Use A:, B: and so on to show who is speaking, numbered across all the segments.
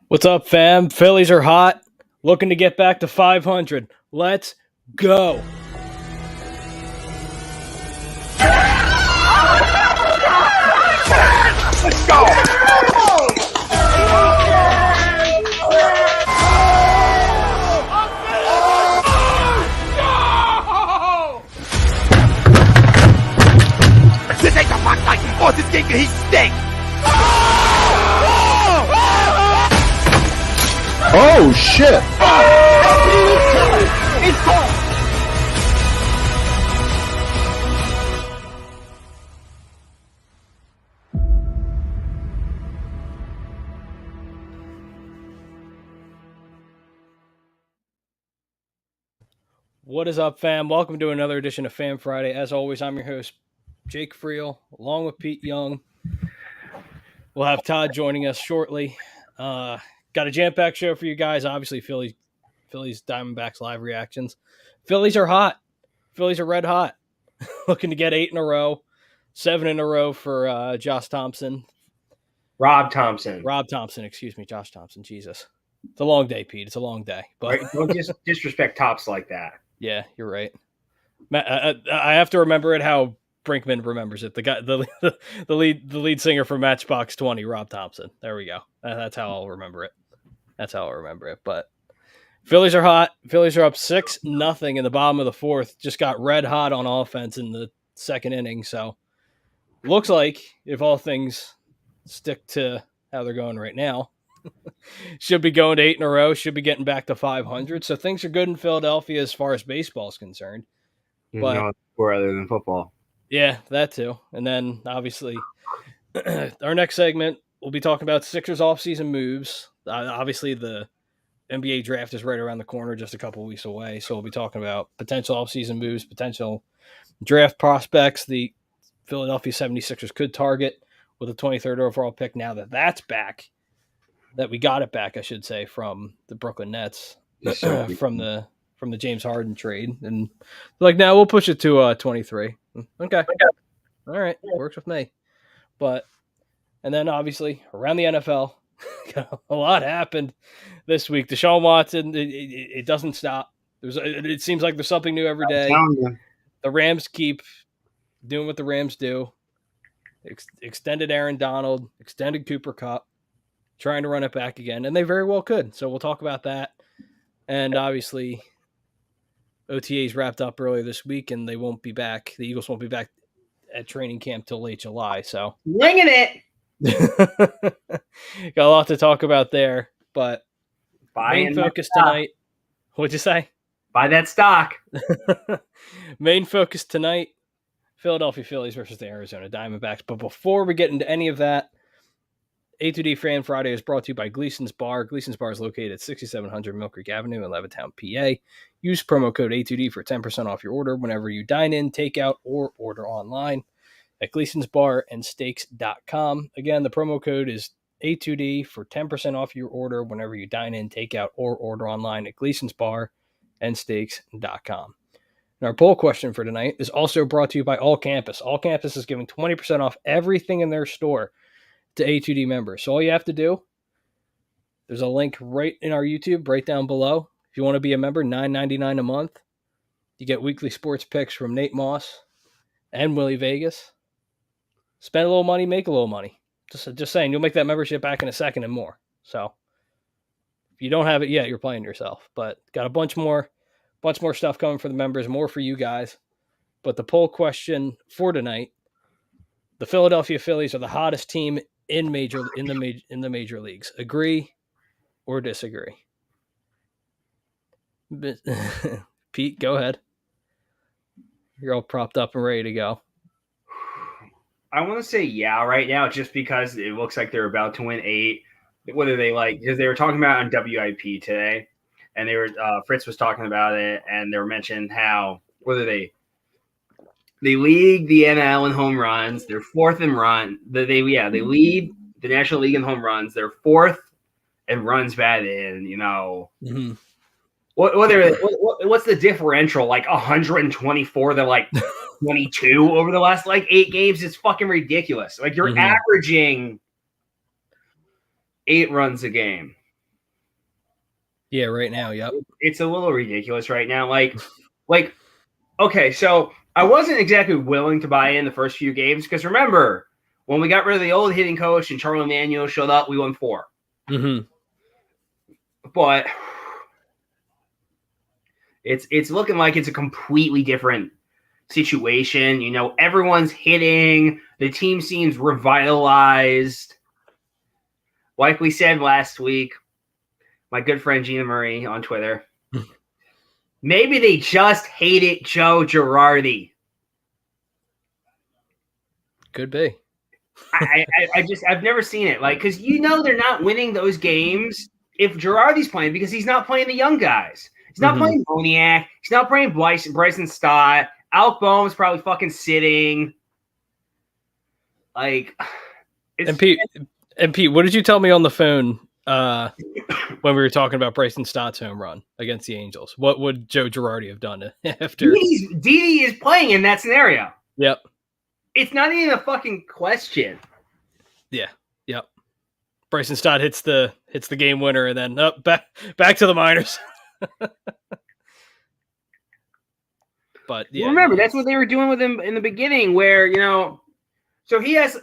A: What's up, fam? Phillies are hot, looking to get back to 500. Let's go.
B: Let's go. This ain't the fuck like this game, he stinks.
C: Oh, shit!
B: It's gone!
A: What is up, fam? Welcome to another edition of Fan Friday. As always, I'm your host, Jake Friel, along with Pete Young. We'll have Todd joining us shortly. Got a jam-packed show for you guys. Obviously, Phillies Diamondbacks live reactions. Phillies are hot. Phillies are red hot. Looking to get 8 in a row, 7 in a row for Josh Thomson.
D: Rob Thomson.
A: Excuse me, Josh Thomson. Jesus. It's a long day, Pete. It's a long day. But
D: Right? Don't just disrespect Tops like that.
A: Yeah, you're right. I have to remember it how Brinkman remembers it. The guy, the lead singer for Matchbox 20, Rob Thomson. There we go. That's how I'll remember it. But Phillies are hot. Phillies are up 6-0 in the bottom of the fourth. Just got red hot on offense in the second inning. So looks like if all things stick to how they're going right now, should be going to 8 in a row. Should be getting back to 500. So things are good in Philadelphia as far as baseball is concerned. But
D: or other than football.
A: Yeah, that too. And then obviously our next segment, we'll be talking about Sixers offseason moves. Obviously the NBA draft is right around the corner, just a couple weeks away. So we'll be talking about potential offseason moves, potential draft prospects the Philadelphia 76ers could target with a 23rd overall pick now that that's back. That we got it back, I should say, from the Brooklyn Nets, from the James Harden trade, and like now we'll push it to 23. Okay, all right, works with me. And then obviously around the NFL, a lot happened this week. Deshaun Watson, it doesn't stop. It seems like there's something new every day. The Rams keep doing what the Rams do. Extended Aaron Donald, extended Cooper Kupp. Trying to run it back again, and they very well could. So we'll talk about that. And obviously, OTAs wrapped up earlier this week, and they won't be back. The Eagles won't be back at training camp till late July. So
D: Winging it.
A: Got a lot to talk about there. But
D: main
A: focus tonight. What'd you say?
D: Buy that stock.
A: Main focus tonight: Philadelphia Phillies versus the Arizona Diamondbacks. But before we get into any of that, A2D Fan Friday is brought to you by Gleason's Bar. Gleason's Bar is located at 6700 Mill Creek Avenue in Levittown, PA. Use promo code A2D for 10% off your order whenever you dine in, take out, or order online at Gleason's Bar and Steaks.com. Again, the promo code is A2D for 10% off your order whenever you dine in, take out, or order online at Gleason's Bar and Steaks.com. And our poll question for tonight is also brought to you by All Campus. All Campus is giving 20% off everything in their store to A2D members. So all you have to do, there's a link right in our YouTube, right down below. If you want to be a member, $9.99 a month. You get weekly sports picks from Nate Moss and Willie Vegas. Spend a little money, make a little money. Just saying, you'll make that membership back in a second and more. So if you don't have it yet, you're playing yourself. But got a bunch more stuff coming for the members, more for you guys. But the poll question for tonight: the Philadelphia Phillies are the hottest team in the major leagues. Agree or disagree? Pete, go ahead. You're all propped up and ready to go.
D: I want to say yeah right now, just because it looks like they're about to win 8. Whether they because they were talking about it on WIP today, and they were Fritz was talking about it, and they were mentioning how whether they lead the NL in home runs. They're fourth in run. They lead the National League in home runs. They're fourth in runs batted.
A: Mm-hmm.
D: What's the differential? Like 124 to like 22 over the last like 8 games. It's fucking ridiculous. Like you're averaging 8 runs a game.
A: Yeah, right now, yep.
D: It's a little ridiculous right now. Like, okay, so I wasn't exactly willing to buy in the first few games because remember when we got rid of the old hitting coach and Charlie Manuel showed up, we won 4.
A: Mm-hmm.
D: But it's looking like it's a completely different situation. You know, everyone's hitting. The team seems revitalized. Like we said last week, my good friend Gina Murray on Twitter, maybe they just hated Joe Girardi.
A: Could be.
D: I've never seen it. Like, because you know they're not winning those games if Girardi's playing because he's not playing the young guys. He's not playing Moniak. He's not playing Bryson Stott. Alec Boehm's probably fucking sitting. Like,
A: And Pete, what did you tell me on the phone when we were talking about Bryson Stott's home run against the Angels? What would Joe Girardi have done after?
D: Didi is playing in that scenario.
A: Yep.
D: It's not even a fucking question.
A: Yeah. Yep. Bryson Stott hits the game winner and then back to the minors. But yeah,
D: remember that's what they were doing with him in the beginning, where so he has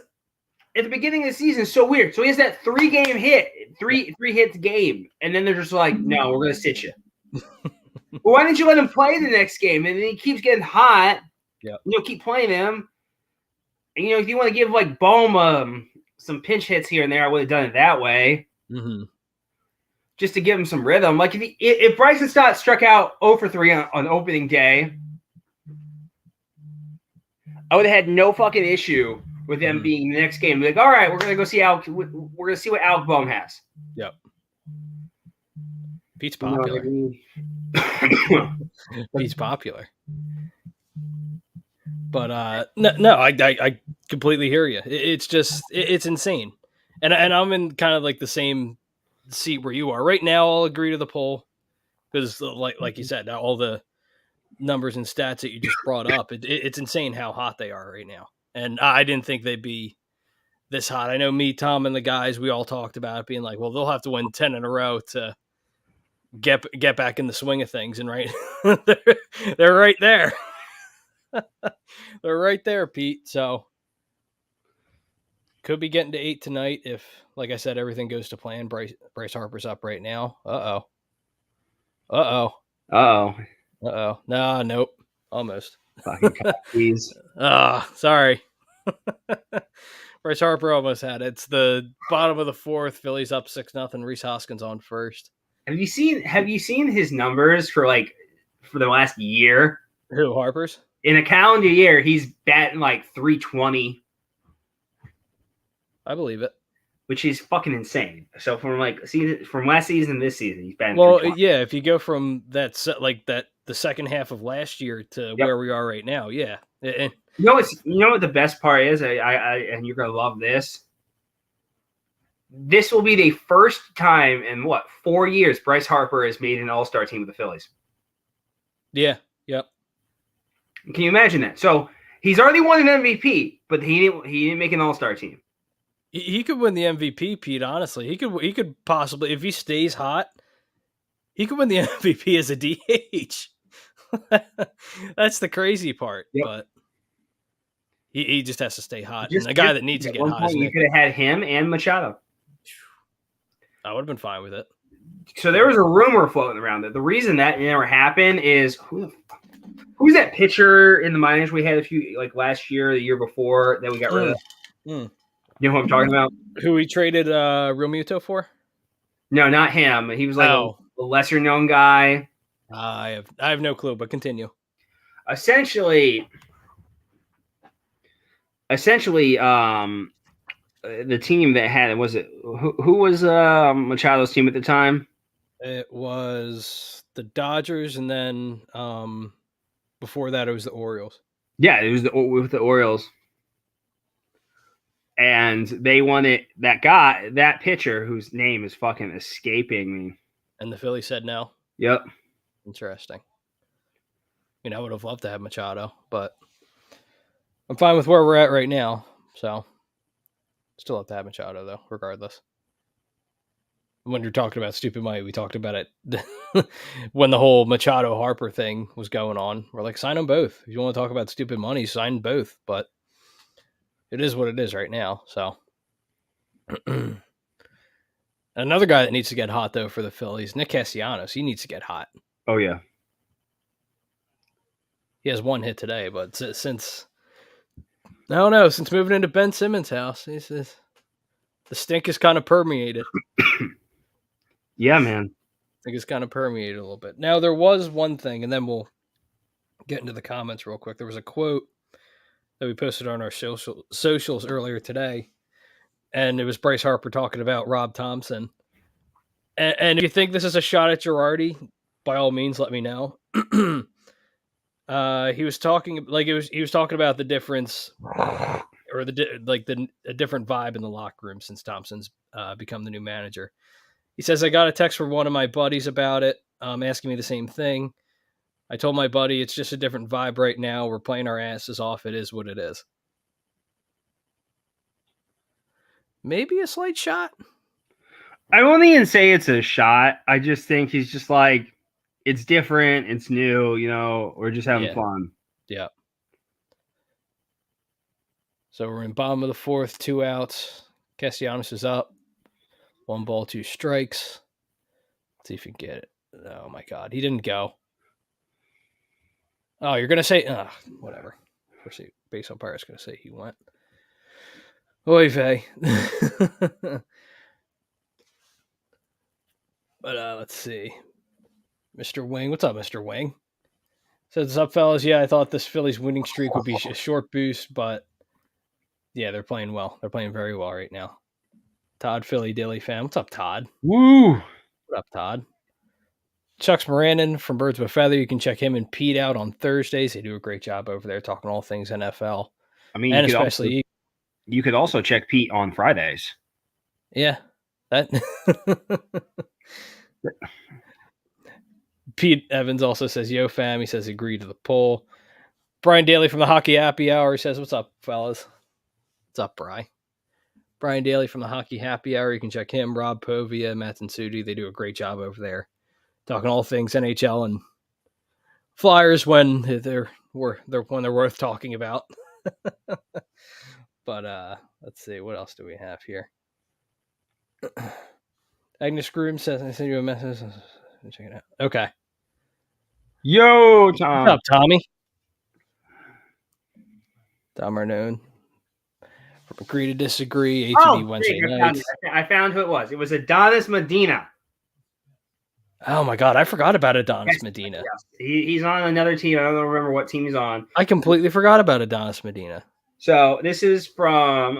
D: at the beginning of the season. So weird. So he has that 3-game hit, three hits game, and then they're just like, no, we're gonna sit you. Well, why didn't you let him play the next game? And then he keeps getting hot.
A: Yeah.
D: Keep playing him. And if you want to give like Bohm some pinch hits here and there, I would have done it that way.
A: Mm-hmm.
D: Just to give him some rhythm. Like if Bryson Stott struck out 0 for 3 on opening day, I would have had no fucking issue with them being the next game. Like, all right, we're gonna go see we're gonna see what Alec Boehm has.
A: Yep. Pete's popular. Pete's popular. But no, I completely hear you. It's just it's insane, and I'm in kind of like the same seat where you are right now. I'll agree to the poll because like you said, all the numbers and stats that you just brought up, it's insane how hot they are right now. And I didn't think they'd be this hot. I know me, Tom, and the guys, we all talked about it being like, well, they'll have to win 10 in a row to get back in the swing of things. And right, they're right there. They're right there, Pete. So could be getting to 8 tonight if, like I said, everything goes to plan. Bryce Harper's up right now. Uh-oh. No, nope. Almost.
D: Fucking copies.
A: Sorry. Bryce Harper almost had it. It's the bottom of the 4th. Phillies up 6-0. Rhys Hoskins on first.
D: Have you seen his numbers for the last year?
A: Who, Harper's?
D: In a calendar year, he's batting like 320.
A: I believe it.
D: Which is fucking insane. So from last season to this season, he's batting.
A: Well, yeah. If you go from that the second half of last year to where we are right now, yeah. And,
D: you know what the best part is? I and you're gonna love this. This will be the first time in 4 years Bryce Harper has made an All-Star team with the Phillies.
A: Yeah. Yep.
D: Can you imagine that? So he's already won an MVP, but he didn't make an All-Star team.
A: He could win the MVP, Pete. Honestly, he could possibly, if he stays hot, he could win the MVP as a DH. That's the crazy part, but he just has to stay hot. And a guy that needs to get hot.
D: You could have had him and Machado.
A: I would have been fine with it.
D: So there was a rumor floating around that the reason that never happened is who's that pitcher in the minors we had a few last year, the year before that we got rid of. You know who I'm talking about?
A: Who we traded Real Muto for?
D: No, not him. He was a lesser known guy.
A: I have no clue, but continue.
D: Essentially, the team that had it was who was Machado's team at the time?
A: It was the Dodgers, and then before that, it was the Orioles.
D: Yeah, it was with the Orioles. And they wanted that pitcher whose name is fucking escaping me.
A: And the Phillies said no.
D: Yep.
A: Interesting. I would have loved to have Machado, but I'm fine with where we're at right now. So still have to have Machado though, regardless. when you're talking about stupid money, we talked about it when the whole Machado Harper thing was going on. We're like, sign them both. If you want to talk about stupid money, sign both. But it is what it is right now. So another guy that needs to get hot though for the Phillies, Nick Castellanos. He needs to get hot.
D: Oh yeah.
A: He has one hit today, but since I don't know, since moving into Ben Simmons' house, he says the stink is kind of permeated.
D: Yeah, man.
A: I think it's kind of permeated a little bit. Now, there was one thing, and then we'll get into the comments real quick. There was a quote that we posted on our socials earlier today, and it was Bryce Harper talking about Rob Thomson. And if you think this is a shot at Girardi, by all means, let me know. He was talking about the difference, or a different vibe in the locker room since Thompson's become the new manager. He says, I got a text from one of my buddies about it, asking me the same thing. I told my buddy it's just a different vibe right now. We're playing our asses off. It is what it is. Maybe a slight shot.
D: I won't even say it's a shot. I just think he's just like, it's different. It's new. We're just having fun.
A: Yeah. So we're in bottom of the fourth, 2 outs. Castellanos is up. 1 ball, 2 strikes. Let's see if he can get it. Oh, my God. He didn't go. Oh, you're going to say, whatever. Of course, base umpire is going to say he went. Oy vey. But let's see. Mr. Wing. What's up, Mr. Wing? Says, what's up, fellas? Yeah, I thought this Phillies winning streak would be a short boost, but yeah, they're playing well. They're playing very well right now. Todd, Philly Dilly fan. What's up, Todd?
D: Woo!
A: What up, Todd? Chuck's Moranin from Birds of a Feather. You can check him and Pete out on Thursdays. They do a great job over there talking all things NFL.
D: I mean,
A: and especially
D: you could also check Pete on Fridays.
A: Yeah, that. Pete Evans also says, yo, fam. He says, agree to the poll. Brian Daly from the Hockey Happy Hour says, what's up, fellas? What's up, Bri? Brian Daly from the Hockey Happy Hour. You can check him, Rob Povia, Matt and Sudi. They do a great job over there talking all things NHL and Flyers when they're worth talking about. But let's see, what else do we have here? Agnes Groom says, I sent you a message. Check it out. Okay.
D: Yo, Tom.
A: What's up, Tommy? Tom Arnone. From Agree to Disagree, ATD Wednesday nights.
D: I found who it was. It was Adonis Medina.
A: Oh, my God. I forgot about Adonis Medina.
D: Yes. He's on another team. I don't remember what team he's on.
A: I completely forgot about Adonis Medina.
D: So this is from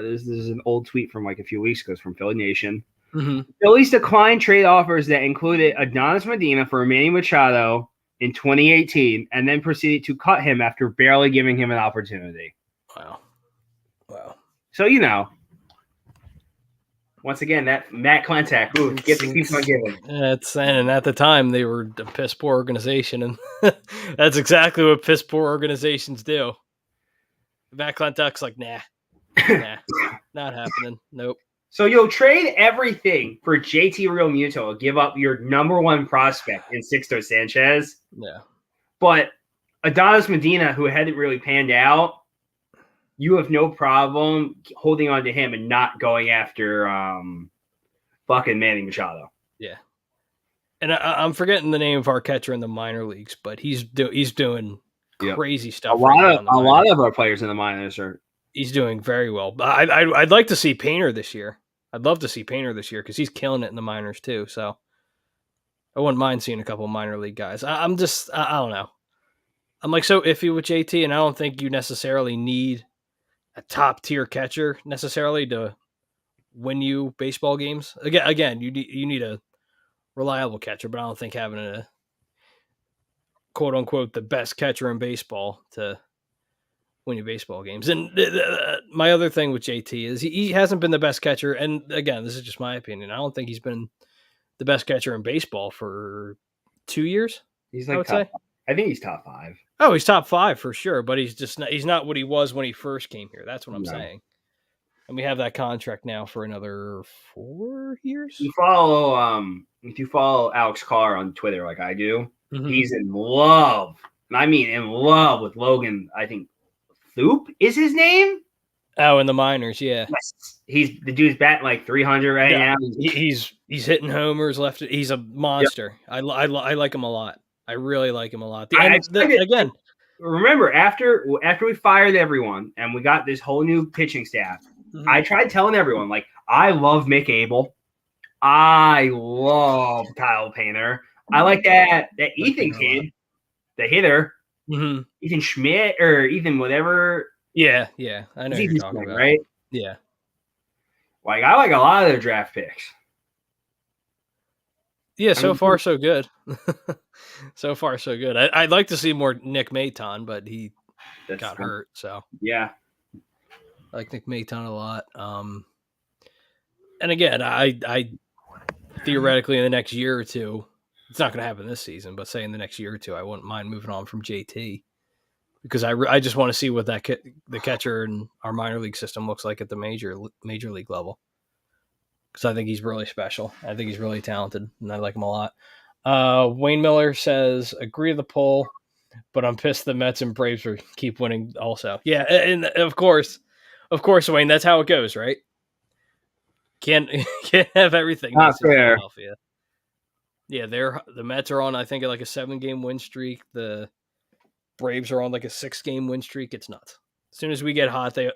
D: this is an old tweet from like a few weeks ago. It's from Philly Nation.
A: Mm-hmm.
D: Phillies declined trade offers that included Adonis Medina for Manny Machado in 2018 and then proceeded to cut him after barely giving him an opportunity.
A: Wow.
D: So, once again, that Matt Klentak, get to keep on giving.
A: And at the time, they were a piss poor organization, and that's exactly what piss poor organizations do. Matt Klentak's like, nah, not happening. Nope.
D: So you'll trade everything for JT Realmuto, give up your number one prospect in Sixto Sanchez.
A: Yeah. But
D: Adonis Medina, who hadn't really panned out, you have no problem holding on to him and not going after fucking Manny Machado.
A: Yeah. And I'm forgetting the name of our catcher in the minor leagues, but he's doing crazy stuff.
D: A lot of our players in the minors are.
A: He's doing very well. I'd like to see Painter this year. I'd love to see Painter this year because he's killing it in the minors too. So I wouldn't mind seeing a couple minor league guys. I don't know. I'm like so iffy with JT, and I don't think you necessarily need a top tier catcher necessarily to win you baseball games. Again, you need a reliable catcher, but I don't think having a quote unquote the best catcher in baseball to win your baseball games. And my other thing with JT is he hasn't been the best catcher. And again, this is just my opinion. I don't think he's been the best catcher in baseball for 2 years.
D: He's like I think he's top 5.
A: Oh, he's top 5 for sure, but he's not what he was when he first came here. That's what I'm saying. And we have that contract now for another 4 years.
D: If you follow Alex Carr on Twitter like I do,
A: Mhm.
D: he's in love. And I mean in love with Logan. I think Thoop is his name.
A: Oh, in the minors, yeah.
D: Yes. He's the dude's batting like 300 right now.
A: He's hitting homers left. He's a monster. Yep. I like him a lot. I really like him a lot. Again,
D: remember after we fired everyone and we got this whole new pitching staff, I tried telling everyone, like, I love Mick Abel. I love Kyle Painter. I like that Ethan kid, the hitter, Ethan Schmidt or Ethan whatever.
A: Yeah, I know you're talking about.
D: Right?
A: Yeah.
D: Like, I like a lot of their draft picks.
A: Yeah, so far so good. So far so good. I'd like to see more Nick Maton, but he got hurt. So
D: yeah,
A: I like Nick Maton a lot. And again, I theoretically in the next year or two, it's not going to happen this season, but say in the next year or two, I wouldn't mind moving on from JT because I just want to see what the catcher in our minor league system looks like at the major league level. Because I think he's really special. I think he's really talented, and I like him a lot. Wayne Miller says, agree with the poll, but I'm pissed the Mets and Braves keep winning also. Yeah, and of course, Wayne, that's how it goes, right? Can't have everything.
D: Not fair.
A: Philadelphia. Yeah, the Mets are on, I think, like a 7-game win streak. The Braves are on like a 6-game win streak. It's nuts. As soon as we get hot, they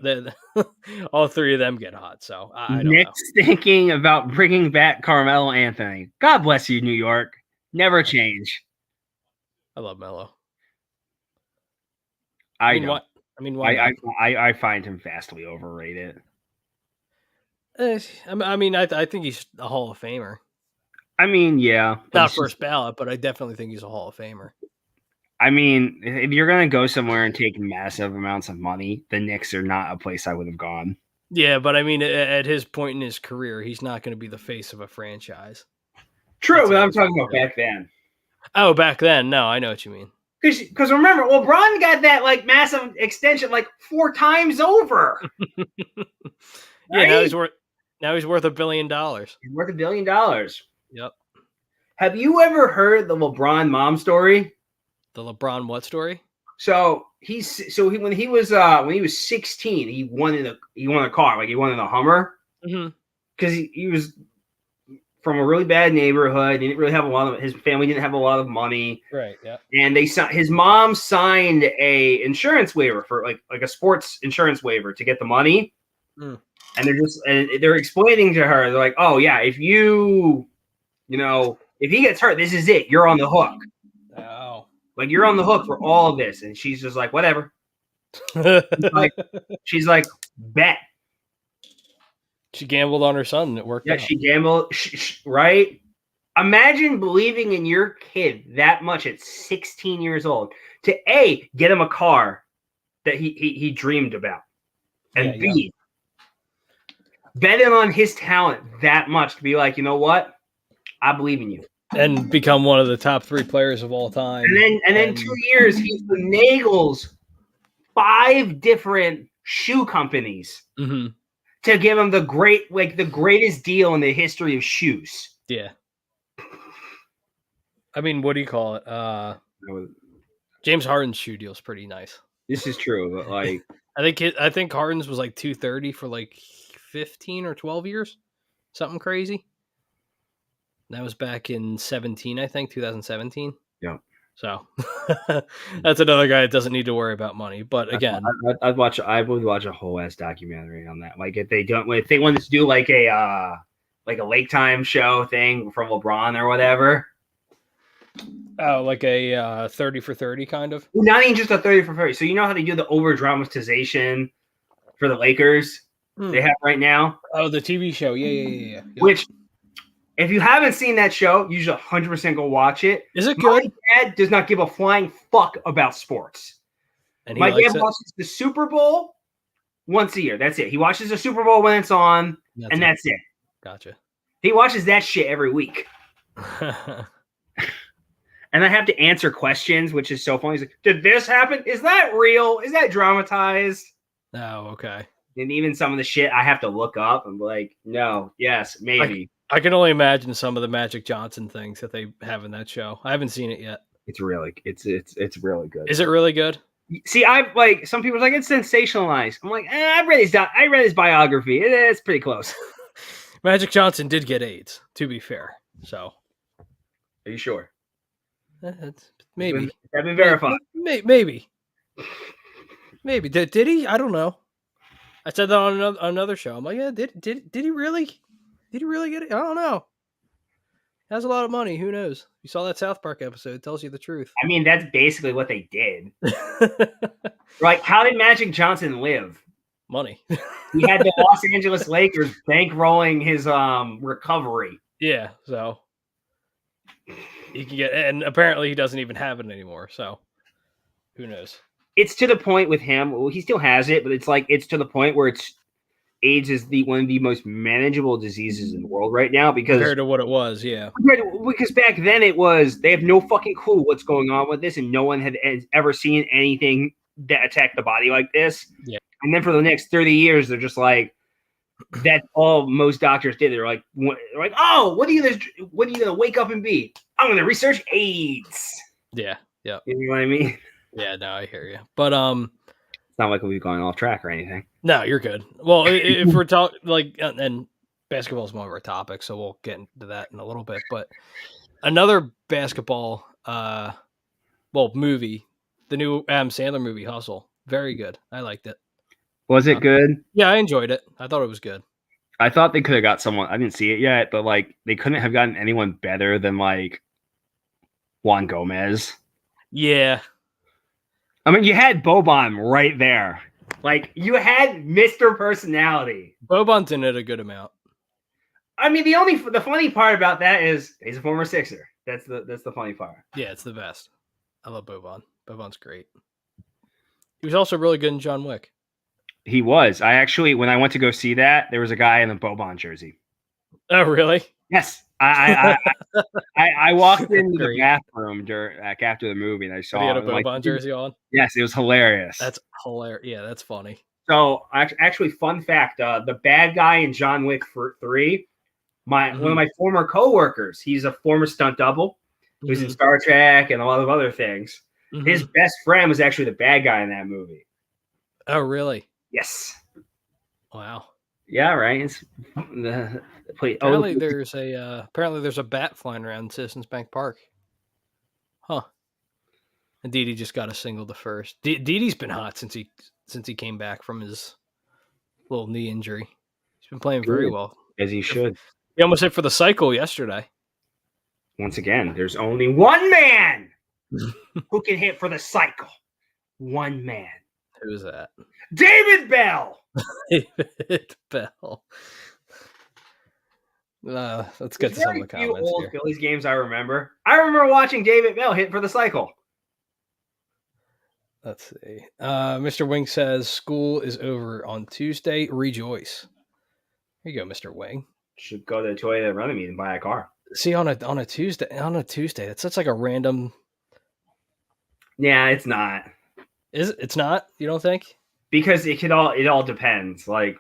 A: all three of them get hot. So I don't know.
D: Nick's thinking about bringing back Carmelo Anthony. God bless you, New York. Never change.
A: I love Melo.
D: I find him vastly overrated.
A: I think he's a Hall of Famer.
D: I mean, yeah.
A: Not first ballot, but I definitely think he's a Hall of Famer.
D: I mean, if you're going to go somewhere and take massive amounts of money, the Knicks are not a place I would have gone.
A: Yeah, but I mean, at his point in his career, he's not going to be the face of a franchise.
D: True, but I'm talking about back then.
A: Oh, back then. No, I know what you mean.
D: Because remember, LeBron got that like massive extension like 4 times over.
A: Yeah, right? now he's worth $1 billion.
D: He's worth $1 billion.
A: Yep.
D: Have you ever heard the LeBron mom story?
A: The LeBron what story?
D: So when he was 16, he won a car, like he won in a Hummer. Because he was from a really bad neighborhood. He didn't really have his family didn't have a lot of money.
A: Right. Yeah.
D: And his mom signed a insurance waiver for like a sports insurance waiver to get the money. And they're explaining to her, they're like, oh yeah, if if he gets hurt, this is it. You're on the hook.
A: Oh.
D: Like, you're on the hook for all of this. And she's just like, whatever. she's like, bet.
A: She gambled on her son and it worked out.
D: Yeah, she gambled, right? Imagine believing in your kid that much at 16 years old to A, get him a car that he dreamed about. And B, betting on his talent that much to be like, you know what? I believe in you.
A: And become one of the top 3 players of all time.
D: And then 2 years, he finagles 5 different shoe companies to give him the greatest deal in the history of shoes.
A: Yeah. I mean, what do you call it? James Harden's shoe deal is pretty nice.
D: This is true, but like
A: I think Harden's was like $230 for like 15 or 12 years, something crazy. That was back in 2017. Yeah. So that's another guy that doesn't need to worry about money. But again,
D: I would watch a whole ass documentary on that. Like if they wanted to do like a Lake Time show thing from LeBron or whatever.
A: Oh, like a 30 for 30 kind of?
D: Not even just a 30 for 30. So you know how they do the over dramatization for the Lakers they have right now?
A: Oh, the TV show. Yeah.
D: Which, if you haven't seen that show, you should 100% go watch it.
A: Is it good?
D: My dad does not give a flying fuck about sports. And my dad watches the Super Bowl once a year. That's it. He watches the Super Bowl when it's on, that's it.
A: Gotcha.
D: He watches that shit every week. And I have to answer questions, which is so funny. He's like, did this happen? Is that real? Is that dramatized?
A: Oh, okay.
D: And even some of the shit I have to look up and be like, no, yes, maybe.
A: I can only imagine some of the Magic Johnson things that they have in that show. I haven't seen it yet.
D: It's really good.
A: Is it really good?
D: See, I like some people are like it's sensationalized. I'm like, I read his biography. It's pretty close.
A: Magic Johnson did get AIDS, to be fair. So,
D: are you sure?
A: Maybe.
D: Have been verified.
A: Maybe. Did he? I don't know. I said that on another show. I'm like, yeah, did he really? Did he really get it? I don't know. He has a lot of money. Who knows? You saw that South Park episode. It tells you the truth.
D: I mean, that's basically what they did. Like, how did Magic Johnson live?
A: Money.
D: He had the Los Angeles Lakers bankrolling his recovery.
A: Yeah, so he can get, and apparently he doesn't even have it anymore. So who knows?
D: It's to the point with him. Well, he still has it, but it's to the point where AIDS is one of the most manageable diseases in the world right now because
A: compared to what it was, yeah.
D: Because back then they have no fucking clue what's going on with this, and no one had ever seen anything that attacked the body like this.
A: Yeah.
D: And then for the next 30 years, they're just like, that's all most doctors did. They're like, oh, what are you gonna wake up and be? I'm gonna research AIDS.
A: Yeah. Yeah.
D: You know what I mean?
A: Yeah. No, I hear you. But
D: it's not like we've gone off track or anything.
A: No, you're good. Well, if we're talking like, and basketball is one of our topics, so we'll get into that in a little bit. But another basketball, movie, the new Adam Sandler movie, Hustle, very good. I liked it.
D: Was it good?
A: Yeah, I enjoyed it. I thought it was good.
D: I thought they could have got someone. I didn't see it yet, but like they couldn't have gotten anyone better than like Juan Gomez.
A: Yeah.
D: I mean, you had Boban right there. Like, you had Mr. Personality.
A: Boban's in it a good amount.
D: I mean, the funny part about that is he's a former Sixer. That's the funny part.
A: Yeah, it's the best. I love Boban. Boban's great. He was also really good in John Wick.
D: He was. I actually, when I went to go see that, there was a guy in a Boban jersey.
A: Oh, really?
D: Yes. I walked into the bathroom after the movie and I saw
A: he had a Boban jersey on.
D: Yes, it was hilarious.
A: That's hilarious. Yeah, that's funny.
D: So actually, fun fact: the bad guy in John Wick 3, one of my former coworkers. He's a former stunt double. He was in Star Trek and a lot of other things. His best friend was actually the bad guy in that movie.
A: Oh, really?
D: Yes.
A: Wow.
D: Yeah, right.
A: Apparently there's a bat flying around Citizens Bank Park. Huh. And Didi just got a single to first. Didi's been hot since he came back from his little knee injury. He's been playing very well.
D: As he should.
A: He almost hit for the cycle yesterday.
D: Once again, there's only one man who can hit for the cycle. One man.
A: Who is that?
D: David Bell.
A: David Bell. Let's get to some of the comments
D: old
A: here.
D: Phillies games I remember. I remember watching David Bell hit for the cycle.
A: Let's see. Mr. Wing says school is over on Tuesday. Rejoice. Here you go, Mr. Wing.
D: Should go to the Toyota Runnymede and buy a car.
A: See, on a Tuesday, that's such like a random.
D: Yeah, it's not.
A: It's not? You don't think?
D: Because it all depends. Like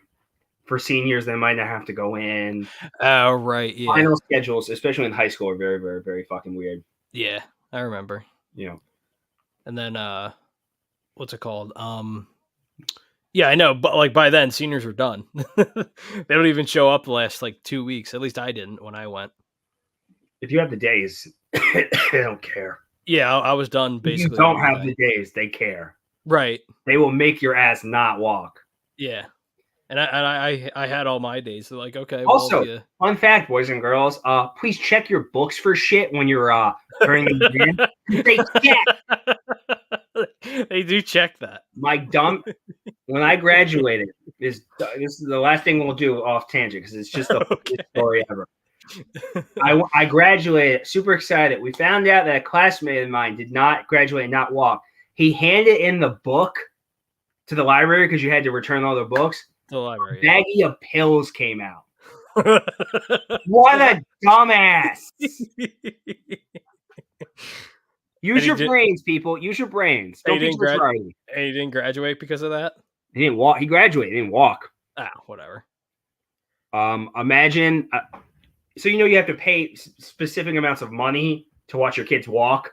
D: for seniors, they might not have to go in.
A: Oh, right. Yeah.
D: Final schedules, especially in high school, are very, very, very fucking weird.
A: Yeah, I remember.
D: You know.
A: And then what's it called? Yeah, I know, but like by then seniors are done. They don't even show up the last like 2 weeks. At least I didn't when I went.
D: If you have the days, they don't care.
A: Yeah, I was done basically.
D: If you don't have the days, they care.
A: Right.
D: They will make your ass not walk.
A: Yeah. And I had all my days. They're like, okay.
D: Also, fun fact, boys and girls, please check your books for shit when you're during the exam. They check.
A: They do check that.
D: When I graduated, this is the last thing we'll do off tangent because it's just the funniest story ever. I graduated, super excited. We found out that a classmate of mine did not graduate and not walk. He handed in the book to the library because you had to return all the books.
A: The library.
D: A baggie of pills came out. What a dumbass! Use your brains, people. Use your brains. Don't be
A: he didn't graduate because of that?
D: He didn't walk. He graduated. He didn't walk.
A: Whatever.
D: Imagine. So you have to pay specific amounts of money to watch your kids walk.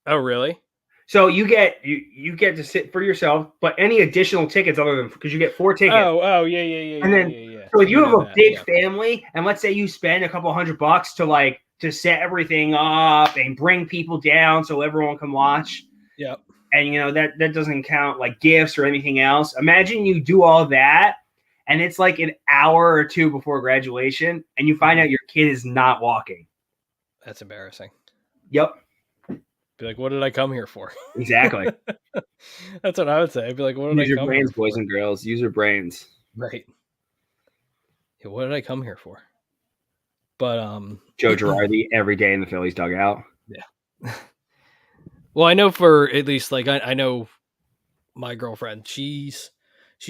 A: Oh, really?
D: So you get to sit for yourself, but any additional tickets other than because you get 4 tickets.
A: Oh, yeah.
D: And then
A: yeah.
D: so if you have a big family, and let's say you spend a couple $100 to set everything up and bring people down so everyone can watch.
A: Yep.
D: And that doesn't count like gifts or anything else. Imagine you do all that, and it's like an hour or two before graduation, and you find out your kid is not walking.
A: That's embarrassing.
D: Yep.
A: Be like, what did I come here for?
D: Exactly.
A: That's what I would say. I'd be like, what did I come here for? Use your brains,
D: boys and girls. Use your brains.
A: Right. Yeah, what did I come here for? But
D: Joe Girardi every day in the Phillies dugout.
A: Yeah. Well, I know for at least I know my girlfriend. She's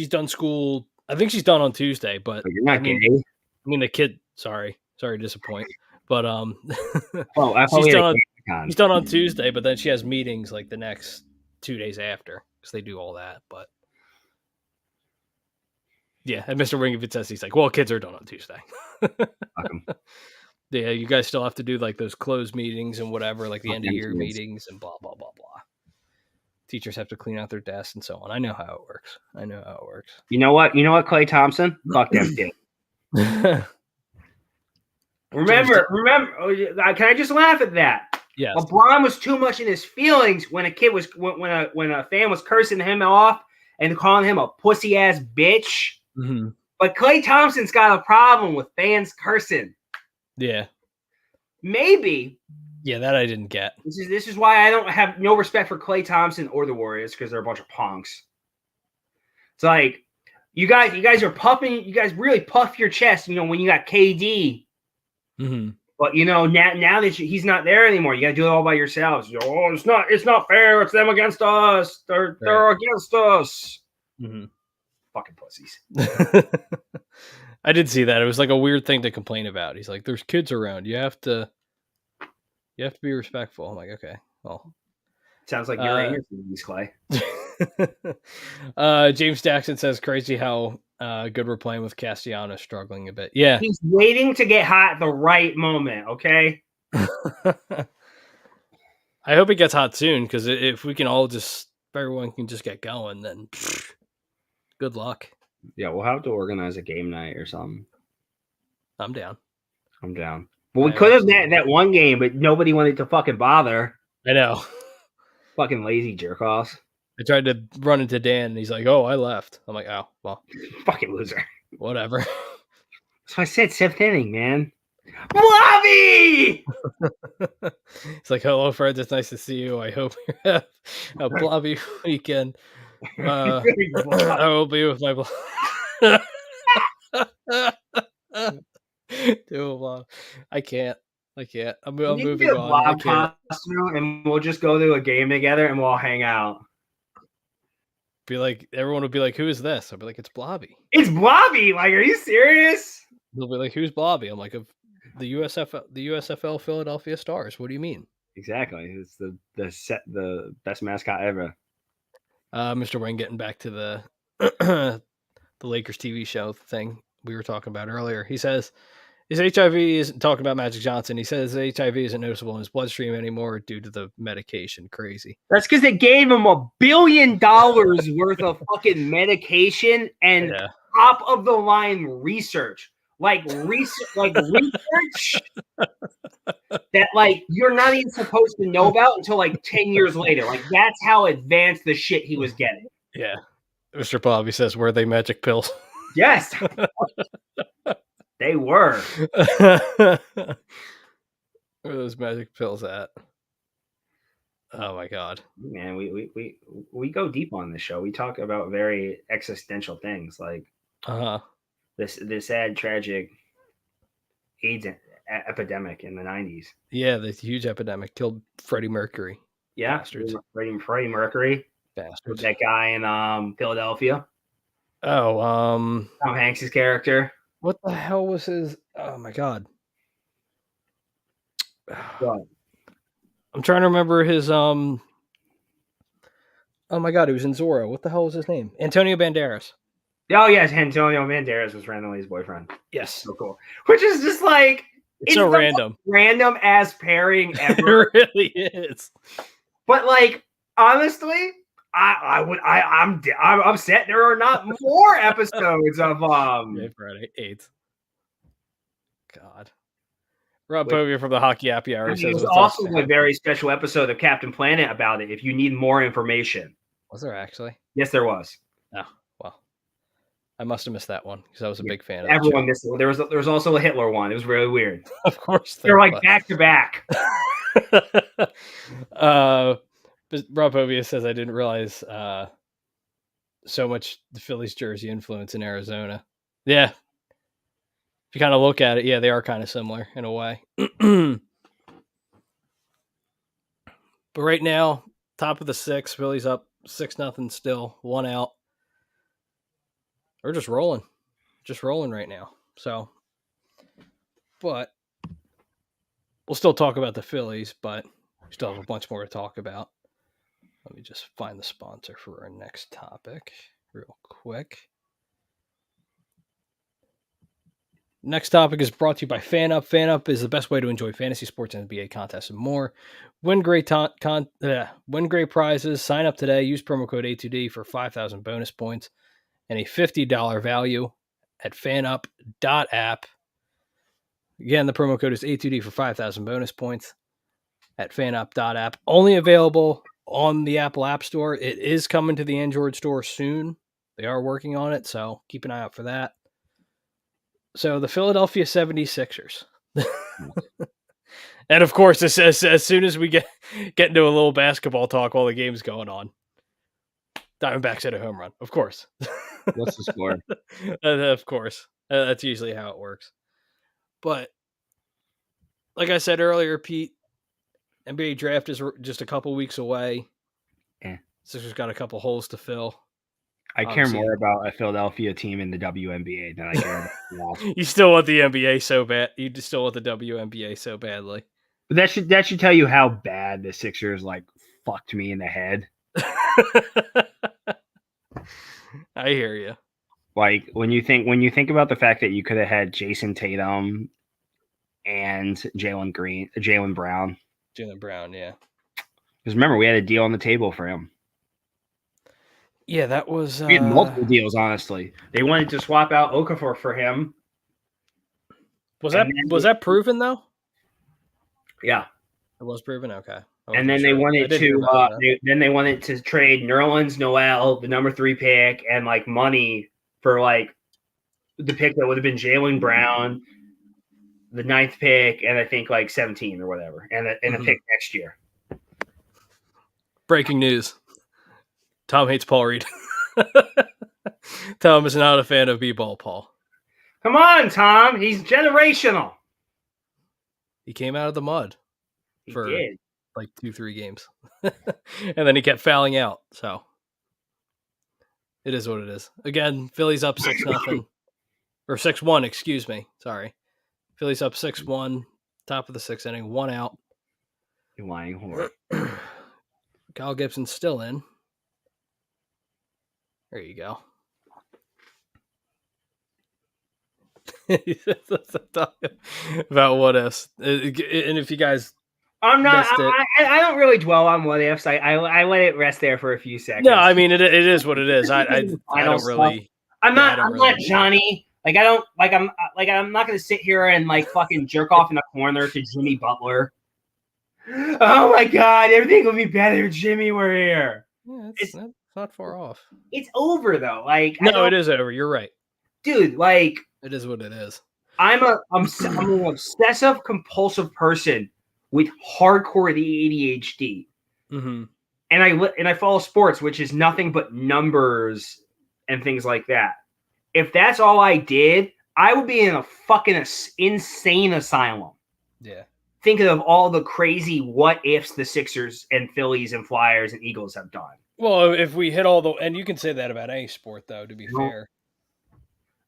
A: done school. I think she's done on Tuesday, but
D: you're not gay.
A: I mean, the kid. Sorry to disappoint. But she's done on Tuesday, but then she has meetings like the next 2 days after because they do all that. But yeah, and Mr. Wingfield says he's like, well, kids are done on Tuesday. Yeah, you guys still have to do like those closed meetings and whatever, like the end of year meetings and blah blah blah blah. Teachers have to clean out their desks and so on. I know how it works. You know what,
D: Klay Thompson? Fuck them kids. Remember, can I just laugh at that?
A: Yes.
D: LeBron was too much in his feelings when when a fan was cursing him off and calling him a pussy ass bitch.
A: Mm-hmm.
D: But Klay Thompson's got a problem with fans cursing.
A: Yeah.
D: Maybe.
A: Yeah, that I didn't get.
D: This is why I don't have no respect for Klay Thompson or the Warriors, because they're a bunch of punks. It's like you guys are puffing. You guys really puff your chest. When you got KD.
A: Mm-hmm.
D: But now that he's not there anymore, you got to do it all by yourselves. It's not fair. It's them against us. They're against us.
A: Mm-hmm.
D: Fucking pussies.
A: I did see that. It was like a weird thing to complain about. He's like, "There's kids around. You have to be respectful." I'm like, okay, well,
D: sounds like you're in your feelings, Klay.
A: James Jackson says, "Crazy how good we're playing with Castellanos struggling a bit." Yeah,
D: he's waiting to get hot at the right moment. Okay.
A: I hope he gets hot soon, because if everyone can just get going, then good luck.
D: Yeah, we'll have to organize a game night or something.
A: I'm down.
D: Well, we could have that one game, but nobody wanted to fucking bother.
A: I know.
D: Fucking lazy jerk-offs.
A: I tried to run into Dan, and he's like, "Oh, I left." I'm like, "Oh, well."
D: Fucking loser.
A: Whatever.
D: So I said 7th inning, man. Blobby!
A: It's like, "Hello, friends. It's nice to see you. I hope you have a blobby weekend. I will be with my do a blob. I can't. I'm moving on.
D: Blob costume, and we'll just go to a game together, and we'll all hang out.
A: Be like, everyone would be like, "Who is this?" I'll be like, "It's Blobby."
D: It's Blobby. Like, are you serious?
A: They'll be like, "Who's Blobby?" I'm like, "Of the USFL Philadelphia Stars." What do you mean?
D: Exactly. It's the best mascot ever.
A: Mr. Wayne, getting back to the the Lakers TV show thing we were talking about earlier. He says his HIV isn't talking about Magic Johnson. He says HIV isn't noticeable in his bloodstream anymore due to the medication. Crazy.
D: That's because they gave him $1 billion worth of fucking medication and top of the line research. Like research that you're not even supposed to know about until 10 years later. That's how advanced the shit he was getting.
A: Yeah. Mr. Bobby says, "Were they magic pills?"
D: Yes. They were.
A: Where are those magic pills at? Oh my god.
D: Man, we go deep on this show. We talk about very existential things this sad, tragic AIDS epidemic in the 90s.
A: Yeah, the huge epidemic killed Freddie Mercury.
D: Yeah,
A: bastards.
D: Freddie Mercury.
A: Bastards.
D: That guy in Philadelphia.
A: Oh,
D: Tom Hanks' character.
A: What the hell was his? Oh my god.
D: What?
A: I'm trying to remember his Oh my God, he was in Zorro. What the hell was his name? Antonio Banderas.
D: Oh yes, Antonio Banderas was randomly his boyfriend.
A: Yes.
D: So cool. Which is just like
A: It's so random.
D: Random ass pairing ever.
A: It really is.
D: But like honestly, I'm upset there are not more episodes of
A: Friday 8th. God. Rob Povia from the Hockey Happy Hour says
D: there's also a very special episode of Captain Planet about it if you need more information.
A: Was there actually?
D: Yes, there was.
A: Oh, well. I must have missed that one because I was a big fan of
D: everyone missed it. There was also a Hitler one. It was really weird.
A: Of course.
D: They're like back to back.
A: Rob Povia says I didn't realize so much the Phillies jersey influence in Arizona. Yeah. If you kind of look at it, yeah, they are kind of similar in a way. But right now, top of the 6, Phillies up 6-0 still, 1 out. We're just rolling right now. So, but we'll still talk about the Phillies, but we still have a bunch more to talk about. Let me just find the sponsor for our next topic real quick. Next topic is brought to you by FanUp. FanUp is the best way to enjoy fantasy sports and NBA contests and more. Win great prizes. Sign up today. Use promo code A2D for 5,000 bonus points and a $50 value at fanup.app. Again, the promo code is A2D for 5,000 bonus points at fanup.app. Only available on the Apple App Store. It is coming to the Android store soon. They are working on it, so keep an eye out for that. So the Philadelphia 76ers. And of course, as soon as we get into a little basketball talk while the game's going on, Diamondbacks hit a home run. Of course.
D: What's the score?
A: Of course. That's usually how it works. But like I said earlier, Pete, NBA draft is just a couple weeks away.
D: Yeah.
A: Sixers got a couple holes to fill.
D: I care more about a Philadelphia team in the WNBA than I care about
A: You still want the NBA so bad. You just still want the WNBA so badly.
D: But that should tell you how bad the Sixers like fucked me in the head.
A: I hear you.
D: Like when you think about the fact that you could have had Jason Tatum and Jaylen Brown.
A: Jaylen Brown, yeah.
D: Because remember, we had a deal on the table for him.
A: Yeah, that was...
D: We had multiple deals, honestly. They wanted to swap out Okafor for him.
A: Was that proven, though?
D: Yeah.
A: It was proven? Okay.
D: And then they wanted to trade Nerlens Noel, the number 3 pick, and like money for like the pick that would have been Jaylen Brown, the 9th pick, and I think like 17 or whatever, and a pick next year.
A: Breaking news. Tom hates Paul Reed. Tom is not a fan of B-ball, Paul.
D: Come on, Tom. He's generational.
A: He came out of the mud for like 2-3 games. And then he kept fouling out. So it is what it is. Again, Phillies up 6-0. Or 6-1, excuse me. Sorry. Phillies up 6-1. Top of the 6th inning. 1 out.
D: You lying whore.
A: Kyle Gibson's still in. There you go. About what ifs. And if you guys
D: I don't really dwell on what ifs. I let it rest there for a few seconds.
A: No, I mean it is what it is. I don't really.
D: I'm not Johnny. Like I'm not gonna sit here and like fucking jerk off in a corner to Jimmy Butler. Oh my God, everything will be better if Jimmy were here.
A: Yeah, it's not far off.
D: It's over though. Like
A: no, it is over. You're right,
D: dude. Like
A: it is what it is. I'm
D: an obsessive compulsive person with hardcore ADHD, and I follow sports, which is nothing but numbers and things like that. If that's all I did, I would be in a fucking insane asylum.
A: Yeah.
D: Thinking of all the crazy what ifs the Sixers and Phillies and Flyers and Eagles have done.
A: Well, if we hit all and you can say that about any sport, though, to be fair.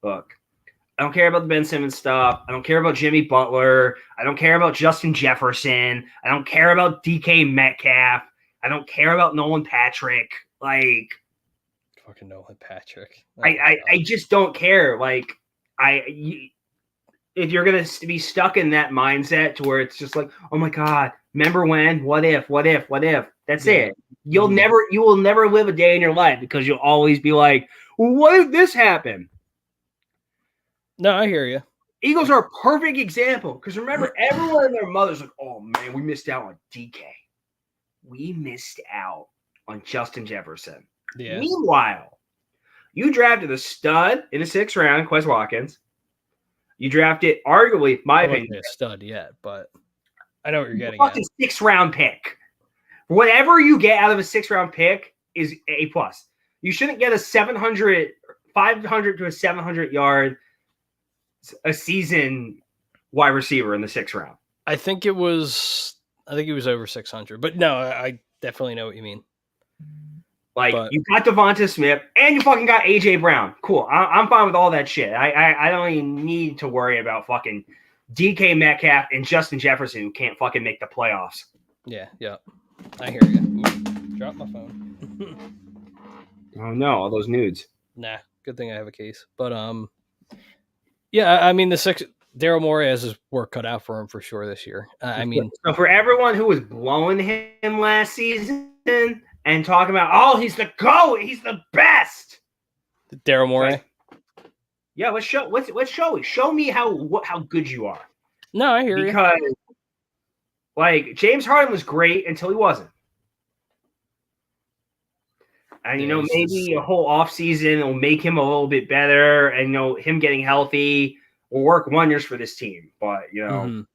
D: Look, I don't care about the Ben Simmons stuff. I don't care about Jimmy Butler. I don't care about Justin Jefferson. I don't care about DK Metcalf. I don't care about Nolan Patrick. Like,
A: Fucking Nolan Patrick. Oh,
D: I just don't care. Like, if you're gonna be stuck in that mindset to where it's just like, oh my god, remember when? What if? That's it. You will never live a day in your life because you'll always be like, well, what if this happened?
A: No, I hear you.
D: Eagles are a perfect example because remember, everyone and their mother's like, oh man, we missed out on DK. We missed out on Justin Jefferson.
A: Yeah.
D: Meanwhile, you drafted a stud in the 6th round, Quez Watkins. You drafted, arguably, my opinion,
A: a stud yet, but I know what you're getting
D: at. 6th round pick. Whatever you get out of a 6th round pick is A+. You shouldn't get a 500 to a 700 yard a season wide receiver in the 6th round.
A: I think it was over 600, but no, I definitely know what you mean.
D: You got Devonta Smith and you fucking got AJ Brown. Cool. I'm fine with all that shit. I don't even need to worry about fucking DK Metcalf and Justin Jefferson who can't fucking make the playoffs.
A: Yeah. I hear you. Ooh, drop my phone.
D: Oh no, all those nudes.
A: Nah, good thing I have a case. But yeah, I mean Daryl Morey has his work cut out for him for sure this year. I mean,
D: so for everyone who was blowing him last season and talking about, oh, he's the GOAT, he's the best.
A: Daryl Morey.
D: Yeah, let's show me how good you are.
A: No, I hear you.
D: Because like James Harden was great until he wasn't. And maybe a whole offseason will make him a little bit better, and him getting healthy will work wonders for this team. But you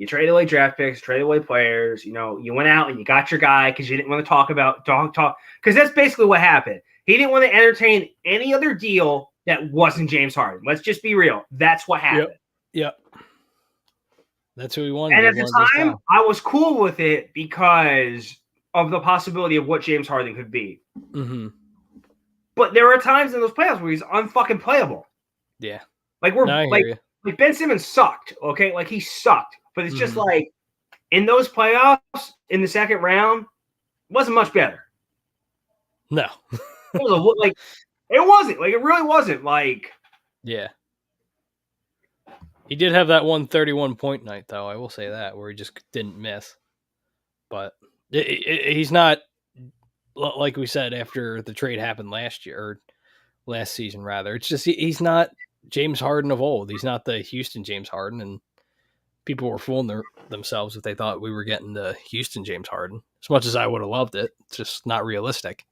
D: trade away draft picks, trade away players. You went out and you got your guy because you didn't want to talk because that's basically what happened. He didn't want to entertain any other deal that wasn't James Harden. Let's just be real. That's what happened.
A: Yep. That's who he wanted.
D: And at the time, I was cool with it because of the possibility of what James Harden could be.
A: Mm-hmm.
D: But there are times in those playoffs where he's unfucking playable.
A: Yeah.
D: Like Ben Simmons sucked, okay? Like he sucked. But it's just like in those playoffs in the 2nd round, it wasn't much better.
A: No.
D: It wasn't. Like it really wasn't. Like
A: yeah. He did have that 131-point night though, I will say that, where he just didn't miss. But he's not, like we said after the trade happened last season rather. It's just he's not James Harden of old. He's not the Houston James Harden, and people were fooling themselves if they thought we were getting the Houston James Harden. As much as I would have loved it, it's just not realistic.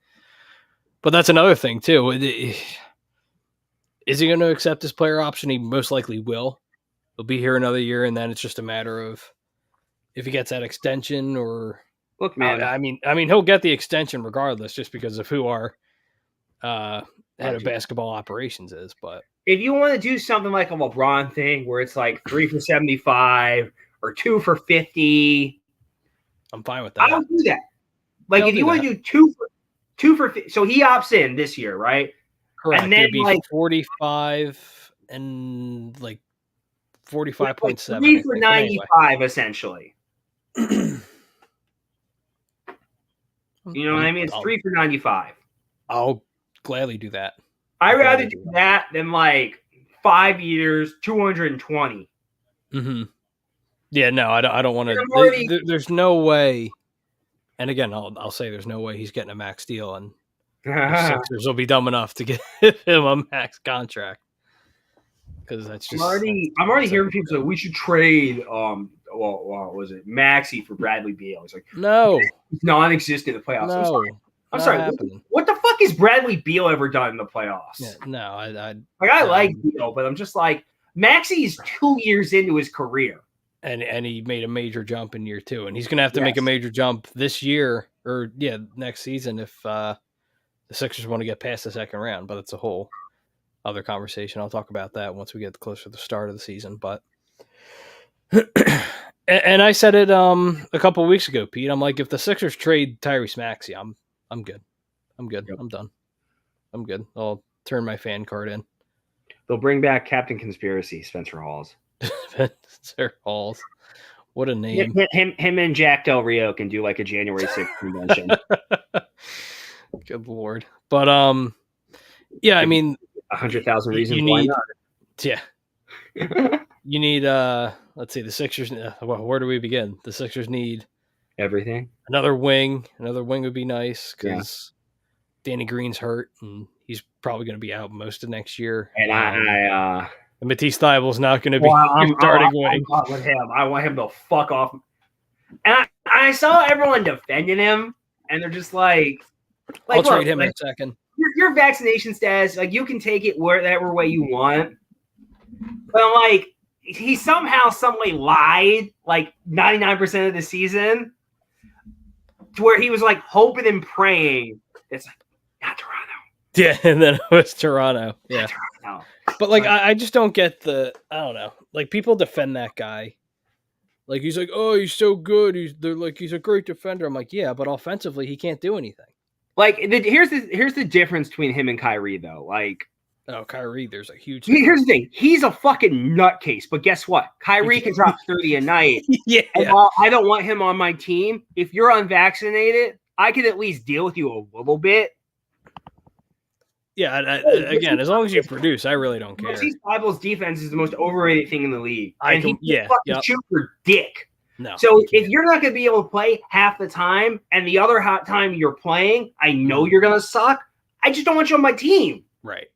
A: But that's another thing too. Is he going to accept this player option? He most likely will. He'll be here another year, and then it's just a matter of if he gets that extension or.
D: Look, man.
A: I mean, he'll get the extension regardless, just because of who our head of basketball operations is. But
D: if you want to do something like a LeBron thing, where it's like 3 for 75 or 2 for 50,
A: I'm fine with that.
D: I would do that. Like if you want to do 2 for 50, so he opts in this year, right?
A: Correct.
D: And then
A: it'd be 45 and like 45.7.
D: 3 for 95, essentially. You know what I mean? It's 3 for 95.
A: I'll gladly do that.
D: I'd rather do that than like 5 years, 220.
A: Mm-hmm. Yeah, no, I don't want to. There's no way. And again, I'll say there's no way he's getting a max deal, and the Sixers will be dumb enough to give him a max contract. Because that's just.
D: I'm already hearing people say we should trade. What was it? Maxey for Bradley Beal. It's like
A: no,
D: he's non-existent in the playoffs.
A: No,
D: I'm sorry. What the fuck has Bradley Beal ever done in the playoffs?
A: Yeah, no,
D: I like Beal, but I'm just like Maxey's 2 years into his career,
A: and he made a major jump in year 2, and he's going to have to make a major jump this year or next season if the Sixers want to get past the 2nd round. But it's a whole other conversation. I'll talk about that once we get closer to the start of the season. But and I said it a couple of weeks ago, Pete. I'm like, if the Sixers trade Tyrese Maxey, I'm good. I'm good. Yep. I'm done. I'm good. I'll turn my fan card in.
D: They'll bring back Captain Conspiracy, Spencer Hawes.
A: Spencer Hawes. What a name.
D: Him and Jack Del Rio can do like a January 6th convention.
A: Good Lord. But, yeah, I mean,
D: 100,000 reasons
A: you
D: why
A: need,
D: not.
A: yeah. You need, let's see, the Sixers, where do we begin? The Sixers need
D: Everything.
A: another wing. Another wing would be nice because Danny Green's hurt and he's probably going to be out most of next year.
D: And
A: and Matisse Thybulle's not going to be
D: starting
A: wing.
D: I'm not with him. I want him to fuck off. And I saw everyone defending him, and they're just like
A: I'll trade him in a second.
D: Your vaccination status, like, you can take it whatever way you want. But I'm like, he somehow, some way lied like 99% of the season to where he was like hoping and praying. It's like, not Toronto.
A: Yeah, and then it was Toronto. Yeah.
D: Toronto.
A: But, like, I just don't get I don't know. Like, people defend that guy. Like, he's like, oh, he's so good. He's a great defender. I'm like, yeah, but offensively, he can't do anything.
D: Like, here's the difference between him and Kyrie, though. Like,
A: Kyrie, there's a huge.
D: Here's the thing. He's a fucking nutcase. But guess what? Kyrie can drop 30 a night.
A: Yeah.
D: And while I don't want him on my team, if you're unvaccinated, I could at least deal with you a little bit.
A: Yeah, again, as long as you produce, I really don't care.
D: Matisse Thybulle's defense is the most overrated thing in the league. Shoot for dick.
A: No.
D: So if you're not going to be able to play half the time, and the other time you're playing, I know you're going to suck. I just don't want you on my team.
A: Right.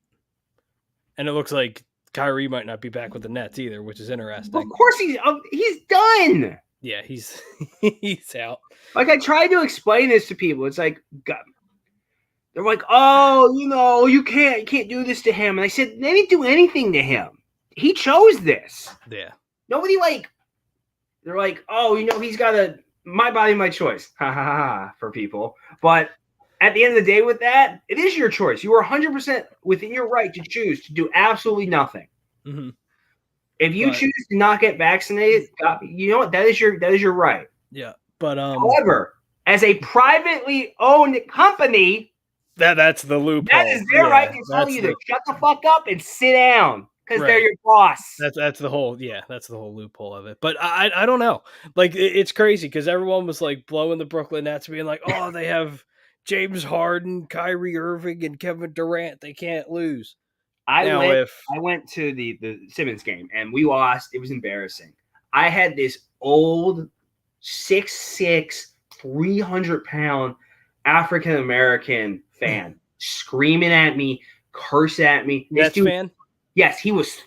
A: And it looks like Kyrie might not be back with the Nets either, which is interesting.
D: Of course he's done.
A: Yeah, he's out.
D: Like, I tried to explain this to people. It's like, God. They're like, oh, you can't do this to him. And I said, they didn't do anything to him. He chose this.
A: Yeah.
D: Nobody they're like, oh, he's got my body, my choice. Ha ha ha for people. But at the end of the day with that, it is your choice. You are 100% within your right to choose to do absolutely nothing.
A: Mm-hmm.
D: If you choose to not get vaccinated, you know what? That is your right.
A: Yeah. But
D: however, as a privately owned company,
A: that's the loophole.
D: That is their right to tell you to shut the fuck up and sit down because they're your boss.
A: That's the whole loophole of it. But I don't know. Like, it's crazy because everyone was like blowing the Brooklyn Nets, being like, oh, they have James Harden, Kyrie Irving, and Kevin Durant. They can't lose.
D: I went to the Simmons game and we lost. It was embarrassing. I had this old 6'6", 300-pound African-American fan screaming at me, curse at me.
A: Nets fan?
D: Yes, he was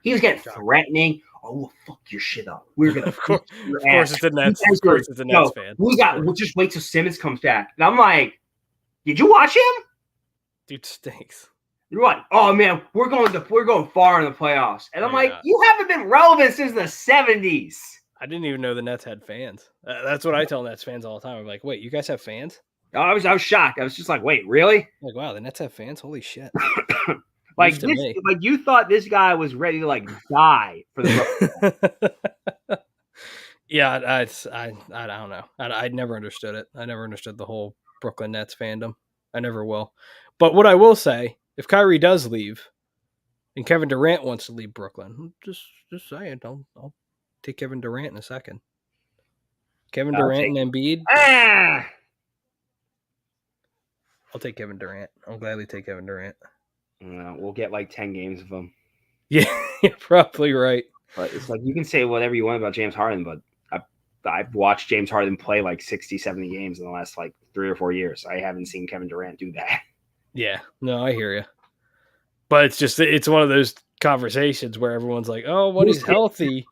D: getting threatening. Oh, we'll fuck your shit up. We're gonna
A: of course it's a Nets. Of course it's a Nets fan.
D: We'll just wait till Simmons comes back. And I'm like, did you watch him?
A: Dude stinks.
D: You're like, oh man, we're going far in the playoffs. And I'm like, you haven't been relevant since the 70s.
A: I didn't even know the Nets had fans. That's what I tell Nets fans all the time. I'm like, wait, you guys have fans?
D: I was shocked. I was just like, wait, really?
A: Like, wow, the Nets have fans? Holy shit.
D: Like you thought this guy was ready to like die for the
A: Yeah, I don't know. I never understood it. I never understood the whole Brooklyn Nets fandom. I never will. But what I will say, if Kyrie does leave and Kevin Durant wants to leave Brooklyn, just saying, I'll take Kevin Durant in a second. Kevin Durant and Embiid. I'll take Kevin Durant. I'll gladly take Kevin Durant.
D: We'll get like 10 games of them.
A: Yeah, you're probably right.
D: But it's like, you can say whatever you want about James Harden, but I've watched James Harden play like 60, 70 games in the last like 3 or 4 years. I haven't seen Kevin Durant do that.
A: Yeah, no, I hear you. But it's one of those conversations where everyone's like, oh, when he's healthy.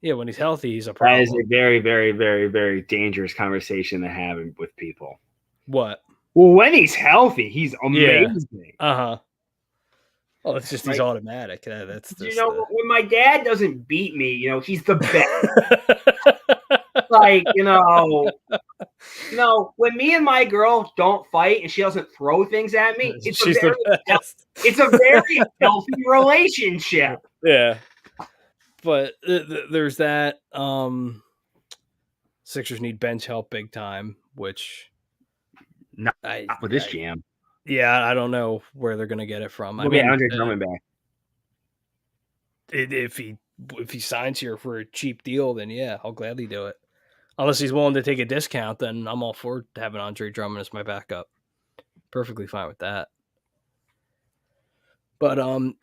A: Yeah, when he's healthy, he's a problem.
D: That is a very, very, very, very dangerous conversation to have with people.
A: What?
D: Well, when he's healthy, he's amazing.
A: Uh-huh. Well, it's just he's automatic. That's just,
D: when my dad doesn't beat me, he's the best. Like, when me and my girl don't fight and she doesn't throw things at me, it's a very healthy relationship.
A: Yeah. But there's that. Sixers need bench help big time, which
D: not with this jam.
A: Yeah, I don't know where they're going to get it from.
D: We'll get Andre Drummond back.
A: If he if he signs here for a cheap deal, then yeah, I'll gladly do it. Unless he's willing to take a discount, then I'm all for having Andre Drummond as my backup. Perfectly fine with that. But I don't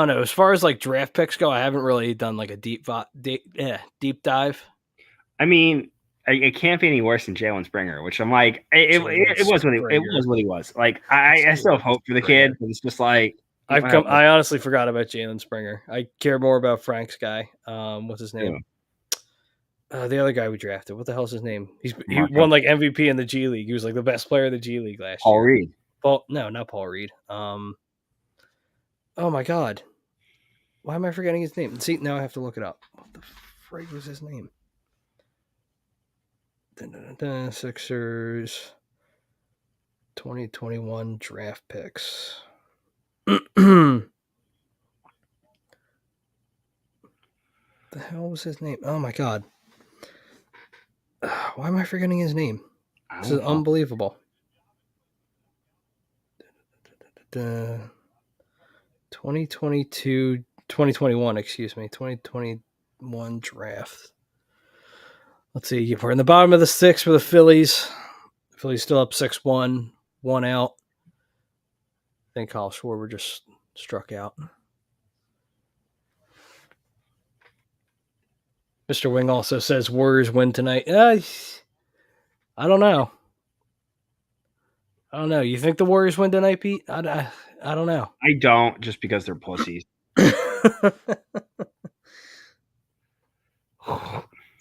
A: know. As far as like draft picks go, I haven't really done like a deep dive.
D: I mean, it can't be any worse than Jalen Springer, which I'm like, it was what he was. Like, I still have hope for the kid, but it's just like
A: I honestly forgot about Jalen Springer. I care more about Frank's guy. What's his name? The other guy we drafted. What the hell's his name? He won like MVP in the G League. He was like the best player in the G League last year.
D: Paul Reed.
A: No, not Paul Reed. Oh my God. Why am I forgetting his name? See, now I have to look it up. What the frig was his name? Sixers 2021 draft picks. The hell was his name? Oh my God. Why am I forgetting his name? This is unbelievable. 2021, excuse me. 2021 draft. Let's see. We're in the bottom of the sixth for the Phillies. Phillies still up 6-1, 1 out. I think Kyle Schwarber just struck out. Mr. Wing also says Warriors win tonight. I don't know. You think the Warriors win tonight, Pete? I don't know.
D: I don't, just because they're pussies.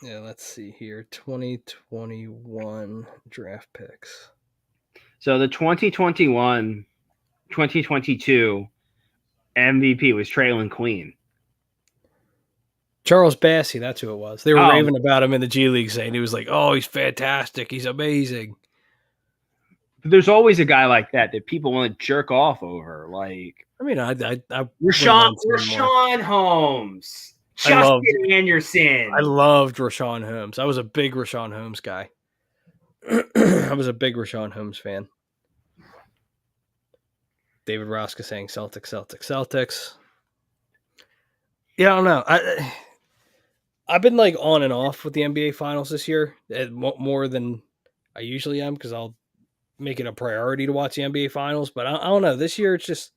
A: Yeah, let's see here. 2021 draft picks.
D: So the 2021, 2022 MVP was Traylon Queen.
A: Charles Bassey, that's who it was. They were raving about him in the G League, saying he was like, "Oh, he's fantastic. He's amazing."
D: But there's always a guy like that people want to jerk off over. Like,
A: I mean,
D: Rashawn Holmes, Justin Anderson.
A: I loved Rashawn Holmes. I was a big Rashawn Holmes guy. I was a big Rashawn Holmes fan. David Roska saying Celtics. Yeah, I don't know. I've been like on and off with the NBA Finals this year, more than I usually am, because I'll make it a priority to watch the NBA Finals. But I don't know. This year, it's just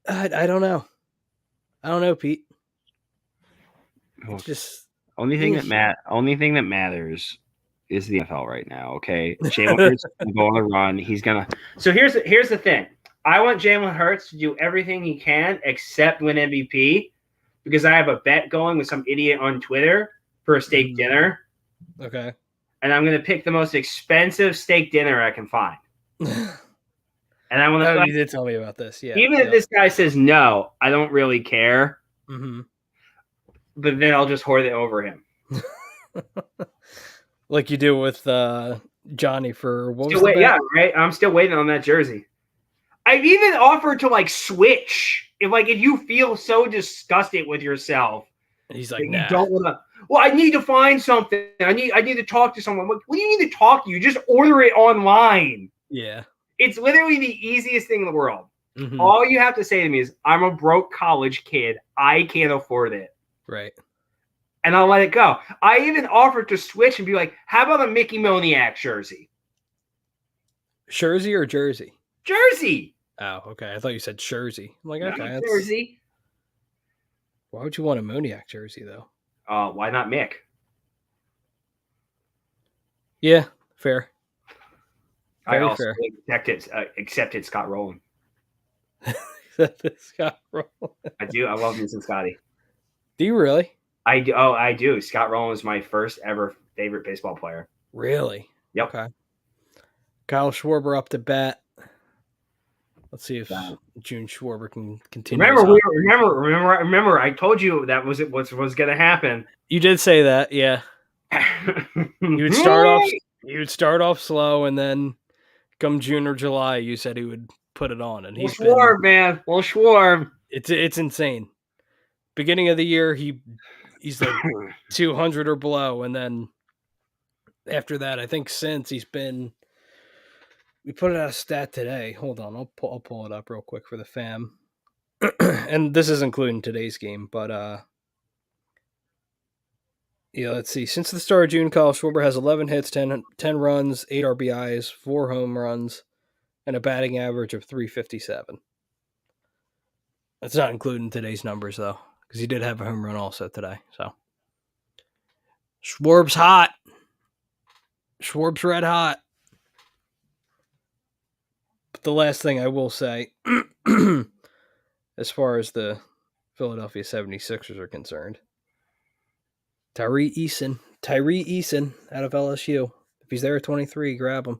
A: I don't know. I don't know, Pete. It's just
D: only thing that matters is the NFL right now. Okay, Jalen Hurts going to go on a run. He's gonna. So here's the thing. I want Jalen Hurts to do everything he can except win MVP, because I have a bet going with some idiot on Twitter for a steak dinner.
A: Okay.
D: And I'm going to pick the most expensive steak dinner I can find. And I want to.
A: You did tell me about this, yeah.
D: Even if this guy says no, I don't really care.
A: Mm-hmm.
D: But then I'll just hoard it over him.
A: Like you do with Johnny for what was
D: yeah, right. I'm still waiting on that jersey. I've even offered to like switch if you feel so disgusted with yourself.
A: He's like, nah.
D: You don't want to. Well, I need to find something. I need to talk to someone. What do you need to talk to? You just order it online.
A: Yeah.
D: It's literally the easiest thing in the world.
A: Mm-hmm.
D: All you have to say to me is, I'm a broke college kid. I can't afford it.
A: Right.
D: And I'll let it go. I even offered to switch and be like, how about a Mickey Moniak jersey?
A: Jersey or jersey?
D: Jersey.
A: Oh, okay. I thought you said jersey. I'm like, okay.
D: Jersey.
A: Why would you want a Moniak jersey, though?
D: Why not Mick?
A: Yeah, fair.
D: I also accepted Scott Rowland.
A: Scott Rowland.
D: I do. I love me some Scotty.
A: Do you really?
D: I do. Oh, I do. Scott Rowland is my first ever favorite baseball player.
A: Really?
D: Yep.
A: Okay. Kyle Schwarber up to bat. Let's see if June Schwarber can continue.
D: Remember, I told you that was going to happen.
A: You did say that, yeah. You would start off slow, and then come June or July, you said he would put it on, and he's
D: man. Well, Schwarb.
A: It's insane. Beginning of the year, he's like 200 or below, and then after that, I think since he's been. We put it out a stat today. Hold on, I'll pull it up real quick for the fam. and this is including today's game, but let's see. Since the start of June, Kyle Schwarber has 11 hits, 10 runs, 8 RBIs, 4 home runs, and a batting average of 357. That's not including today's numbers, though, because he did have a home run also today. So Schwarb's hot. Schwarb's red hot. But the last thing I will say, as far as the Philadelphia 76ers are concerned, Tyree Eason out of LSU. If he's there at 23, grab him.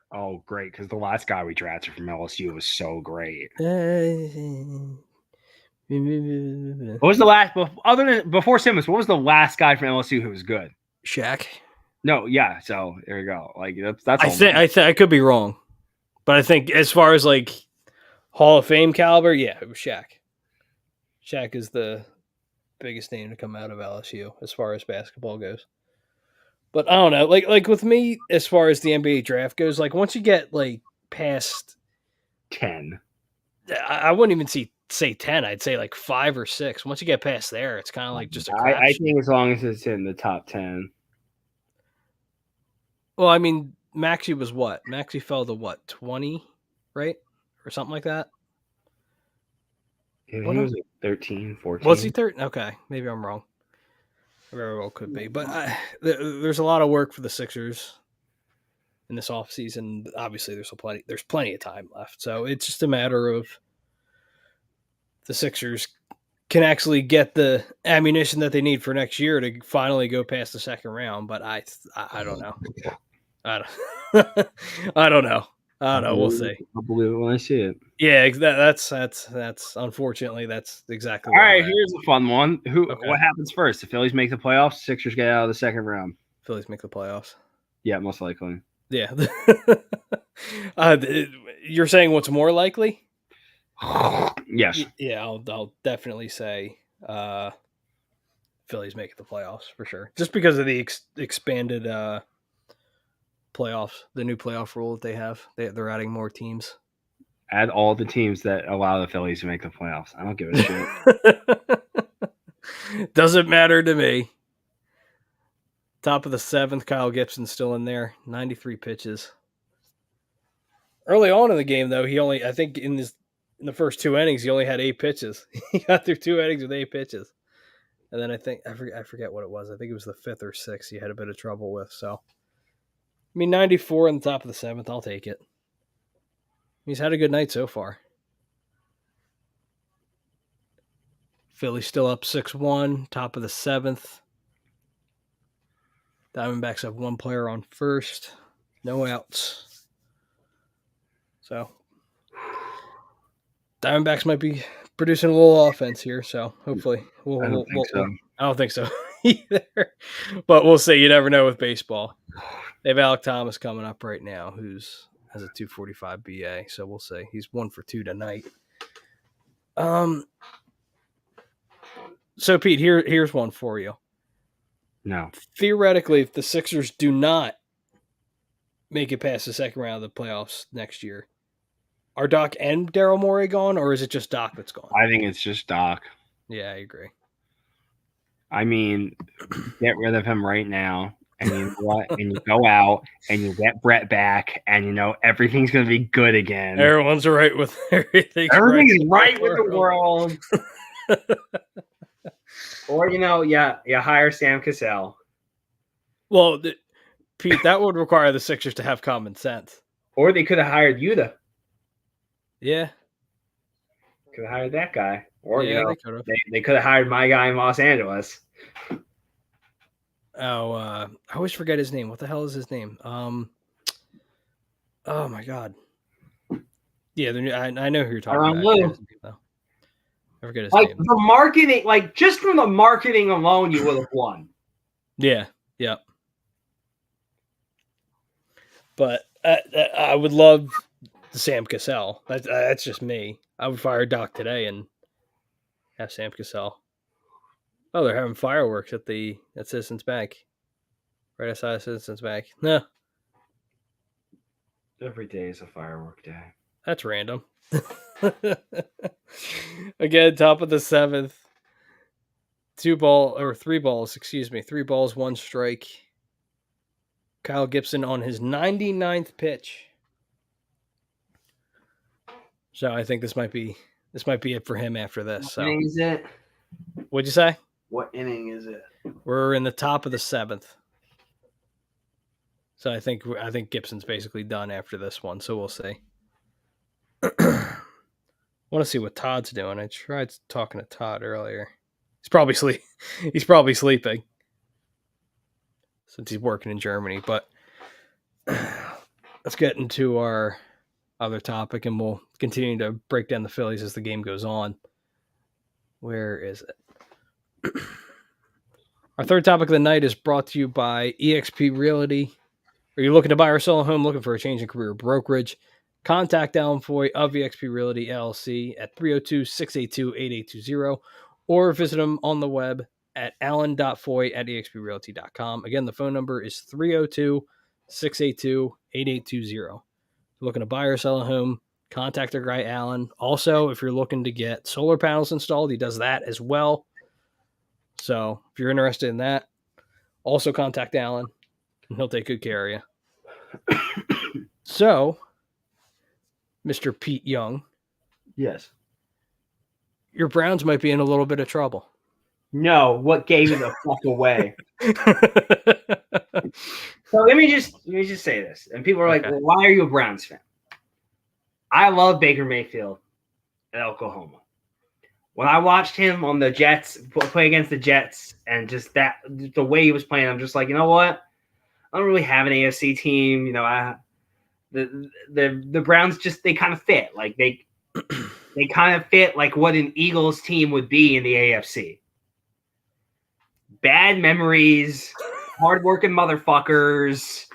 C: Oh, great, because the last guy we drafted from LSU was so great. What was the last, other than before Simmons, what was the last guy from LSU who was good?
A: Shaq.
C: No, yeah, so there you go. Like that's
A: I could be wrong. But I think as far as like Hall of Fame caliber, yeah, it was Shaq. Shaq is the biggest name to come out of LSU as far as basketball goes. But I don't know, like with me, as far as the NBA draft goes, like once you get like past
C: 10,
A: I wouldn't even say 10. I'd say like 5 or 6. Once you get past there, it's kind of like just a crap.
C: I think as long as it's in the top 10.
A: Well, I mean, Maxey was what? Maxey fell to what? 20, right? Or something like that?
C: Yeah, he was like 13, 14.
A: Was he 13? Okay, maybe I'm wrong. Very well could be. But there's a lot of work for the Sixers in this offseason. Obviously, there's plenty of time left. So it's just a matter of the Sixers can actually get the ammunition that they need for next year to finally go past the second round. But I don't know. I don't know. We'll see.
C: I'll believe it when I see it.
A: Yeah, that's unfortunately that's exactly.
C: All right, here's a fun one.
A: Okay.
C: What happens first? The Phillies make the playoffs. Sixers get out of the second round.
A: Phillies make the playoffs.
C: Yeah, most likely.
A: Yeah. You're saying what's more likely?
C: Yes.
A: Yeah, I'll definitely say Phillies make the playoffs for sure. Just because of the expanded playoffs, the new playoff rule that they have. They're adding more teams.
C: Add all the teams that allow the Phillies to make the playoffs. I don't give a
A: shit. Doesn't matter to me. Top of the 7th, Kyle Gibson's still in there. 93 pitches. Early on in the game, though, I think in the first 2 innings, he only had 8 pitches. He got through 2 innings with 8 pitches. And then I forget what it was. I think it was the 5th or 6th he had a bit of trouble with. So, 94 on the top of the 7th, I'll take it. He's had a good night so far. Philly's still up 6-1, top of the 7th. Diamondbacks have 1 player on first. No outs. So, Diamondbacks might be producing a little offense here, so hopefully
C: I don't think so.
A: I don't think so either. But we'll see. You never know with baseball. They have Alec Thomas coming up right now, who's has a 245 BA, so we'll see. He's 1 for 2 tonight. So Pete, here's one for you.
C: No.
A: Theoretically, if the Sixers do not make it past the second round of the playoffs next year, are Doc and Daryl Morey gone, or is it just Doc that's gone?
C: I think it's just Doc.
A: Yeah, I agree.
C: I mean, get rid of him right now. And you know what? And you go out and you get Brett back, and you know everything's gonna be good again.
A: Everyone's right with everything.
C: Everything is right with the world.
D: Or you hire Sam Cassell.
A: Well, Pete, that would require the Sixers to have common sense.
D: Or they could have hired Yuta.
A: Yeah,
D: could have hired that guy. Or
A: they
D: could have hired my guy in Los Angeles.
A: Oh, I always forget his name. What the hell is his name? Oh my god. Yeah, I know who you're talking about. I forget his name.
D: The marketing, just from the marketing alone, you would have won.
A: Yeah. But I would love Sam Cassell. That's just me. I would fire Doc today and have Sam Cassell. Oh, they're having fireworks at Citizens Bank. Right outside Citizens Bank. No.
D: Every day is a firework day.
A: That's random. Again, top of the 7th. 3 balls, 3 balls, 1 strike. Kyle Gibson on his 99th pitch. So I think this might be it for him after this. So
D: What inning is it?
A: what'd you say?
D: What inning is it?
A: We're in the top of the 7th. So I think Gibson's basically done after this one. So we'll see. I want to see what Todd's doing. I tried talking to Todd earlier. He's probably sleeping since he's working in Germany. But let's get into our other topic, and we'll continue to break down the Phillies as the game goes on. Where is it? Our third topic of the night is brought to you by eXp Realty. Are you looking to buy or sell a home, looking for a change in career brokerage? Contact Alan Foy of eXp Realty LLC at 302-682-8820 or visit him on the web at alan.foy@exprealty.com. Again, the phone number is 302-682-8820. Looking to buy or sell a home, contact our guy Alan. Also, if you're looking to get solar panels installed, he does that as well. So if you're interested in that, also contact Alan. He'll take good care of you. So, Mr. Pete Young.
D: Yes.
A: Your Browns might be in a little bit of trouble.
D: No, what gave it the fuck away? So let me just say this. And people are like, well, why are you a Browns fan? I love Baker Mayfield at Oklahoma. When I watched him on the Jets play against the Jets and just the way he was playing, I'm just like, you know what? I don't really have an AFC team. You know, the Browns they kind of fit. Like they kind of fit like what an Eagles team would be in the AFC. Bad memories, hardworking motherfuckers,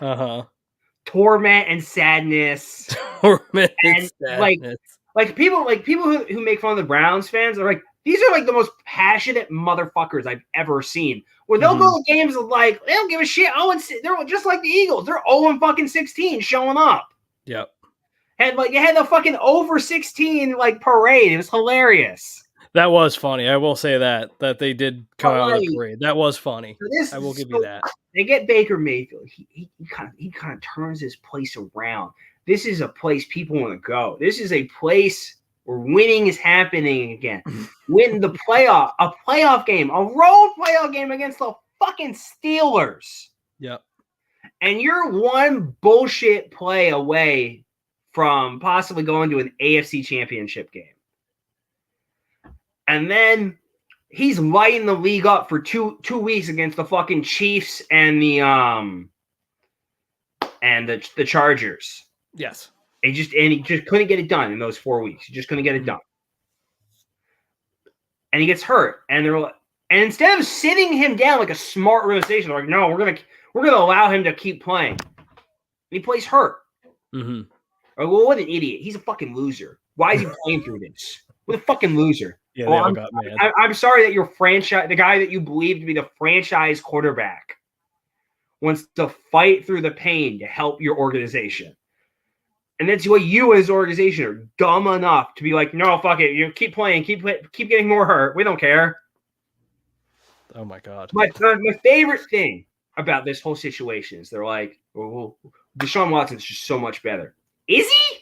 D: torment and sadness,
A: and
D: sadness. Like people who make fun of the Browns fans are like, these are like the most passionate motherfuckers I've ever seen. Where they'll go to games of like, they don't give a shit. They're just like the Eagles. They're 0-16 showing up.
A: Yep.
D: Had the fucking over 16 like parade. It was hilarious.
A: That was funny. I will say that they did come out of the parade. That was funny. I will give you that.
D: They get Baker Mayfield. He kind of turns this place around. This is a place people want to go. This is a place where winning is happening again. Win a playoff game, a road playoff game against the fucking Steelers.
A: Yep.
D: And you're one bullshit play away from possibly going to an AFC championship game. And then he's lighting the league up for two weeks against the fucking Chiefs and the Chargers.
A: Yes.
D: He just couldn't get it done in those 4 weeks. He just couldn't get it done. And he gets hurt. And instead of sitting him down like a smart organization, they're like, no, we're gonna allow him to keep playing. And he plays hurt.
A: Mm-hmm.
D: Like, well, what an idiot. He's a fucking loser. Why is he playing through this? What a fucking loser.
A: Yeah,
D: I'm sorry that your franchise, the guy that you believe to be the franchise quarterback, wants to fight through the pain to help your organization. And that's what you as an organization are dumb enough to be like, no, fuck it. You keep playing, keep getting more hurt. We don't care.
A: Oh my God.
D: My favorite thing about this whole situation is they're like, well, Deshaun Watson's just so much better. Is he?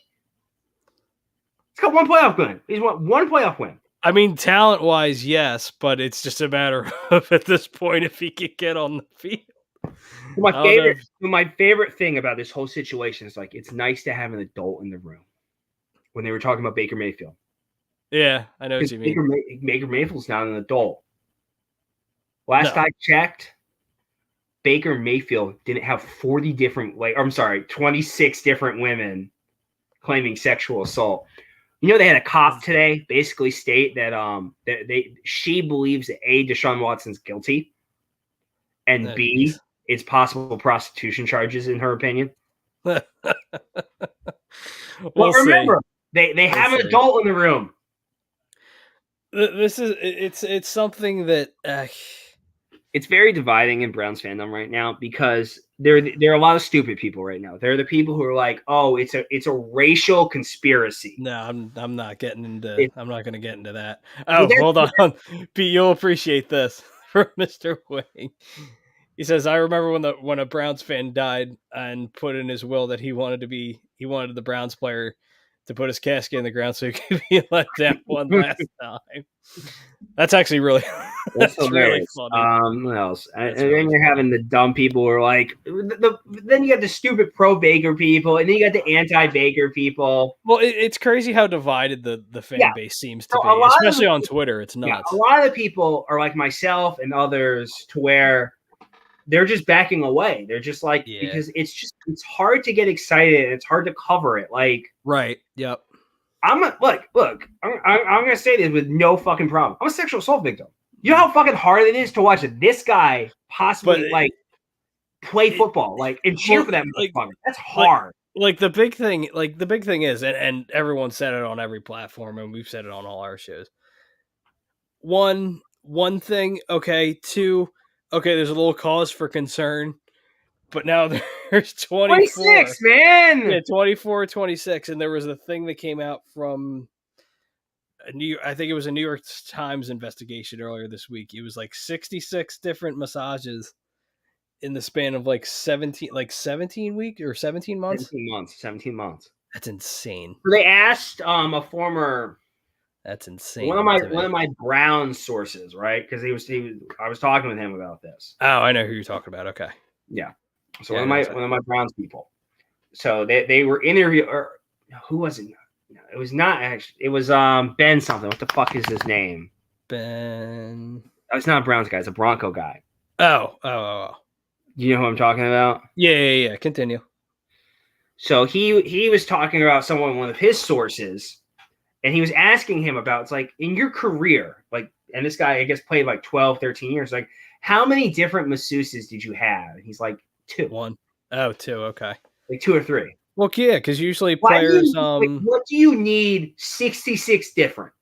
D: He's got one playoff win. He's won one playoff win.
A: I mean, talent-wise, yes, but it's just a matter of at this point if he could get on the field.
D: My favorite thing about this whole situation is like it's nice to have an adult in the room. When they were talking about Baker Mayfield,
A: yeah, I know what you mean.
D: Baker Mayfield's not an adult. Last I checked, Baker Mayfield didn't have 26 different women claiming sexual assault. You know, they had a cop today basically state that she believes that A, Deshaun Watson's guilty, and B, it's possible prostitution charges in her opinion. Well, remember, they have an adult in the room.
A: It's something that
C: It's very dividing in Browns fandom right now because there are a lot of stupid people right now. There are the people who are like, "Oh, it's a racial conspiracy."
A: No, I'm not getting into.
C: It-
A: I'm not going to get into that.
C: Well,
A: Oh, hold on, Pete. You'll appreciate this from Mr. Wing. He says, "I remember when a Browns fan died and put in his will that he wanted the Browns player to put his casket in the ground so he could be let down one last time." That's actually really
C: That's
A: that's really
C: hilarious.
A: funny.
C: What else? And
A: That's
C: then
A: really
C: you're having the dumb people who are like, then you got the stupid pro Baker people, and then you got the anti Baker people.
A: Well, it's crazy how divided the fan
C: Yeah.
A: base seems
C: So
A: to
C: a
A: be,
C: lot of
A: especially
C: the
A: on
C: people-
A: Twitter. It's
C: Yeah,
A: nuts.
C: a lot of the people are like myself and others to where they're just backing away. They're just like,
A: Yeah.
C: because it's hard to get excited and it's hard to cover it. Like,
A: Right. Yep.
C: look, I'm gonna say this with no fucking problem. I'm a sexual assault victim. You know how fucking hard it is to watch this guy possibly play football, and cheer for that motherfucker. That's hard.
A: The big thing is, and everyone said it on every platform, and we've said it on all our shows. One thing, okay. Two, okay. There's a little cause for concern, but now there's 24.
C: 26, man.
A: Yeah, 24, 26, and there was a thing that came out from I think it was a New York Times investigation earlier this week. It was 66 different massages in the span of 17 weeks or 17 months.
C: 17 months.
A: That's insane.
C: They asked a former.
A: That's insane.
C: One of my Brown sources, right? Because I was talking with him about this.
A: Oh, I know who you're talking about. Okay.
C: Yeah. So one of my Browns people. So they were interviewing. Or who was it? It was not actually. It was Ben something. What the fuck is his name?
A: Ben.
C: Oh, it's not a Browns guy. It's a Bronco guy.
A: Oh.
C: You know who I'm talking about?
A: Yeah. Continue.
C: So he was talking about one of his sources, and he was asking him about, it's like, in your career, and this guy, I guess, played 12, 13 years, how many different masseuses did you have? And he's like, 2.
A: 1. Oh, 2. Okay.
C: 2 or 3.
A: Well, yeah, because usually players.
C: What do you need 66 different?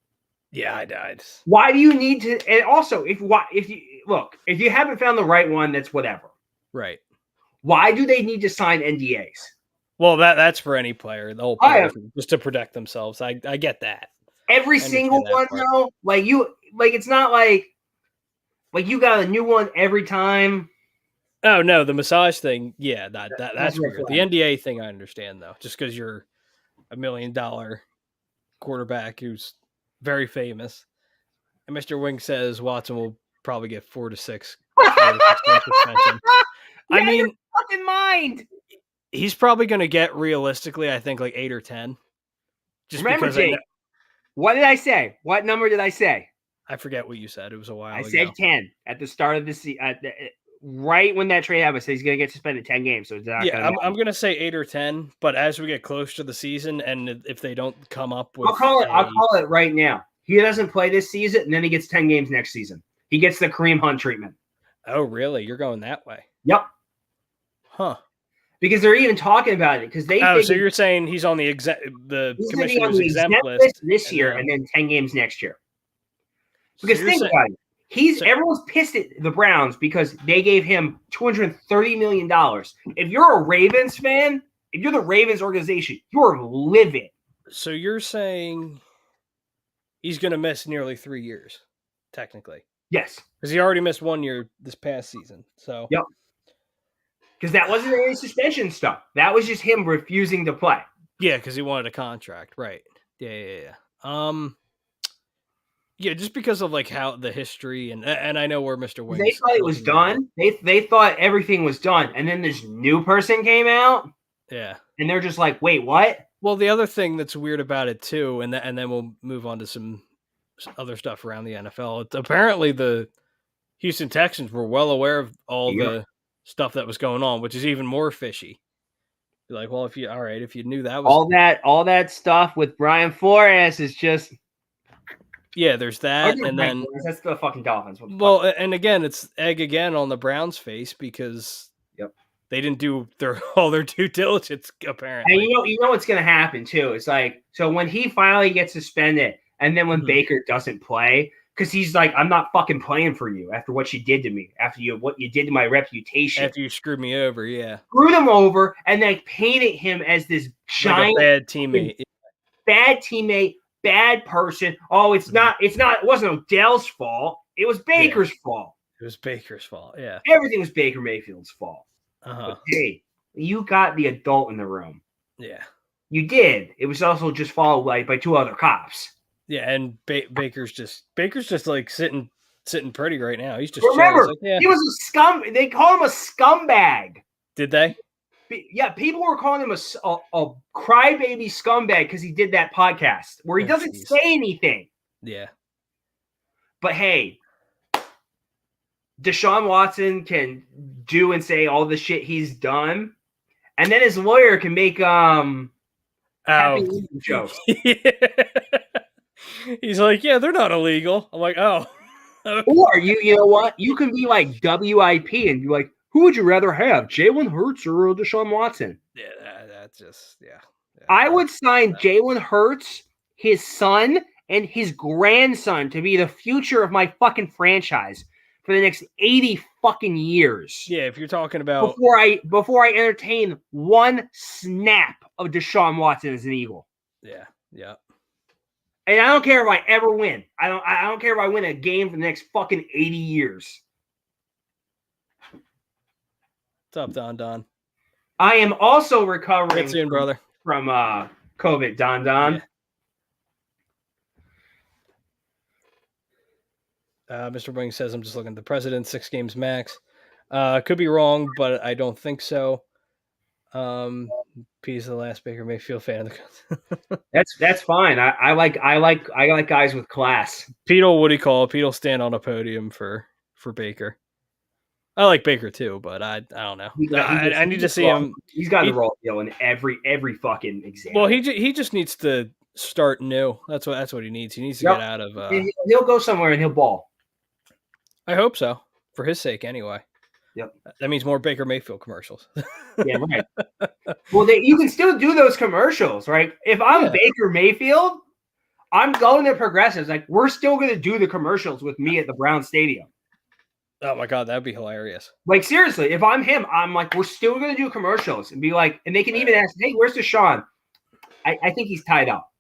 A: Yeah, I died.
C: Why do you need to? And also, if you haven't found the right one, that's whatever.
A: Right.
C: Why do they need to sign NDAs?
A: Well, that's for any player. The whole player, just to protect themselves. I get that.
C: Every single one, though. It's not like you got a new one every time.
A: Oh no, the massage thing, yeah, that's weird. The NDA thing, I understand though, just because you're $1 million quarterback who's very famous, and Mr. Wing says Watson will probably get 4 to 6 suspension. I mean,
C: fucking mind.
A: He's probably going to get, realistically, I think 8 or 10. Just
C: remember,
A: because
C: Jake, what did I say? What number did I say?
A: I forget what you said. It was a while ago.
C: I said 10 at the start of the season. Right when that trade happened, I said he's going to get suspended 10 games. So
A: I'm going to say 8 or 10. But as we get close to the season, and if they don't come up with,
C: I'll call it right now. He doesn't play this season, and then he gets 10 games next season. He gets the Kareem Hunt treatment.
A: Oh, really? You're going that way?
C: Yep.
A: Huh.
C: Because they're even talking about it. Because they.
A: Oh, so you're saying he's on the commissioner's exempt list
C: this year, and then 10 games next year. Because think about it. Everyone's pissed at the Browns because they gave him $230 million. If you're a Ravens fan, if you're the Ravens organization, you're livid.
A: So you're saying he's going to miss nearly 3 years, technically?
C: Yes.
A: Because he already missed 1 year this past season. So.
C: Yep. Because that wasn't any suspension stuff. That was just him refusing to play.
A: Yeah, because he wanted a contract. Right. Yeah. Yeah, just because of how the history and I know where Mr. Wing.
C: They thought it was done. They thought everything was done, and then this new person came out.
A: Yeah,
C: and they're just like, "Wait, what?"
A: Well, the other thing that's weird about it too, and then we'll move on to some other stuff around the NFL. Apparently, the Houston Texans were well aware of all the stuff that was going on, which is even more fishy. You're like, well, if you knew that was
C: all that stuff with Brian Flores is just.
A: Yeah, there's that, and then
C: that's the fucking Dolphins.
A: Well, and again, it's egg again on the Browns' face because they didn't do all their due diligence apparently.
C: And you know what's going to happen too. It's so when he finally gets suspended, and then when Baker doesn't play, Because he's like, I'm not fucking playing for you after what you did to me, after what you did to my reputation.
A: After you screwed me over, yeah.
C: Screwed him over and then painted him as this giant
A: bad teammate.
C: Bad teammate, bad person. Oh, it wasn't Odell's fault. It was Baker's fault.
A: It was Baker's fault, yeah.
C: Everything was Baker Mayfield's fault.
A: Uh-huh.
C: But hey, you got the adult in the room.
A: Yeah.
C: You did. It was also just followed by 2 other cops.
A: Yeah, and Baker's just like sitting pretty right now. He's just
C: remember
A: like, yeah.
C: He was a scum. They called him a scumbag.
A: Did they?
C: Yeah, people were calling him a crybaby scumbag because he did that podcast where he doesn't say anything.
A: Yeah.
C: But hey, Deshaun Watson can do and say all the shit he's done, and then his lawyer can make happy jokes.
A: He's like, yeah, they're not illegal. I'm like, oh.
C: Or you know what? You can be like WIP and be like, who would you rather have, Jalen Hurts or Deshaun Watson?
A: Yeah, that's just
C: I would sign Jalen Hurts, his son, and his grandson to be the future of my fucking franchise for the next 80 fucking years.
A: Yeah, if you're talking about
C: before I entertain one snap of Deshaun Watson as an Eagle.
A: Yeah.
C: And I don't care if I ever win. I don't care if I win a game for the next fucking 80 years.
A: What's up, Don?
C: I am also recovering
A: Get soon, brother.
C: From COVID, Don.
A: Yeah. Mr. Wing says, I'm just looking at the president, 6 games max. Could be wrong, but I don't think so. Piece of the last Baker Mayfield fan.
C: That's fine. I like guys with class.
A: Pete'll, what do you call it? Pete'll stand on a podium for Baker. I like Baker too, but I don't know. I need to see him.
C: He's got the raw deal in every fucking example.
A: Well, he just needs to start new. That's what he needs. He needs to get out of.
C: He'll go somewhere and he'll ball.
A: I hope so, for his sake, anyway.
C: Yep.
A: That means more Baker Mayfield commercials.
C: Yeah, right. Well, you can still do those commercials, right? If I'm Baker Mayfield, I'm going to Progressives. Like, we're still going to do the commercials with me at the Brown Stadium.
A: Oh my God, that'd be hilarious.
C: Like, seriously, if I'm him, I'm like, we're still going to do commercials and be like, and they can even ask, hey, where's Deshaun? I think he's tied up.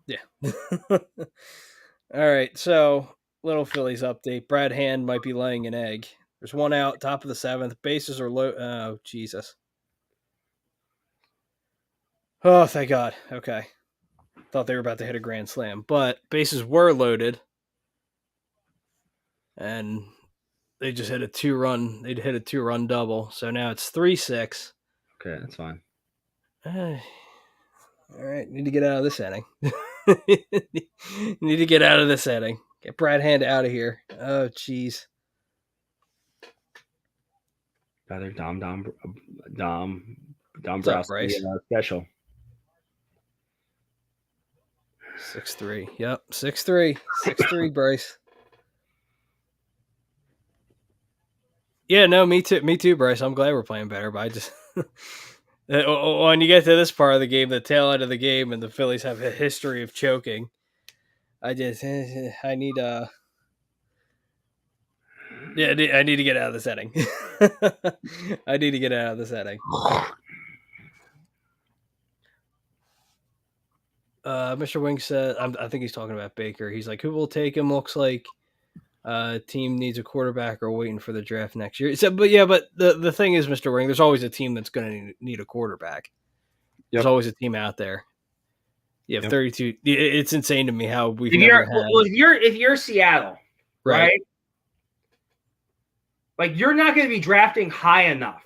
A: Yeah. All right. So, little Phillies update. Brad Hand might be laying an egg. There's one out, top of the 7th. Bases are low. Oh, Jesus. Oh, thank God. Okay. Thought they were about to hit a grand slam, but bases were loaded. And they just hit a 2-run. They'd hit a 2-run double. So now it's 3-6.
C: Okay, that's fine.
A: All right, need to get out of this inning. Need to get out of this inning. Get Brad Hand out of here. Oh, jeez.
C: Rather Dom
A: Bryce?
C: Special.
A: 6-3. Yep, 6-3. 6-3, Bryce. Yeah, no, me too, Bryce. I'm glad we're playing better, but I just when you get to this part of the game, the tail end of the game, and the Phillies have a history of choking, I need I need to get out of this inning. I need to get out of this inning. Mr. Wing said, I think he's talking about Baker. He's like, who will take him? Looks like team needs a quarterback or waiting for the draft next year. So, but the thing is, Mr. Wing, there's always a team that's going to need a quarterback. Yep. There's always a team out there. You have 32. It's insane to me how we've never had.
C: Well, if you're Seattle, right? Like, you're not going to be drafting high enough.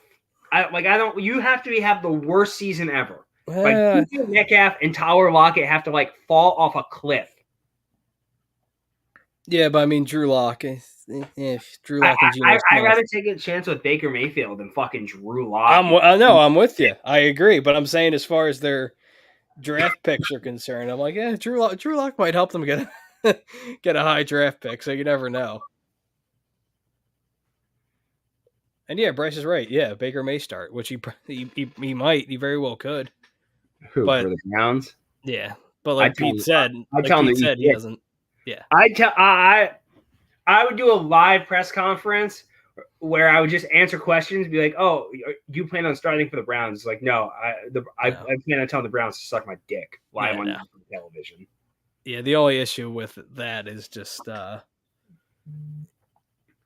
C: You have to have the worst season ever. Like, Metcalf and Tyler Lockett have to fall off a cliff.
A: Yeah, but I mean, Drew Lock. If Drew Lock and
C: I'd rather take a chance with Baker Mayfield than fucking Drew Lock.
A: I'm with you. I agree, but I'm saying as far as their draft picks are concerned, I'm like, yeah, Drew Lock might help them get a high draft pick. So you never know. And yeah, Bryce is right. Yeah, Baker may start, which he might. He very well could.
C: Who, for the Browns?
A: Yeah, but like Pete said, he doesn't. Yeah,
C: I would do a live press conference where I would just answer questions, be like, "Oh, you plan on starting for the Browns?" It's like, no, I plan on telling the Browns to suck my dick live on television.
A: Yeah, the only issue with that is just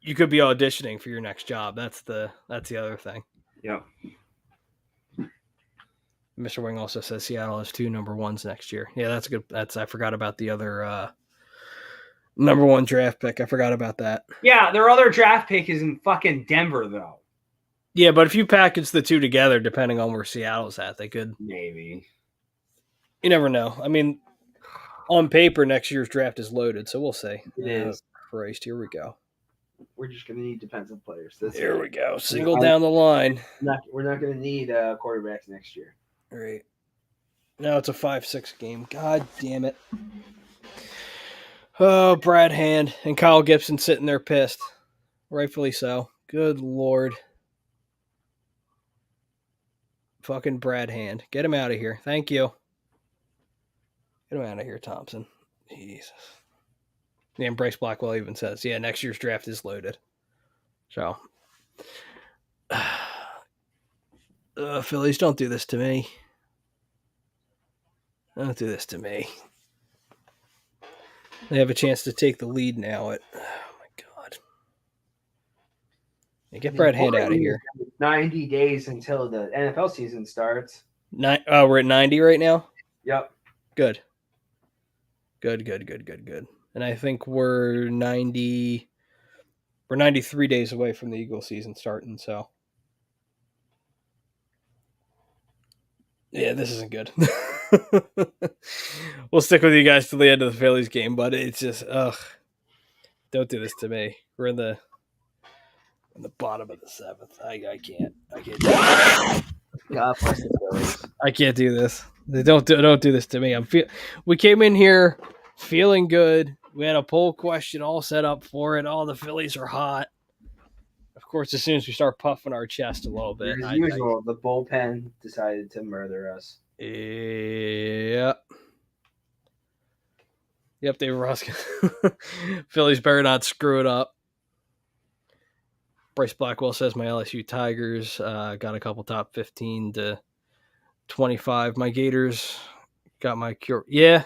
A: you could be auditioning for your next job. That's the other thing.
C: Yeah.
A: Mr. Wing also says Seattle has 2 number ones next year. Yeah, that's good. I forgot about the other number 1 draft pick. I forgot about that.
C: Yeah, their other draft pick is in fucking Denver, though.
A: Yeah, but if you package the 2 together, depending on where Seattle's at, they could.
C: Maybe.
A: You never know. I mean, on paper, next year's draft is loaded, so we'll see.
C: It is.
A: Christ, here we go.
C: We're just going to need defensive players.
A: Here we go. Single down the line.
C: We're not going to need quarterbacks next year.
A: Right. Now it's a 5-6 game. God damn it. Oh, Brad Hand and Kyle Gibson sitting there pissed. Rightfully so. Good Lord. Fucking Brad Hand. Get him out of here. Thank you. Get him out of here, Thompson. Jesus. Yeah, and Bryce Blackwell even says, yeah, next year's draft is loaded. So, Phillies, don't do this to me. Don't do this to me. They have a chance to take the lead now. Oh, my God. Yeah, get Brad Hand out of here.
C: 90 days until the NFL season starts.
A: We're at 90 right now?
C: Yep.
A: Good. And I think we're 93 days away from the Eagles season starting, so. Yeah, this isn't good. We'll stick with you guys till the end of the Phillies game, but it's just, don't do this to me. We're in the bottom of the 7th. I can't do this.
C: God bless the Phillies.
A: I can't do this. Don't do this to me. We came in here feeling good. We had a poll question all set up for it. All the Phillies are hot. Of course, as soon as we start puffing our chest a little bit.
C: As usual, the bullpen decided to murder us.
A: Yep, they were asking. Phillies better not screw it up. Bryce Blackwell says my LSU Tigers got a couple top 15 to 25. My Gators got my cure. Yeah.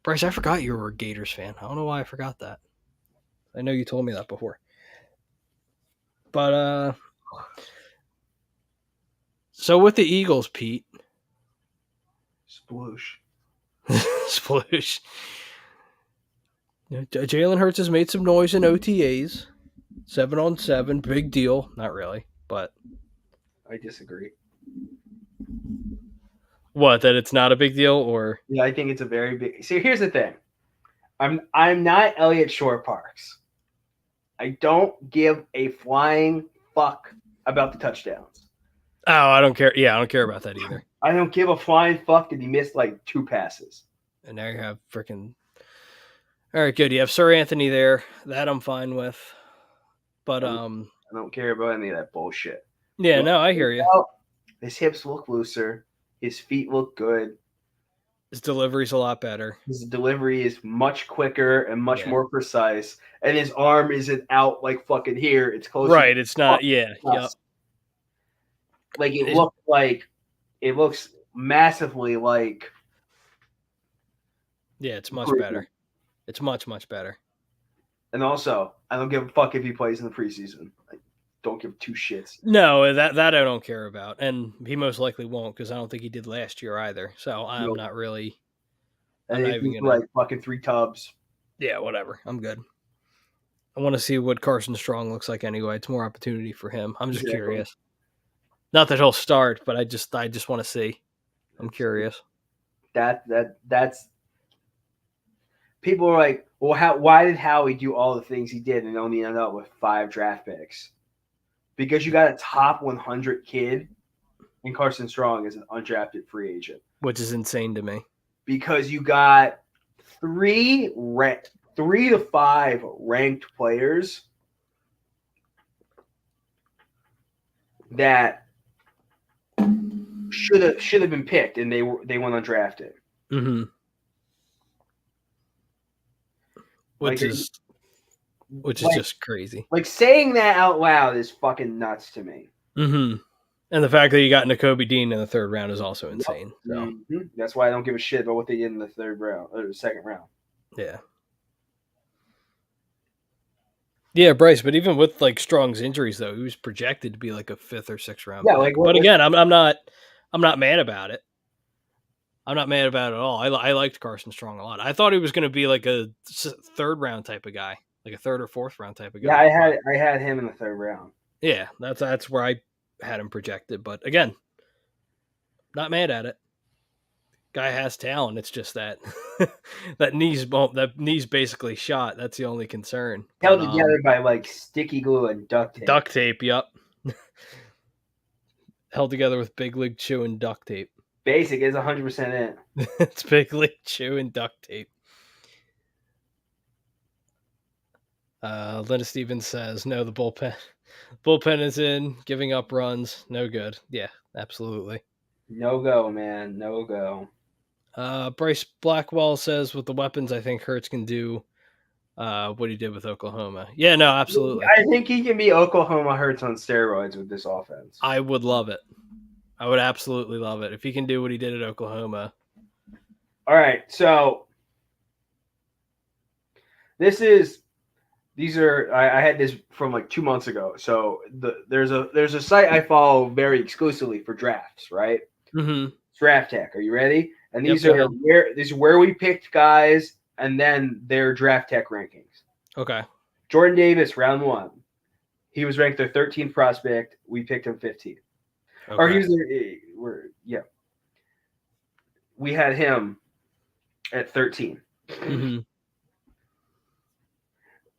A: Bryce, I forgot you were a Gators fan. I don't know why I forgot that. I know you told me that before. But, so with the Eagles, Pete.
C: Sploosh.
A: Sploosh. Jalen Hurts has made some noise in OTAs. 7-on-7, big deal. Not really, but.
C: I disagree.
A: What, that it's not a big deal, or?
C: Yeah, I think it's a very big. See, here's the thing. I'm not Elliott Shore Parks. I don't give a flying fuck about the touchdowns.
A: Oh, I don't care. Yeah, I don't care about that either.
C: I don't give a flying fuck that he missed like 2 passes.
A: And now you have freaking. All right, good. You have Sir Anthony there. That I'm fine with. But
C: I don't care about any of that bullshit.
A: Yeah, no, I hear you.
C: His hips look looser. His feet look good.
A: His delivery's a lot better.
C: His delivery is much quicker and much more precise. And his arm isn't out like fucking here. It's closer.
A: Right, it's not. Yeah. Yep.
C: Like it looks massively like.
A: Yeah, it's much better. It's much, much better.
C: And also, I don't give a fuck if he plays in the preseason. I don't give 2 shits.
A: No, that I don't care about. And he most likely won't because I don't think he did last year either. So I'm not really.
C: I'm not even gonna, like fucking 3 tubs.
A: Yeah, whatever. I'm good. I want to see what Carson Strong looks like anyway. It's more opportunity for him. I'm just curious. Not that he'll start, but I just want to see. I'm curious.
C: That's people are like, well, why did Howie do all the things he did and only end up with 5 draft picks? Because you got a top 100 kid, and Carson Strong is an undrafted free agent,
A: which is insane to me.
C: Because you got 3 to 5 ranked players that should have been picked, and they went undrafted.
A: Mm-hmm. which
C: Like,
A: is
C: like,
A: just crazy.
C: Like saying that out loud is fucking nuts to me.
A: Mm-hmm. And the fact that you got Nakobe Dean in the third round is also insane.
C: Yep.
A: So
C: That's why I don't give a shit about what they did in the third round or the second round.
A: yeah. Yeah, Bryce, but even with like Strong's injuries though, he was projected to be like a 5th or 6th round pick. But again, I'm not mad about it. I'm not mad about it at all. I liked Carson Strong a lot. I thought he was going to be like a 3rd round type of guy, like a 3rd or 4th round type of guy.
C: Yeah, I had him in the 3rd round.
A: Yeah, that's where I had him projected. But again, not mad at it. Guy has talent. It's just that that knee's basically shot. That's the only concern.
C: Held together by like sticky glue and duct tape.
A: Duct tape, yep. Held together with Big League Chew and duct tape.
C: Basic is 100% it.
A: It's Big League Chew and duct tape. Linda Stevens says, no, the bullpen is in, giving up runs. No good. Yeah, absolutely.
C: No go, man. No go.
A: Bryce Blackwell says, with the weapons, I think Hurts can do what he did with Oklahoma. Yeah, no, absolutely.
C: I think he can be Oklahoma Hurts on steroids with this offense.
A: I would love it. I would absolutely love it if he can do what he did at Oklahoma.
C: All right, so these are I had this from like 2 months ago. So there's a site I follow very exclusively for drafts, right?
A: Mm-hmm.
C: Draft Tech. Are you ready? And these are where we picked guys, and then their Draft Tech rankings.
A: Okay.
C: Jordan Davis, round 1. He was ranked their 13th prospect. We picked him 15th. Okay. Or he was we had him at 13.
A: Mm-hmm.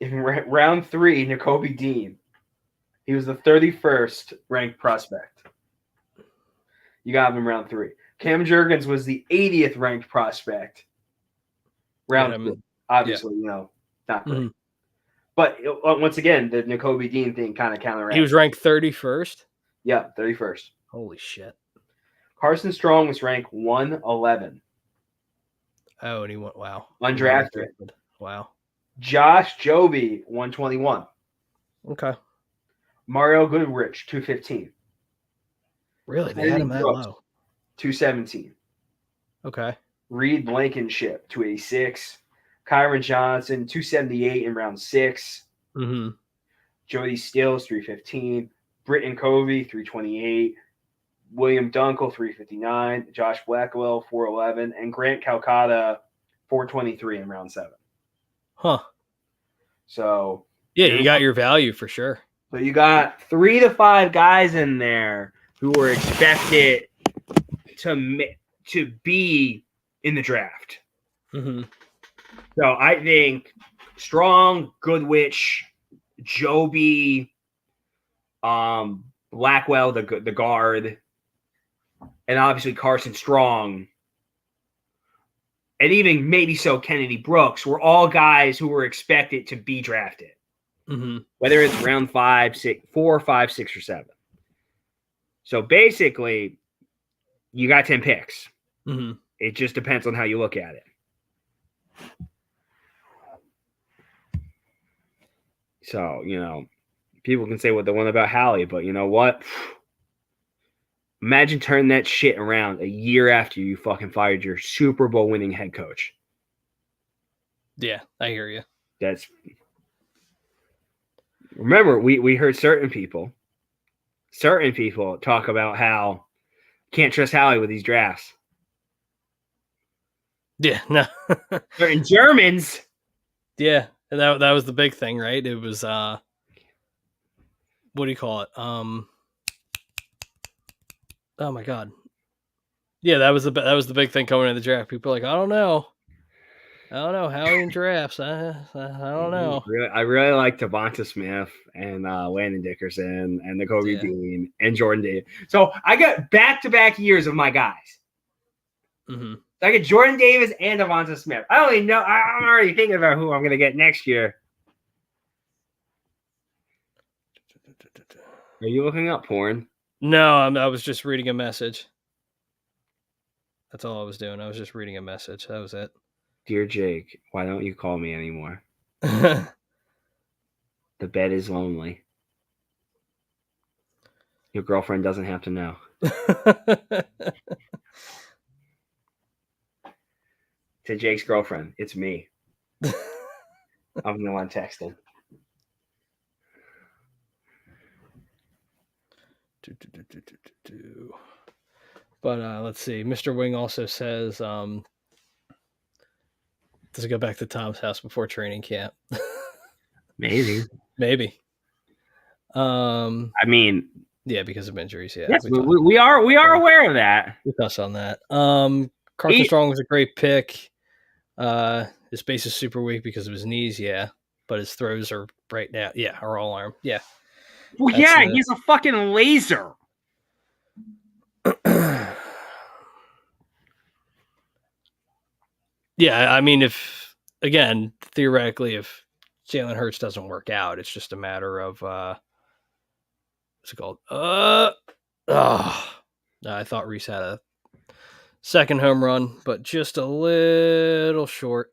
C: In round 3, Nakobe Dean. He was the 31st ranked prospect. You got him in round 3. Cam Jurgens was the 80th ranked prospect. Round 2. Obviously, not great. Mm-hmm. But once again, the Nakobe Dean thing kind of counteracted.
A: He was ranked 31st?
C: Yeah, 31st.
A: Holy shit.
C: Carson Strong was ranked 111.
A: Oh, and he went, wow.
C: Undrafted.
A: Wow.
C: Josh Joby, 121.
A: Okay.
C: Mario Goodrich, 215.
A: Really? They had him that low?
C: 217.
A: Okay.
C: Reed Blankenship, 286. Kyron Johnson, 278 in round 6.
A: Mm-hmm.
C: Jody Stills, 315. Britton Covey, 328. William Dunkel, 359. Josh Blackwell, 411. And Grant Calcutta, 423 in round 7.
A: Huh.
C: So.
A: Yeah, you got your value for sure.
C: So you got 3 to 5 guys in there who were expected to be in the draft.
A: Mm-hmm.
C: So I think Strong, Goodrich, Joby, Blackwell, the guard, and obviously Carson Strong, and even maybe so Kennedy Brooks were all guys who were expected to be drafted.
A: Mm-hmm.
C: Whether it's round 4, 5, 6, or 7. So basically, you got 10 picks.
A: Mm-hmm.
C: It just depends on how you look at it. So, people can say what they want about Hallie, but you know what? Imagine turning that shit around a year after you fucking fired your Super Bowl winning head coach.
A: Yeah, I hear you.
C: Remember, we heard certain people talk about how can't trust Hallie with these drafts.
A: Yeah, no.
C: Certain Germans.
A: Yeah, and that was the big thing, right? It was what do you call it? Oh my god. Yeah, that was the big thing coming in the draft. People are like, I don't know, Howie in drafts. I don't know.
C: I really like Devonta Smith and Landon Dickerson and Nakobe Dean and Jordan Davis. So I got back-to-back years of my guys.
A: Mm-hmm.
C: So I get Jordan Davis and Devonta Smith. I don't even know. I'm already thinking about who I'm going to get next year. Are you looking up porn?
A: No, I was just reading a message. That's all I was doing. I was just reading a message. That was it.
C: Dear Jake, why don't you call me anymore? The bed is lonely. Your girlfriend doesn't have to know. To Jake's girlfriend, it's me. I'm the one texting.
A: But let's see. Mr. Wing also says, does it go back to Tom's house before training camp?
C: Maybe.
A: Maybe.
C: I mean,
A: yeah, because of injuries. Yeah,
C: yes, we are aware of that.
A: We touched on that. Carson Strong was a great pick. His base is super weak because of his knees. Yeah, but his throws are right now. Yeah, are all arm. Yeah.
C: Well, yeah, he's a fucking laser.
A: Yeah, I mean, theoretically, if Jalen Hurts doesn't work out, it's just a matter of what's it called? I thought Reese had a second home run, but just a little short.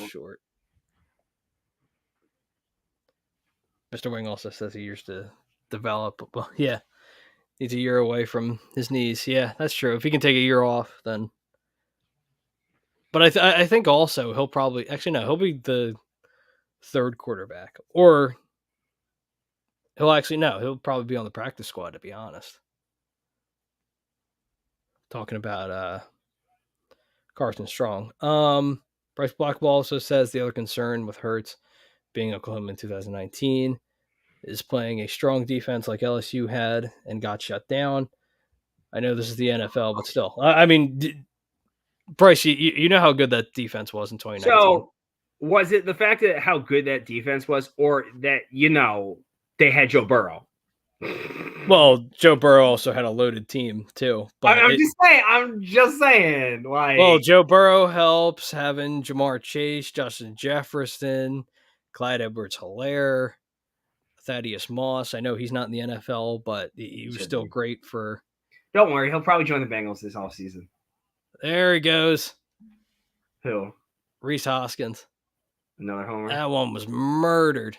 A: Short. Mr. Wing also says he years to develop. But yeah, he's a year away from his knees. Yeah, that's true. If he can take a year off, then. But I think also he'll probably he'll be the third quarterback, or he'll probably be on the practice squad, to be honest. Talking about Carson Strong. Bryce Blackball also says the other concern with Hurts being Oklahoma in 2019 is playing a strong defense like LSU had and got shut down. I know this is the NFL, but still. I mean, Bryce, you know how good that defense was in 2019.
C: So, was it the fact that how good that defense was, or that, they had Joe Burrow?
A: Well, Joe Burrow also had a loaded team too. But
C: I'm just saying. Like,
A: well, Joe Burrow helps having Jamar Chase, Justin Jefferson, Clyde Edwards-Helaire, Thaddeus Moss. I know he's not in the NFL, but he was still great for.
C: Don't worry, he'll probably join the Bengals this offseason.
A: There he goes.
C: Who?
A: Reese Hoskins.
C: Another homer.
A: That one was murdered.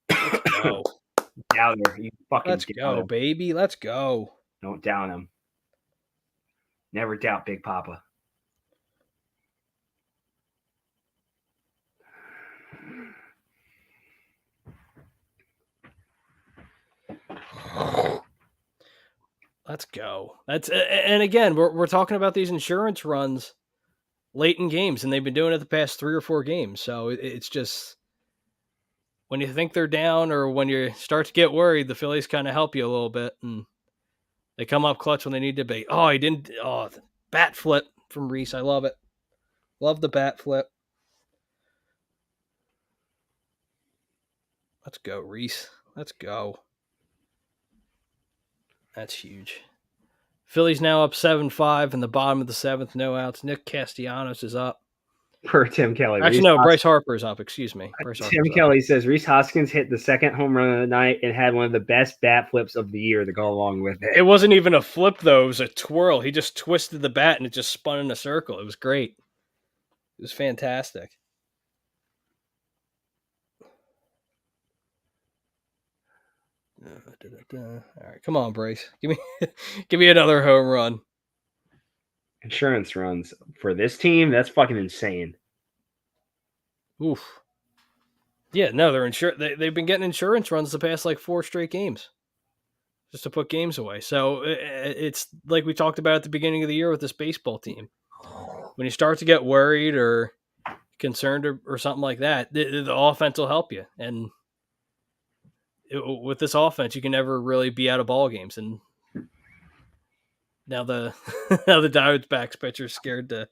A: Let's go.
C: Downer. You fucking
A: Let's go, baby. Let's go.
C: Don't down him. Never doubt Big Papa.
A: Let's go. And again, we're talking about these insurance runs late in games, and they've been doing it the past 3 or 4 games. So it's just when you think they're down or when you start to get worried, the Phillies kind of help you a little bit, and they come up clutch when they need to be. Oh, he didn't. Oh, the bat flip from Reese. I love it. Love the bat flip. Let's go, Reese. Let's go. That's huge. Phillies now up 7-5 in the bottom of the 7th, no outs. Nick Castellanos is up.
C: Per Tim Kelly.
A: Actually, no, Bryce Harper is up. Excuse me.
C: Tim Kelly says Reese Hoskins hit the second home run of the night and had one of the best bat flips of the year to go along with it.
A: It wasn't even a flip, though. It was a twirl. He just twisted the bat and it just spun in a circle. It was great. It was fantastic. All right, come on, Bryce. Give me another home run.
C: Insurance runs for this team, that's fucking insane.
A: Oof. Yeah, no, they've been getting insurance runs the past 4 straight games just to put games away. So it's like we talked about at the beginning of the year with this baseball team. When you start to get worried or concerned or something like that, the offense will help you. And with this offense, you can never really be out of ball games. And now the Diamondbacks pitcher's scared to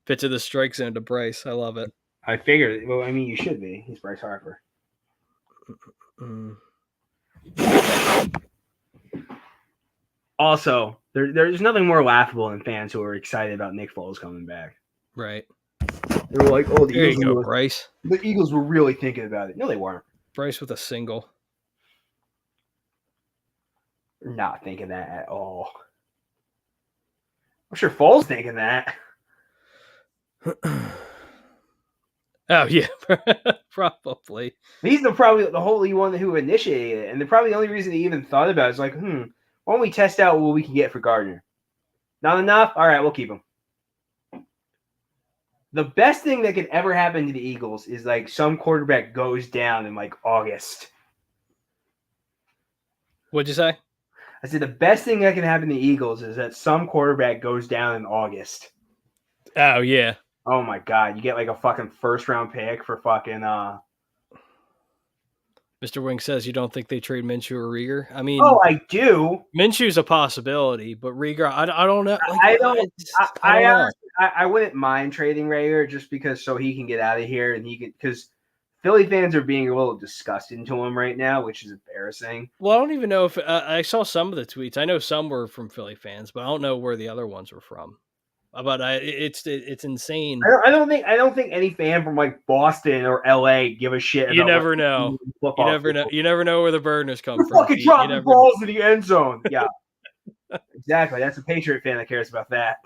A: pitch to the strike zone to Bryce. I love it.
C: I figured. Well, I mean, you should be. He's Bryce Harper. Also, there's nothing more laughable than fans who are excited about Nick Foles coming back.
A: Right.
C: They were like, "Oh, the
A: There you go, Bryce."
C: The Eagles were really thinking about it. No, they weren't.
A: Bryce with a single.
C: Not thinking that at all. I'm sure Foles thinking that.
A: Oh yeah, probably.
C: He's probably the only one who initiated it, and probably the only reason he even thought about it is like, why don't we test out what we can get for Gardner? Not enough? All right, we'll keep him. The best thing that could ever happen to the Eagles is like some quarterback goes down in like August.
A: What'd you say?
C: I said the best thing that can happen to the Eagles is that some quarterback goes down in August.
A: Oh yeah.
C: Oh my God, you get like a fucking first round pick for fucking
A: Mr. Wing says you don't think they trade Minshew or Rieger. I mean,
C: I do.
A: Minshew's a possibility, but Rieger, I don't know. Like,
C: I don't
A: know.
C: I wouldn't mind trading Rieger just because so he can get out of here and he can because Philly fans are being a little disgusted to him right now, which is embarrassing.
A: Well, I don't even know if I saw some of the tweets. I know some were from Philly fans, but I don't know where the other ones were from. But it's insane.
C: I don't think any fan from like Boston or LA give a shit.
A: You never know. You never know. You never know where the burners come from.
C: Fucking dropping balls in the end zone. Yeah, exactly. That's a Patriot fan that cares about that.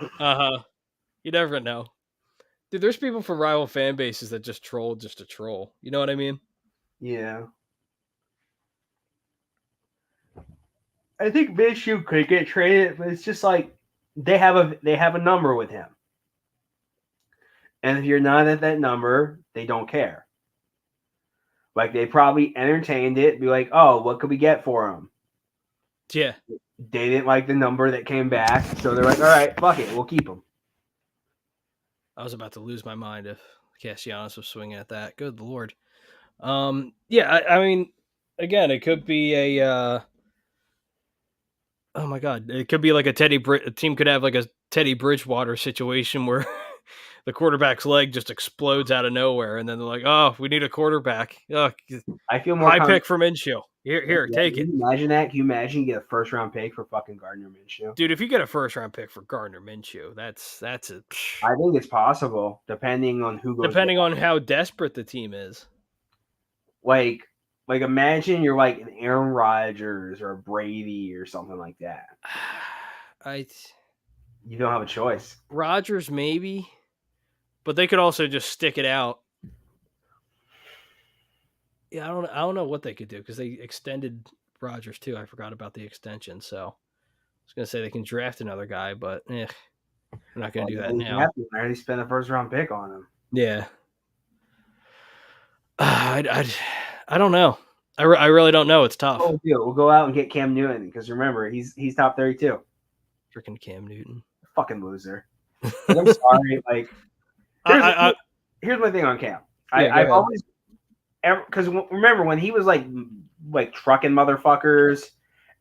A: You never know. Dude, there's people from rival fan bases that just troll just to troll. You know what I mean?
C: Yeah. I think Minshew could get traded, but it's just like they have a number with him. And if you're not at that number, they don't care. Like they probably entertained it, be like, oh, what could we get for him?
A: Yeah.
C: They didn't like the number that came back, so they're like, all right, fuck it, we'll keep him.
A: I was about to lose my mind if Castellanos was swinging at that. Good Lord. Yeah, I mean, again, it could be a oh my God, it could be like a team could have like a Teddy Bridgewater situation where the quarterback's leg just explodes out of nowhere, and then they're like, "Oh, we need a quarterback." Oh,
C: I feel more
A: high pick for Minshew. Here, take it.
C: Can you imagine that? Can you imagine you get a first round pick for fucking Gardner Minshew?
A: Dude, if you get a first round pick for Gardner Minshew, that's it.
C: I think it's possible, depending on who goes.
A: Depending on how desperate the team is.
C: Like imagine you're like an Aaron Rodgers or a Brady or something like that. You don't have a choice.
A: Rodgers maybe, but they could also just stick it out. Yeah, I don't know what they could do because they extended Rodgers too. I forgot about the extension, so I was gonna say they can draft another guy, but they're not gonna do that now.
C: They already spent a first round pick on him.
A: Yeah, I don't know. I really don't know. It's tough.
C: We'll go out and get Cam Newton because remember he's top 32.
A: Freaking Cam Newton,
C: fucking loser. I'm sorry. Like, here's my thing on Cam. I've always. Because remember when he was like trucking motherfuckers,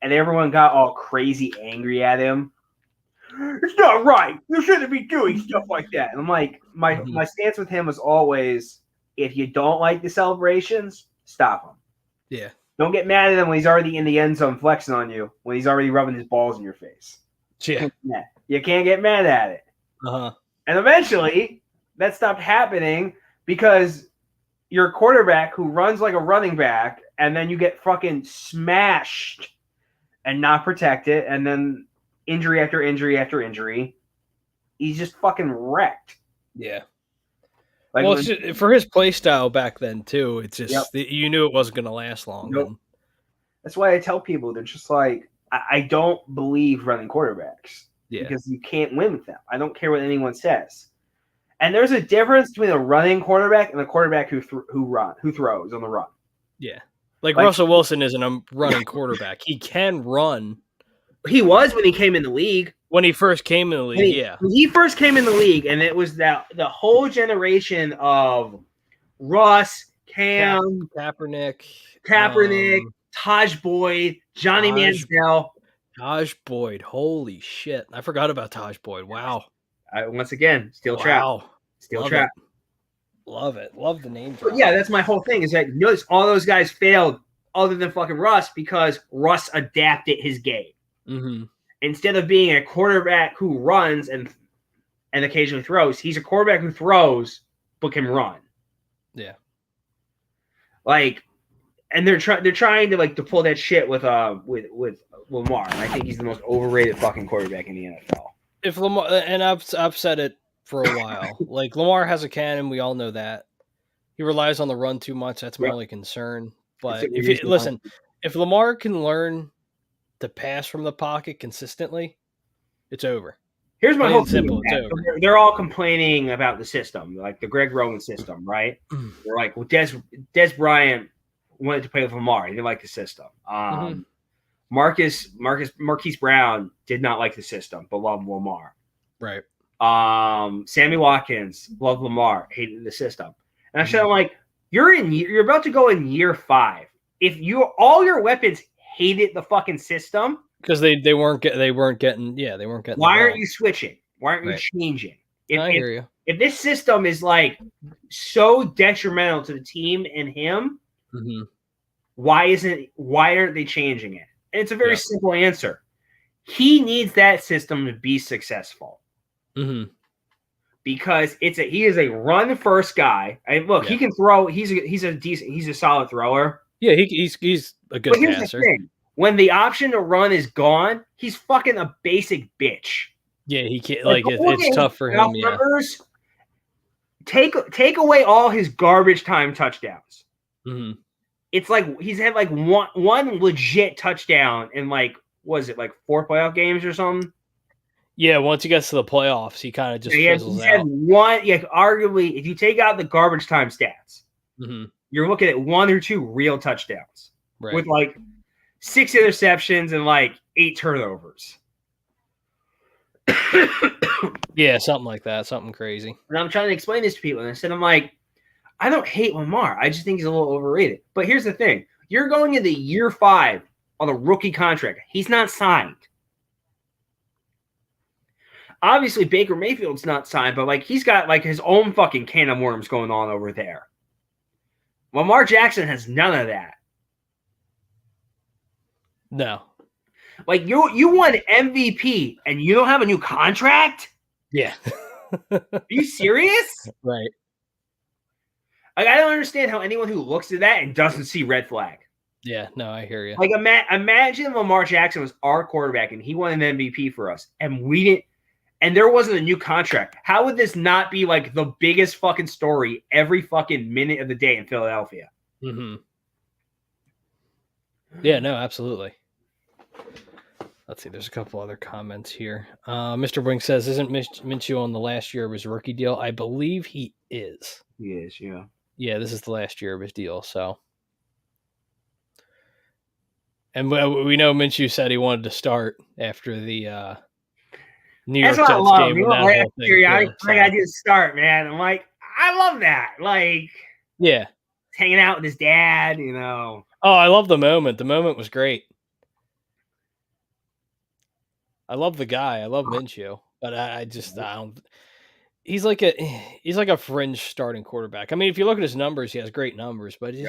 C: and everyone got all crazy angry at him. It's not right. You shouldn't be doing stuff like that. And I'm like, my stance with him was always, if you don't like the celebrations, stop him.
A: Yeah.
C: Don't get mad at him when he's already in the end zone flexing on you, when he's already rubbing his balls in your face.
A: Yeah.
C: You can't get mad at it. And eventually, that stopped happening because you're a quarterback who runs like a running back, and then you get fucking smashed and not protected, and then injury after injury after injury. He's just fucking wrecked.
A: Yeah. Like, well, it's just, for his play style back then, too, it's just you knew it wasn't going to last long.
C: Nope. That's why I tell people, they're just like, I don't believe running quarterbacks because you can't win with them. I don't care what anyone says. And there's a difference between a running quarterback and a quarterback who throws on the run.
A: Yeah. Like Russell Wilson isn't a running quarterback. He can run.
C: He was when he came in the league.
A: When he first came in the league,
C: When he first came in the league, and it was the whole generation of Russ, Cam,
A: Kaepernick,
C: Taj Boyd, Johnny Manziel.
A: Taj Boyd. Holy shit. I forgot about Taj Boyd. Wow.
C: Once again, steel trap. Steel trap.
A: Love it. Love the name.
C: But yeah, that's my whole thing. Is that notice all those guys failed, other than fucking Russ, because Russ adapted his game.
A: Mm-hmm.
C: Instead of being a quarterback who runs and occasionally throws, he's a quarterback who throws but can run.
A: Yeah.
C: Like, and they're trying to like to pull that shit with Lamar. And I think he's the most overrated fucking quarterback in the NFL.
A: If Lamar, and I've said it for a while, like Lamar has a cannon, we all know that. He relies on the run too much. That's my
C: Yep.
A: only concern. But
C: It's a-
A: listen, if Lamar can learn to pass from the pocket consistently, it's over.
C: Here's my
A: Plain
C: whole
A: and
C: thing.
A: simple,
C: with
A: it's
C: that.
A: over.
C: They're all complaining about the system, like the Greg Roman system, right? They're like, well, Des Bryant wanted to play with Lamar. He didn't like the system. Marquise Brown did not like the system, but loved Lamar.
A: Right.
C: Sammy Watkins loved Lamar, hated the system. And I said, I'm like, you're about to go in year 5. If all your weapons hated the fucking system,
A: because they weren't getting.
C: Why aren't you switching? Why aren't you changing?
A: I hear you.
C: If this system is like so detrimental to the team and him, why aren't they changing it? And it's a very simple answer. He needs that system to be successful. Because he is a run first guy. And look, he can throw. He's a solid thrower.
A: Yeah, he's a good passer.
C: The thing. When the option to run is gone, he's fucking a basic bitch.
A: Yeah, he can't. Like it's tough for him. Yeah.
C: Take away all his garbage time touchdowns. It's like he's had like one legit touchdown in like, was it like 4 playoff games or something?
A: Yeah, once he gets to the playoffs, he kind of just fizzles
C: he's
A: out.
C: Had one, arguably, if you take out the garbage time stats, you're looking at 1 or 2 real touchdowns with like 6 interceptions and like 8 turnovers.
A: Yeah, something like that, something crazy.
C: And I'm trying to explain this to people, and I said, I'm like, I don't hate Lamar. I just think he's a little overrated. But here's the thing. You're going into year 5 on a rookie contract. He's not signed. Obviously, Baker Mayfield's not signed, but like he's got like his own fucking can of worms going on over there. Lamar Jackson has none of that.
A: No.
C: Like you won MVP and you don't have a new contract?
A: Yeah.
C: Are you serious?
A: Right.
C: Like, I don't understand how anyone who looks at that and doesn't see red flag.
A: Yeah, no, I hear you.
C: Like imagine Lamar Jackson was our quarterback and he won an MVP for us and we didn't. And there wasn't a new contract. How would this not be like the biggest fucking story every fucking minute of the day in Philadelphia?
A: Yeah, no, absolutely. Let's see. There's a couple other comments here. Mr. Wing says, isn't Minshew on the last year of his rookie deal? I believe he is.
C: He is, yeah.
A: Yeah, this is the last year of his deal, so. And we know Minshew said he wanted to start after the New York Jets game.
C: You want I gotta do the start, man. I'm like, I love that. Like,
A: yeah,
C: hanging out with his dad, you know.
A: Oh, I love the moment. The moment was great. I love the guy. I love Minshew, but I don't. He's like a fringe starting quarterback. I mean, if you look at his numbers, he has great numbers, but he's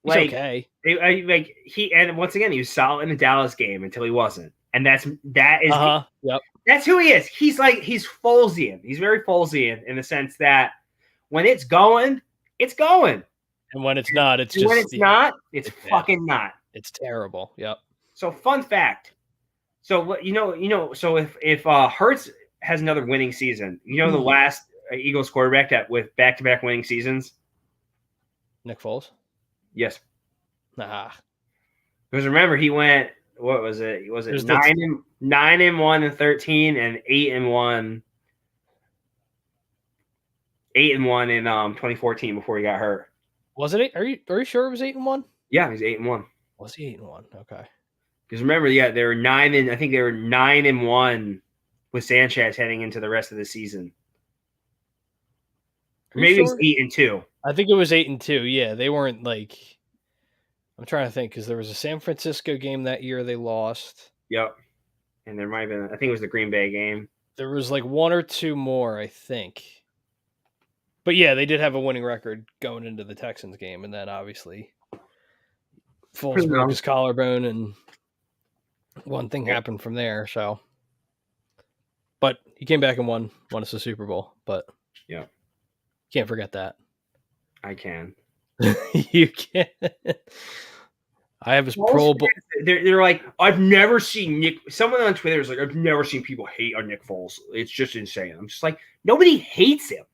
A: okay.
C: And once again, he was solid in the Dallas game until he wasn't. And that's who he is. He's Folesian. He's very Folesian in the sense that when it's going, it's going.
A: And when it's not, it's
C: it's fucking not.
A: It's terrible. Yep.
C: So fun fact. So so if Hurts has another winning season, the last Eagles quarterback that with back-to-back winning seasons?
A: Nick Foles?
C: Yes.
A: Nah.
C: Because remember, he went, what was it? Was it 9-1 and 13 and 8-1? 8-1 in 2014 before he got hurt.
A: Was it? Are you sure it was 8-1?
C: Yeah, he's 8-1.
A: Was he 8-1? Okay.
C: Because remember, they were 9-1 with Sanchez heading into the rest of the season. Maybe it's 8-2.
A: I think it was 8-2. Yeah, they weren't like. I'm trying to think because there was a San Francisco game that year they lost.
C: Yep, and there might have been. I think it was the Green Bay game.
A: There was like 1 or 2 more, I think. But yeah, they did have a winning record going into the Texans game, and then obviously Foles broke his collarbone, and one thing happened from there. So, but he came back and won us the Super Bowl. But
C: yeah,
A: can't forget that.
C: I can.
A: You can. I have his Pro Bowl.
C: They're like, I've never seen Nick. Someone on Twitter is like, I've never seen people hate on Nick Foles. It's just insane. I'm just like, nobody hates him.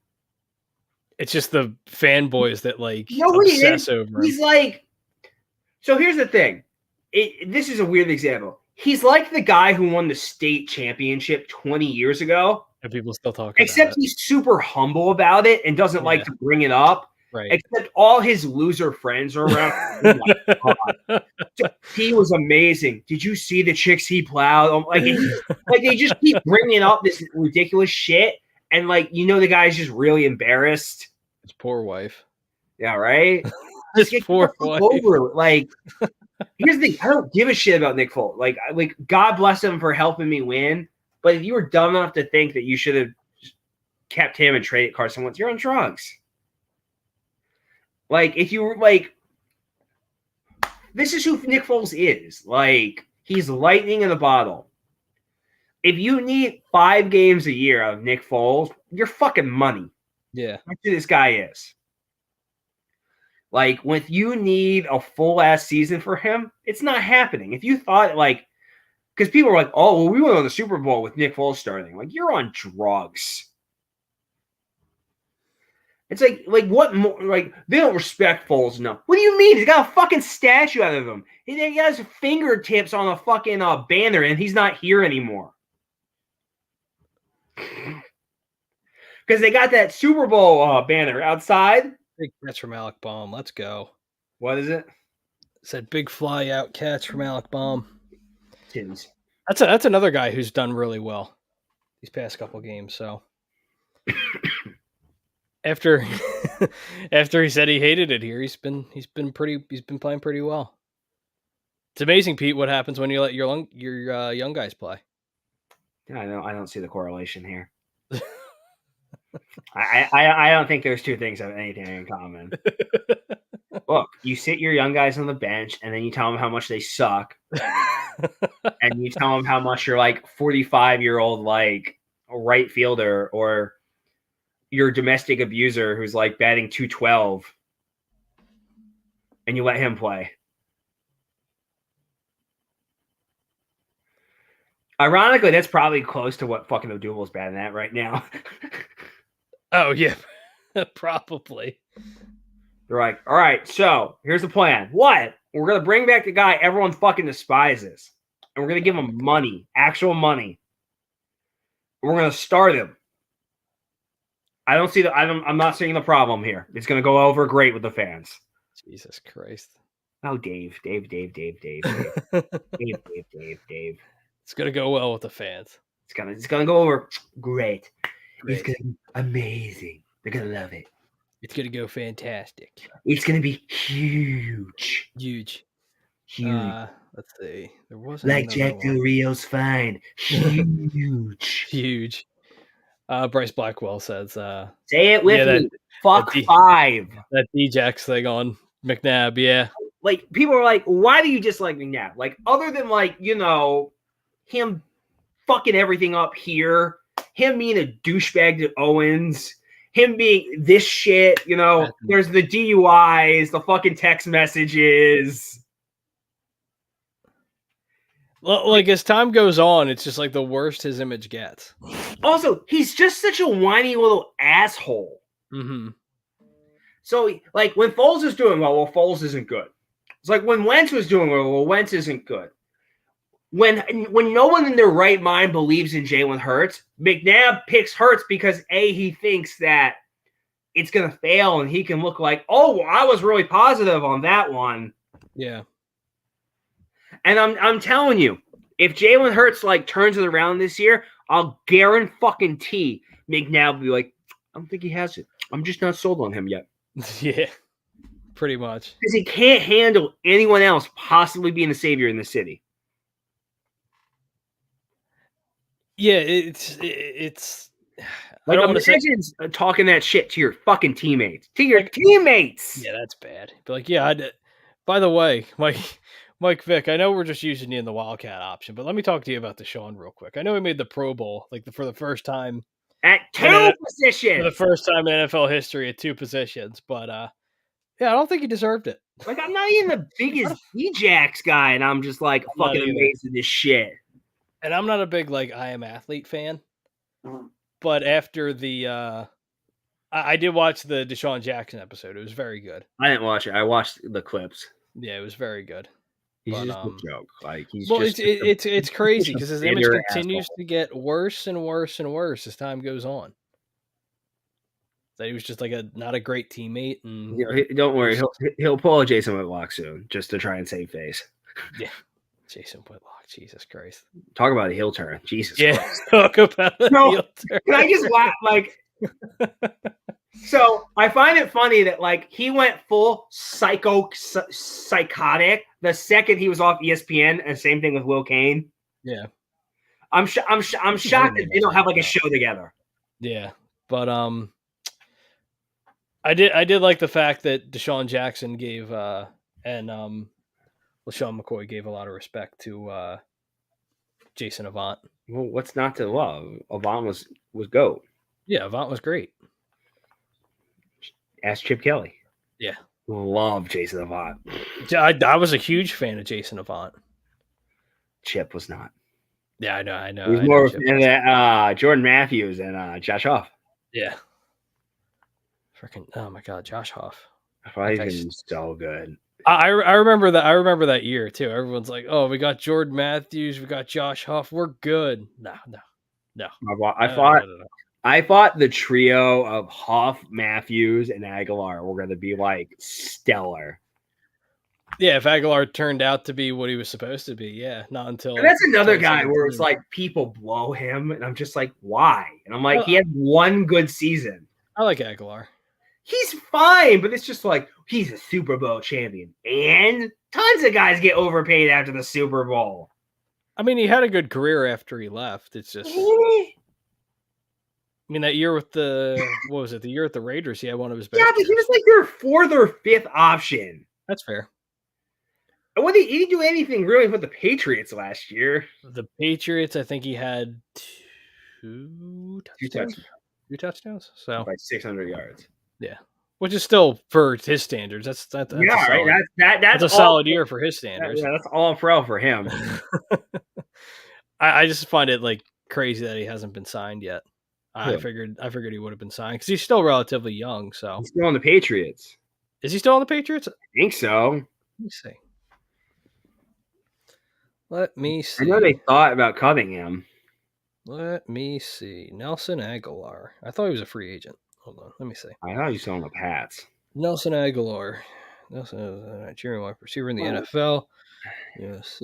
A: It's just the fanboys that like
C: Nobody
A: obsess
C: is.
A: over
C: He's
A: him.
C: like, so here's the thing. This is a weird example. He's like the guy who won the state championship 20 years ago,
A: And people still talk
C: except
A: about it.
C: he's super humble about it and doesn't like
A: Yeah.
C: to bring it up.
A: Right.
C: Except all his loser friends are around. Oh my God. He was amazing. Did you see the chicks he plowed? Like they just keep bringing up this ridiculous shit, and like the guy's just really embarrassed.
A: His poor wife.
C: Yeah, right.
A: His poor wife.
C: Over like. Here's the thing. I don't give a shit about Nick Foles. Like God bless him for helping me win. But if you were dumb enough to think that you should have kept him and traded Carson Wentz, you're on drugs. Like, if you were like, this is who Nick Foles is. Like, he's lightning in a bottle. If you need 5 games a year out of Nick Foles, you're fucking money.
A: Yeah.
C: That's who this guy is. Like, when you need a full-ass season for him, it's not happening. If you thought, like, because people are like, oh, well, we went on the Super Bowl with Nick Foles starting. Like, you're on drugs. It's like what more? Like, they don't respect Foles enough. What do you mean? He's got a fucking statue out of him. He has fingertips on a fucking banner, and he's not here anymore. Because they got that Super Bowl banner outside.
A: Big catch from Alec Baum. Let's go.
C: What is it?
A: Said big fly out catch from Alec Baum.
C: Tins.
A: That's another guy who's done really well these past couple games. So after he said he hated it here, he's been playing pretty well. It's amazing, Pete, what happens when you let your young guys play.
C: I don't see the correlation here. I don't think those two things have anything in common. Look, you sit your young guys on the bench, and then you tell them how much they suck, and you tell them how much you're like 45-year-old like a right fielder or your domestic abuser who's like batting 212, and you let him play. Ironically, that's probably close to what fucking Odubel's batting at right now.
A: Oh, yeah. Probably.
C: They're like, all right, so here's the plan. What? We're going to bring back the guy everyone fucking despises. And we're going to give him money, actual money. And we're going to start him. I'm not seeing the problem here. It's going to go over great with the fans.
A: Jesus Christ.
C: Oh, Dave. Dave.
A: It's going to go well with the fans.
C: It's gonna go over great. It's going to be amazing. They're going to love it.
A: It's going to go fantastic.
C: It's going to be huge.
A: Huge. Let's see. There wasn't
C: like Jack Del Rio's fine. Huge.
A: Huge. Bryce Blackwell says,
C: say it with me. Fuck 5.
A: That D-Jax thing on McNabb, yeah.
C: Like, people are like, why do you dislike McNabb? Like, other than, like, him fucking everything up here, him being a douchebag to Owens, him being this shit, there's the DUIs, the fucking text messages.
A: Well, like, as time goes on, it's just like the worst his image gets.
C: Also, he's just such a whiny little asshole.
A: Mm-hmm.
C: So, like, when Foles is doing well, Foles isn't good. It's like when Wentz was doing well, Wentz isn't good. When no one in their right mind believes in Jalen Hurts, McNabb picks Hurts because, A, he thinks that it's going to fail and he can look like, oh, I was really positive on that one.
A: Yeah.
C: And I'm telling you, if Jalen Hurts, like, turns it around this year, I'll guarantee McNabb will be like, I don't think he has it. I'm just not sold on him yet.
A: Yeah, pretty much.
C: Because he can't handle anyone else possibly being a savior in the city.
A: Yeah, it's.
C: Like, imagine talking that shit to your fucking teammates. To your teammates!
A: Yeah, that's bad. But, like, yeah, by the way, Mike Vick, I know we're just using you in the Wildcat option, but let me talk to you about Deshaun real quick. I know he made the Pro Bowl, like, for the first time.
C: At 2 positions!
A: For the first time in NFL history at 2 positions. But, yeah, I don't think he deserved it.
C: Like, I'm not even the biggest D-Jax guy, and I'm just, like, fucking amazed at this shit.
A: And I'm not a big, like, I Am Athlete fan. But after the I did watch the Deshaun Jackson episode. It was very good.
C: I didn't watch it. I watched the clips.
A: Yeah, it was very good.
C: He's
A: But,
C: just a joke. Like he's
A: well,
C: just
A: it's crazy because his image
C: bitter
A: continues
C: asshole.
A: to get worse and worse and worse as time goes on. That he was just like not a great teammate, and
C: Don't worry, he'll pull a Jason Whitlock soon just to try and save face.
A: Yeah, Jason Whitlock, Jesus Christ!
C: Talk about a heel turn, Jesus
A: Yeah,
C: Christ.
A: talk about a
C: No,
A: heel turn.
C: Can I just laugh? Like, so I find it funny that like he went full psychotic the second he was off ESPN, and same thing with Will Kane.
A: Yeah,
C: I'm shocked that they don't have like a show together.
A: Yeah, but I did like the fact that Deshaun Jackson gave and LaShawn McCoy gave a lot of respect to Jason Avant.
C: Well, what's not to love? Avant was GOAT.
A: Yeah, Avant was great.
C: Ask Chip Kelly.
A: Yeah.
C: Love Jason Avant.
A: I was a huge fan of Jason Avant.
C: Chip was not.
A: Yeah, I know.
C: He was more of Jordan Matthews and Josh Hoff.
A: Yeah. Freaking, oh my God, Josh Hoff.
C: He's been so good.
A: I remember that. I remember that year too. Everyone's like, "Oh, we got Jordan Matthews, we got Josh Hoff. We're good." No.
C: I thought the trio of Hoff, Matthews, and Aguilar were going to be like stellar.
A: Yeah, if Aguilar turned out to be what he was supposed to be, yeah, not until.
C: And that's another guy where it's like people blow him, and I'm just like, why? And I'm like, he had one good season.
A: I like Aguilar.
C: He's fine, but it's just like he's a Super Bowl champion, and tons of guys get overpaid after the Super Bowl.
A: I mean, he had a good career after he left. It's just, I mean, that year with the the year at the Raiders, he had one of his best.
C: Yeah, but he was like their fourth or fifth option.
A: That's fair.
C: And he didn't do anything really with the Patriots last year.
A: The Patriots, I think he had two touchdowns. So
C: like 600 yards.
A: Yeah, which is still for his standards. That's
C: yeah, right. That's
A: a solid year for his standards.
C: Yeah, that's all pro for him.
A: I just find it like crazy that he hasn't been signed yet. I figured he would have been signed because he's still relatively young. So
C: he's still on the Patriots.
A: Is he still on the Patriots?
C: I think so.
A: Let me see.
C: I know they thought about cutting him.
A: Let me see. Nelson Aguilar. I thought he was a free agent. Hold on. Let me see.
C: I thought he was still on the Pats.
A: Nelson Aguilar. Nelson is a Nigerian wide receiver in the NFL. Yes.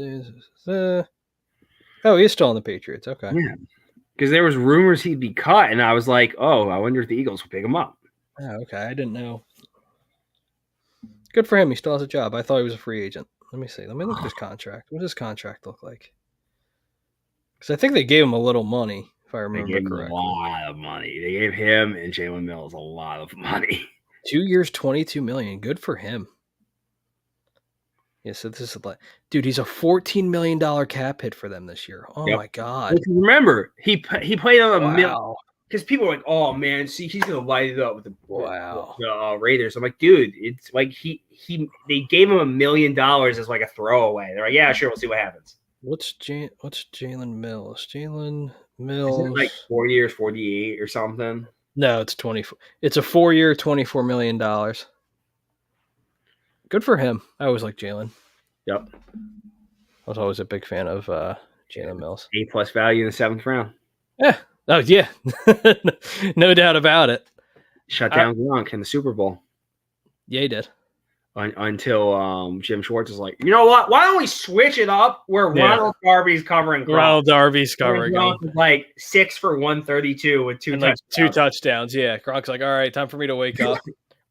A: Oh, he is still on the Patriots. Okay.
C: Yeah. Because there was rumors he'd be cut, and I was like, oh, I wonder if the Eagles will pick him up.
A: Oh, okay. I didn't know. Good for him. He still has a job. I thought he was a free agent. Let me see. Let me look at his contract. What does his contract look like? Because I think they gave him a little money, if I remember correctly.
C: They gave him a lot of money. They gave him and Jalen Mills a lot of money.
A: 2 years, $22 million. Good for him. Yeah, so this is like, dude, he's a $14 million cap hit for them this year. Oh my God!
C: Remember, he played on a million. Because people are like, oh man, see, he's gonna light it up with the Raiders. I'm like, dude, it's like they gave him $1 million as like a throwaway. They're like, yeah, sure, we'll see what happens.
A: What's Jalen Mills? Jalen Mills,
C: isn't it like 4 years, 48 or something.
A: No, it's 24. It's a 4-year, $24 million. Good for him. I always like Jalen.
C: Yep.
A: I was always a big fan of Jalen Mills.
C: A+ value in the 7th round.
A: Yeah. Oh yeah. No doubt about it.
C: Shut down Gronk in the Super Bowl.
A: Yeah, he did.
C: Until Jim Schwartz is like, you know what? Why don't we switch it up where Ronald Darby's covering Gronk?
A: Ronald Darby's covering
C: Gronk. Like 6 for 132 with two
A: touchdowns. Yeah. Gronk's like, all right, time for me to wake up.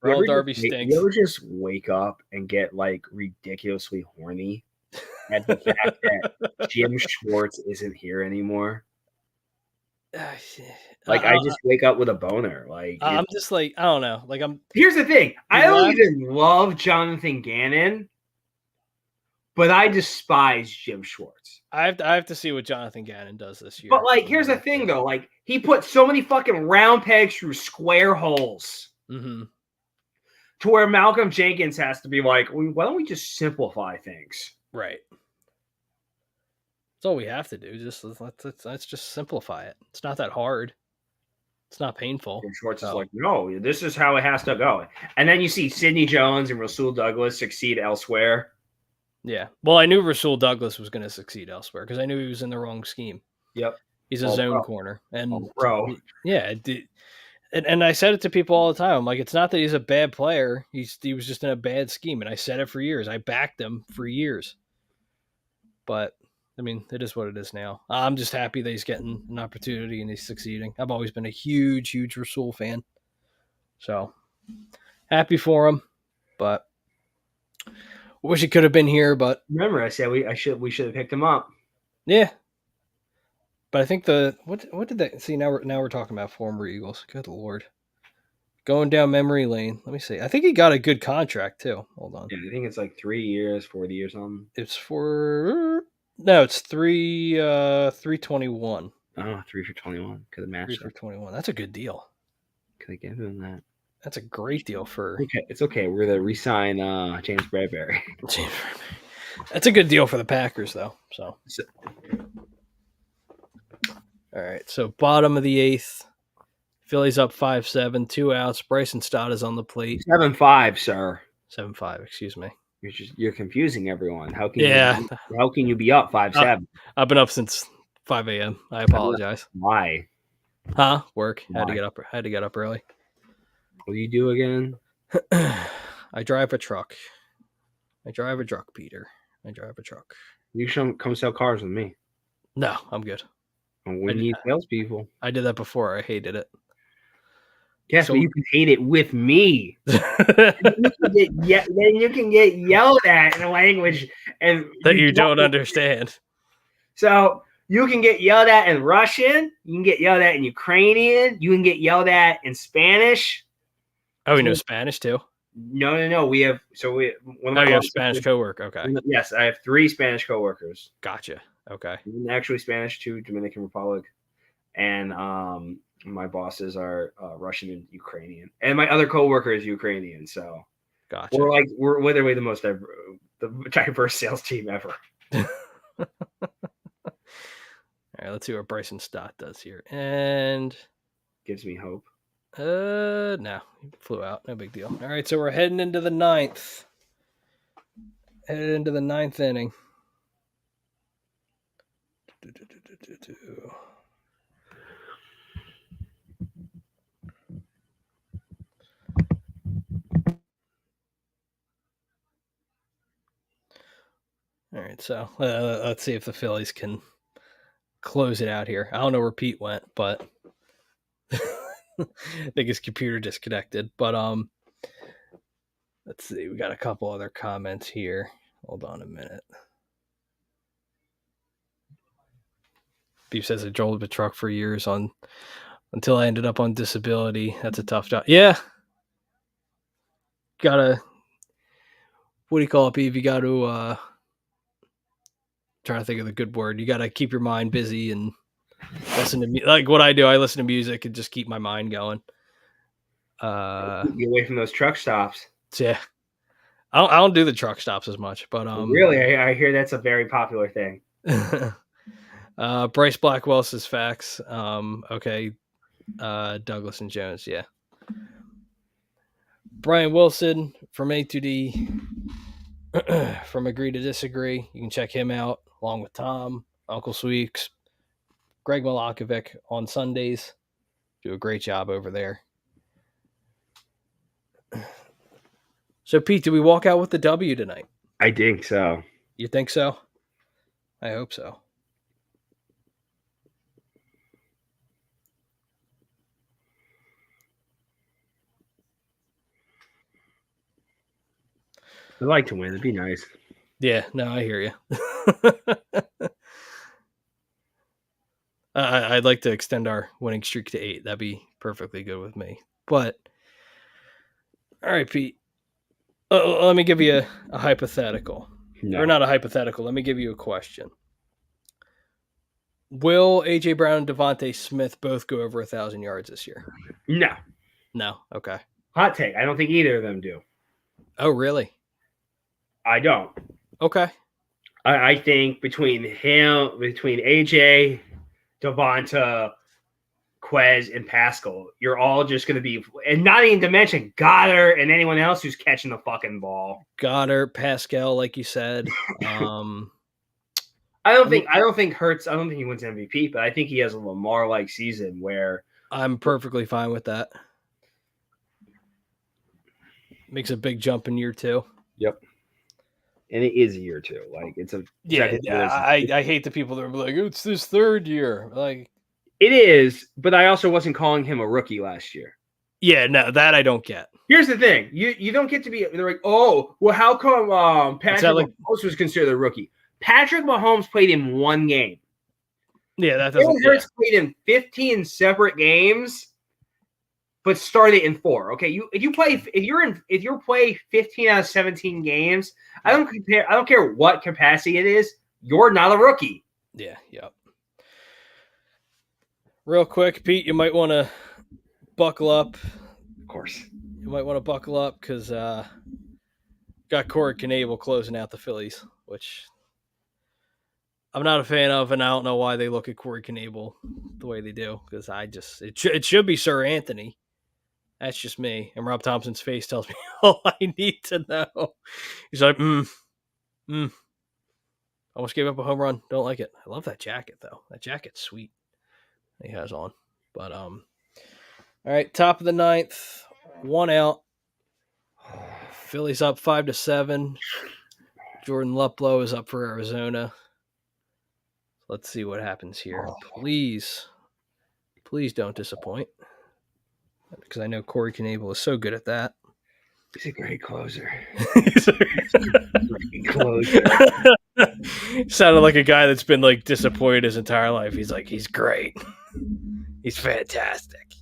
A: Ronald Darby stinks.
C: You ever just wake up and get like ridiculously horny at the fact that Jim Schwartz isn't here anymore? Like I just wake up with a boner. Like
A: I'm just like, I don't know. Like
C: Here's the thing. I don't even love Jonathan Gannon, but I despise Jim Schwartz.
A: I have to see what Jonathan Gannon does this year.
C: But like, here's the thing though. Like he put so many fucking round pegs through square holes.
A: Mm-hmm.
C: To where Malcolm Jenkins has to be like, why don't we just simplify things?
A: Right. That's all we have to do. Just let's just simplify it. It's not that hard. It's not painful.
C: And Schwartz is like, no, this is how it has to go. And then you see Sidney Jones and Rasul Douglas succeed elsewhere.
A: Yeah. Well, I knew Rasul Douglas was going to succeed elsewhere because I knew he was in the wrong scheme.
C: Yep.
A: He's a zone corner. And
C: yeah,
A: and I said it to people all the time. I'm like, it's not that he's a bad player. He was just in a bad scheme. And I said it for years. I backed him for years. But, I mean, it is what it is now. I'm just happy that he's getting an opportunity and he's succeeding. I've always been a huge, huge Rasul fan. So, happy for him. But, wish he could have been here. But
C: remember, I said we should have picked him up.
A: Yeah. But I think what did that see now we're talking about former Eagles. Good Lord. Going down memory lane. Let me see. I think he got a good contract too. Hold on.
C: Yeah, I think it's like 3 years, 4 years on.
A: It's it's 321.
C: Oh, 3 for 21. Could have matched
A: 3 for 21. That's a good deal.
C: Could have given him that.
A: That's a great deal for
C: Okay, it's okay. We're gonna re-sign James Bradbury.
A: That's a good deal for the Packers though. So all right, so bottom of the 8th. Phillies up 5-7, 2 outs. Bryson Stott is on the plate.
C: 7-5, sir.
A: 7-5, excuse me.
C: You're confusing everyone. How can you be up 5-7?
A: I've been up since 5 a.m. I apologize.
C: Why?
A: Huh? Work. Had to get up early.
C: What do you do again?
A: I drive a truck. Peter. I drive a truck.
C: You should come sell cars with me.
A: No, I'm good.
C: We need salespeople.
A: I did that before. I hated it.
C: Yes, but you can hate it with me. Then you can get yelled at in a language and
A: that you don't understand.
C: So you can get yelled at in Russian. You can get yelled at in Ukrainian. You can get yelled at in Spanish.
A: Oh, we know Spanish too?
C: No. We have you
A: have a Spanish coworker. Okay.
C: Yes, I have 3 Spanish coworkers.
A: Gotcha. Okay.
C: Actually, Spanish, 2 Dominican Republic, and my bosses are Russian and Ukrainian, and my other coworker is Ukrainian. So,
A: gotcha.
C: We're literally the most diverse sales team ever.
A: All right, let's see what Bryson Stott does here, and
C: gives me hope.
A: No, he flew out. No big deal. All right, so we're heading into the 9th. Headed into the 9th inning. All right, so let's see if the Phillies can close it out here. I don't know where Pete went, but I think his computer disconnected. But let's see. We got a couple other comments here. Hold on a minute. Beef says I drove a truck for years until I ended up on disability. That's a tough job. Yeah. Gotta, what do you call it, Beef? You got to, trying to think of the good word. You got to keep your mind busy and listen to me. Like what I do, I listen to music and just keep my mind going.
C: Get away from those truck stops.
A: Yeah. I don't do the truck stops as much, but
C: really, I hear that's a very popular thing.
A: Bryce Blackwell says facts. Okay. Douglas and Jones, yeah. Brian Wilson from A2D from Agree to Disagree. You can check him out along with Tom, Uncle Sweeks, Greg Milakovic on Sundays. Do a great job over there. So, Pete, did we walk out with the W tonight?
C: I think so.
A: You think so? I hope so.
C: I'd like to win. It'd be nice.
A: Yeah, no, I hear you. I'd like to extend our winning streak to 8. That'd be perfectly good with me. But, all right, Pete. Let me give you a hypothetical. No. Or not a hypothetical. Let me give you a question. Will A.J. Brown and Devontae Smith both go over 1,000 yards this year?
C: No.
A: No? Okay.
C: Hot take. I don't think either of them do.
A: Oh, really?
C: I don't.
A: Okay.
C: I think between AJ, Devonta, Quez, and Pascal, you're all just going to be, and not even to mention Goddard and anyone else who's catching the fucking ball.
A: Goddard, Pascal, like you said.
C: I don't think Hurts. I don't think he wins MVP, but I think he has a Lamar-like season where
A: I'm perfectly fine with that. Makes a big jump in year 2.
C: Yep. And it is a year 2. Like it's a
A: I hate the people that are like, it's this 3rd year. Like
C: it is, but I also wasn't calling him a rookie last year.
A: Yeah, no, that I don't get.
C: Here's the thing: you don't get to be. They're like, oh, well, how come Patrick Mahomes was considered a rookie? Patrick Mahomes played in 1 game.
A: Yeah, that doesn't.
C: Hurts played in 15 separate games, but started in 4. Okay, if you play 15 out of 17 games, I don't care what capacity it is. You're not a rookie.
A: Yeah. Yep. Real quick, Pete, you might want to buckle up.
C: Of course,
A: you might want to buckle up because got Corey Knebel closing out the Phillies, which I'm not a fan of, and I don't know why they look at Corey Knebel the way they do, because it should be Sir Anthony. That's just me. And Rob Thompson's face tells me all I need to know. He's like, almost gave up a home run. Don't like it. I love that jacket, though. That jacket's sweet he has on. But, all right, top of the 9th, 1 out. Phillies up 5-7. Jordan Luplow is up for Arizona. Let's see what happens here. Please don't disappoint. Because I know Corey Knebel is so good at that.
C: He's a great closer.
A: Great closer. Sounded like a guy that's been like disappointed his entire life. He's like, he's great. He's fantastic.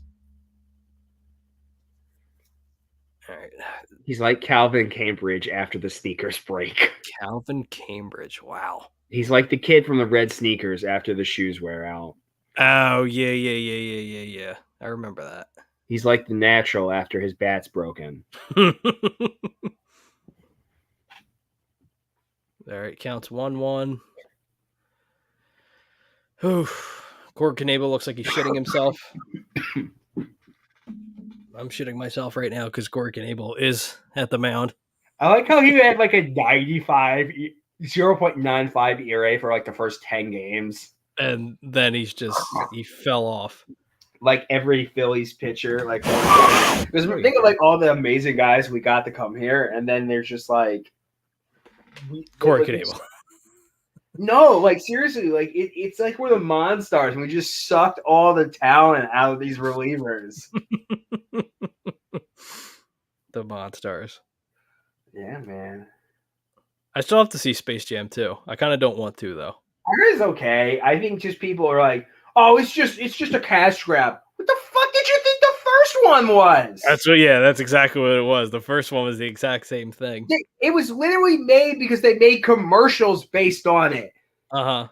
A: All right.
C: He's like Calvin Cambridge after the sneakers break.
A: Calvin Cambridge. Wow.
C: He's like the kid from the red sneakers after the shoes wear out.
A: Oh, yeah. I remember that.
C: He's like the natural after his bat's broken.
A: All right, counts 1-1. Corey Knebel looks like he's shitting himself. I'm shitting myself right now because Corey Knebel is at the mound.
C: I like how he had like a 0.95 ERA for like the first 10 games.
A: And then he fell off.
C: Like every Phillies pitcher, like because think of like all the amazing guys we got to come here, and then there's just like
A: Corey Knebel.
C: No, like seriously, like it's like we're the Monstars, and we just sucked all the talent out of these relievers.
A: The Monstars.
C: Yeah, man.
A: I still have to see Space Jam 2. I kind of don't want to though.
C: I heard it's okay. I think just people are like, oh, it's just a cash grab. What the fuck did you think the first one was?
A: That's exactly what it was. The first one was the exact same thing.
C: It was literally made because they made commercials based on it.
A: Uh-huh.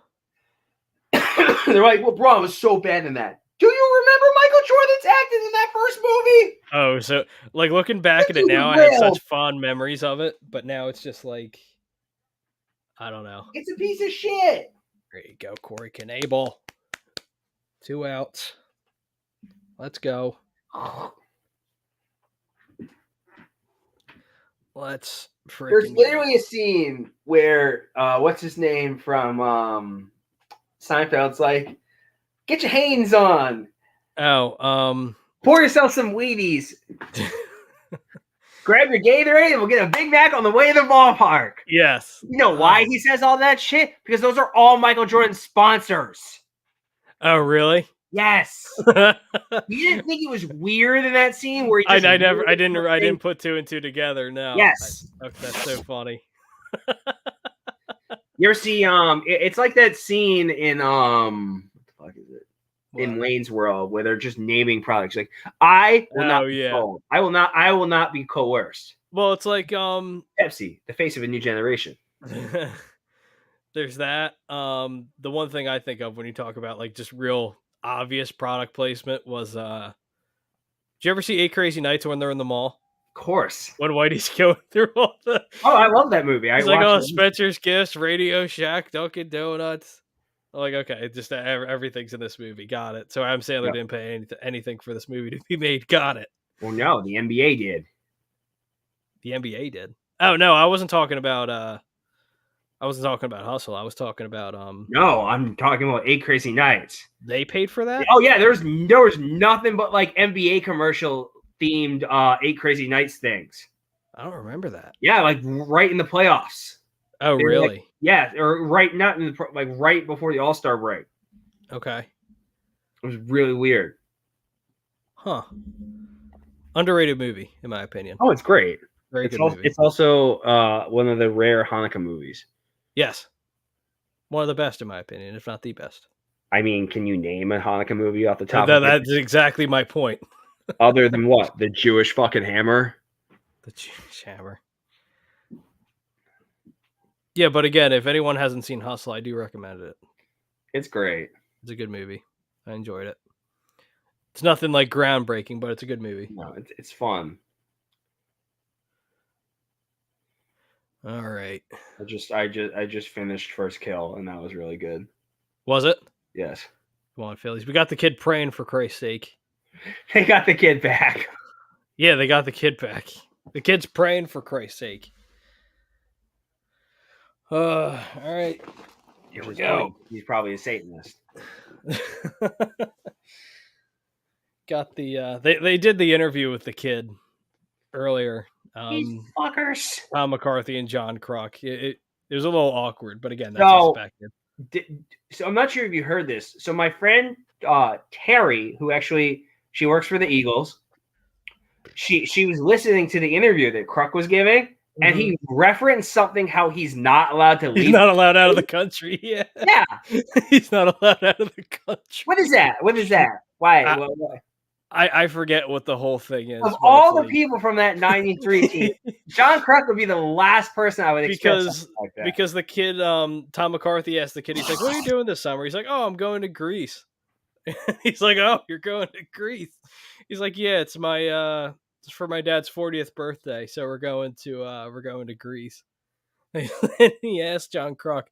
C: They're like, well, bro, it was so bad in that. Do you remember Michael Jordan's acting in that first movie?
A: Oh, so like looking back at it now, I have such fond memories of it, but now it's just like, I don't know.
C: It's a piece of shit.
A: There you go, Corey Knebel. 2 outs. Let's go. Let's freaking
C: There's literally a scene where what's his name from Seinfeld's like, get your hands on.
A: Oh,
C: pour yourself some Wheaties. Grab your Gatorade and we'll get a Big Mac on the way to the ballpark.
A: Yes.
C: You know why he says all that shit? Because those are all Michael Jordan's sponsors.
A: Oh, really?
C: Yes. You didn't think it was weird in that scene where he
A: I didn't put 2 and 2 together. No.
C: Yes.
A: That's so funny.
C: You ever see it's like that scene in what the fuck is it?
A: What?
C: In Wayne's World where they're just naming products. Like, I will not be told. I will not be coerced.
A: Well, it's like
C: Pepsi, the face of a new generation.
A: There's that. The one thing I think of when you talk about like just real obvious product placement was did you ever see 8 Crazy Nights when they're in the mall?
C: Of course.
A: When Whitey's going through all the
C: I love that movie.
A: It's like, Spencer's Gifts, Radio Shack, Dunkin' Donuts. Like, okay, just everything's in this movie. Got it. So Adam Sandler didn't pay anything for this movie to be made. Got it.
C: Well, no, the NBA did.
A: The NBA did. Oh no, I wasn't talking about. I wasn't talking about Hustle. I was talking about.
C: No, I'm talking about 8 Crazy Nights.
A: They paid for that.
C: Oh yeah, there was nothing but like NBA commercial themed 8 Crazy Nights things.
A: I don't remember that.
C: Yeah, like right in the playoffs.
A: Oh, really?
C: Like, yeah, or not in the like right before the All-Star break.
A: Okay.
C: It was really weird.
A: Huh. Underrated movie, in my opinion.
C: Oh, it's great.
A: Very good movie.
C: It's also one of the rare Hanukkah movies.
A: Yes. One of the best, in my opinion, if not the best.
C: I mean, can you name a Hanukkah movie off the top
A: of That's exactly my point.
C: Other than what? The Jewish fucking hammer?
A: The Jewish hammer. Yeah, but again, if anyone hasn't seen Hustle, I do recommend it.
C: It's great.
A: It's a good movie. I enjoyed it. It's nothing like groundbreaking, but it's a good movie.
C: No, it's fun.
A: All right.
C: I just finished First Kill, and that was really good.
A: Was it?
C: Yes.
A: Come on, Phillies. We got the kid praying, for Christ's sake.
C: They got the kid back.
A: Yeah, they got the kid back. The kid's praying, for Christ's sake. All right. Here we go.
C: He's probably a Satanist.
A: Got the they did the interview with the kid earlier.
C: These fuckers.
A: Tom McCarthy and John Kruk. It was a little awkward, but again, that's expected.
C: So I'm not sure if you heard this. So my friend Terry, who actually she works for the Eagles, she was listening to the interview that Kruk was giving. And he referenced something how he's not allowed to leave.
A: He's not allowed out of the country. Yeah.
C: Yeah.
A: He's not allowed out of the country.
C: What is that? Why?
A: I forget what the whole thing is.
C: Of all the people from that 93 team, John Kruk would be the last person I would expect something like that.
A: Because the kid, Tom McCarthy asked the kid, he's like, what are you doing this summer? He's like, oh, I'm going to Greece. He's like, oh, you're going to Greece. He's like, yeah, it's my it's for my dad's 40th birthday, so we're going to Greece. And he asked John Kruk,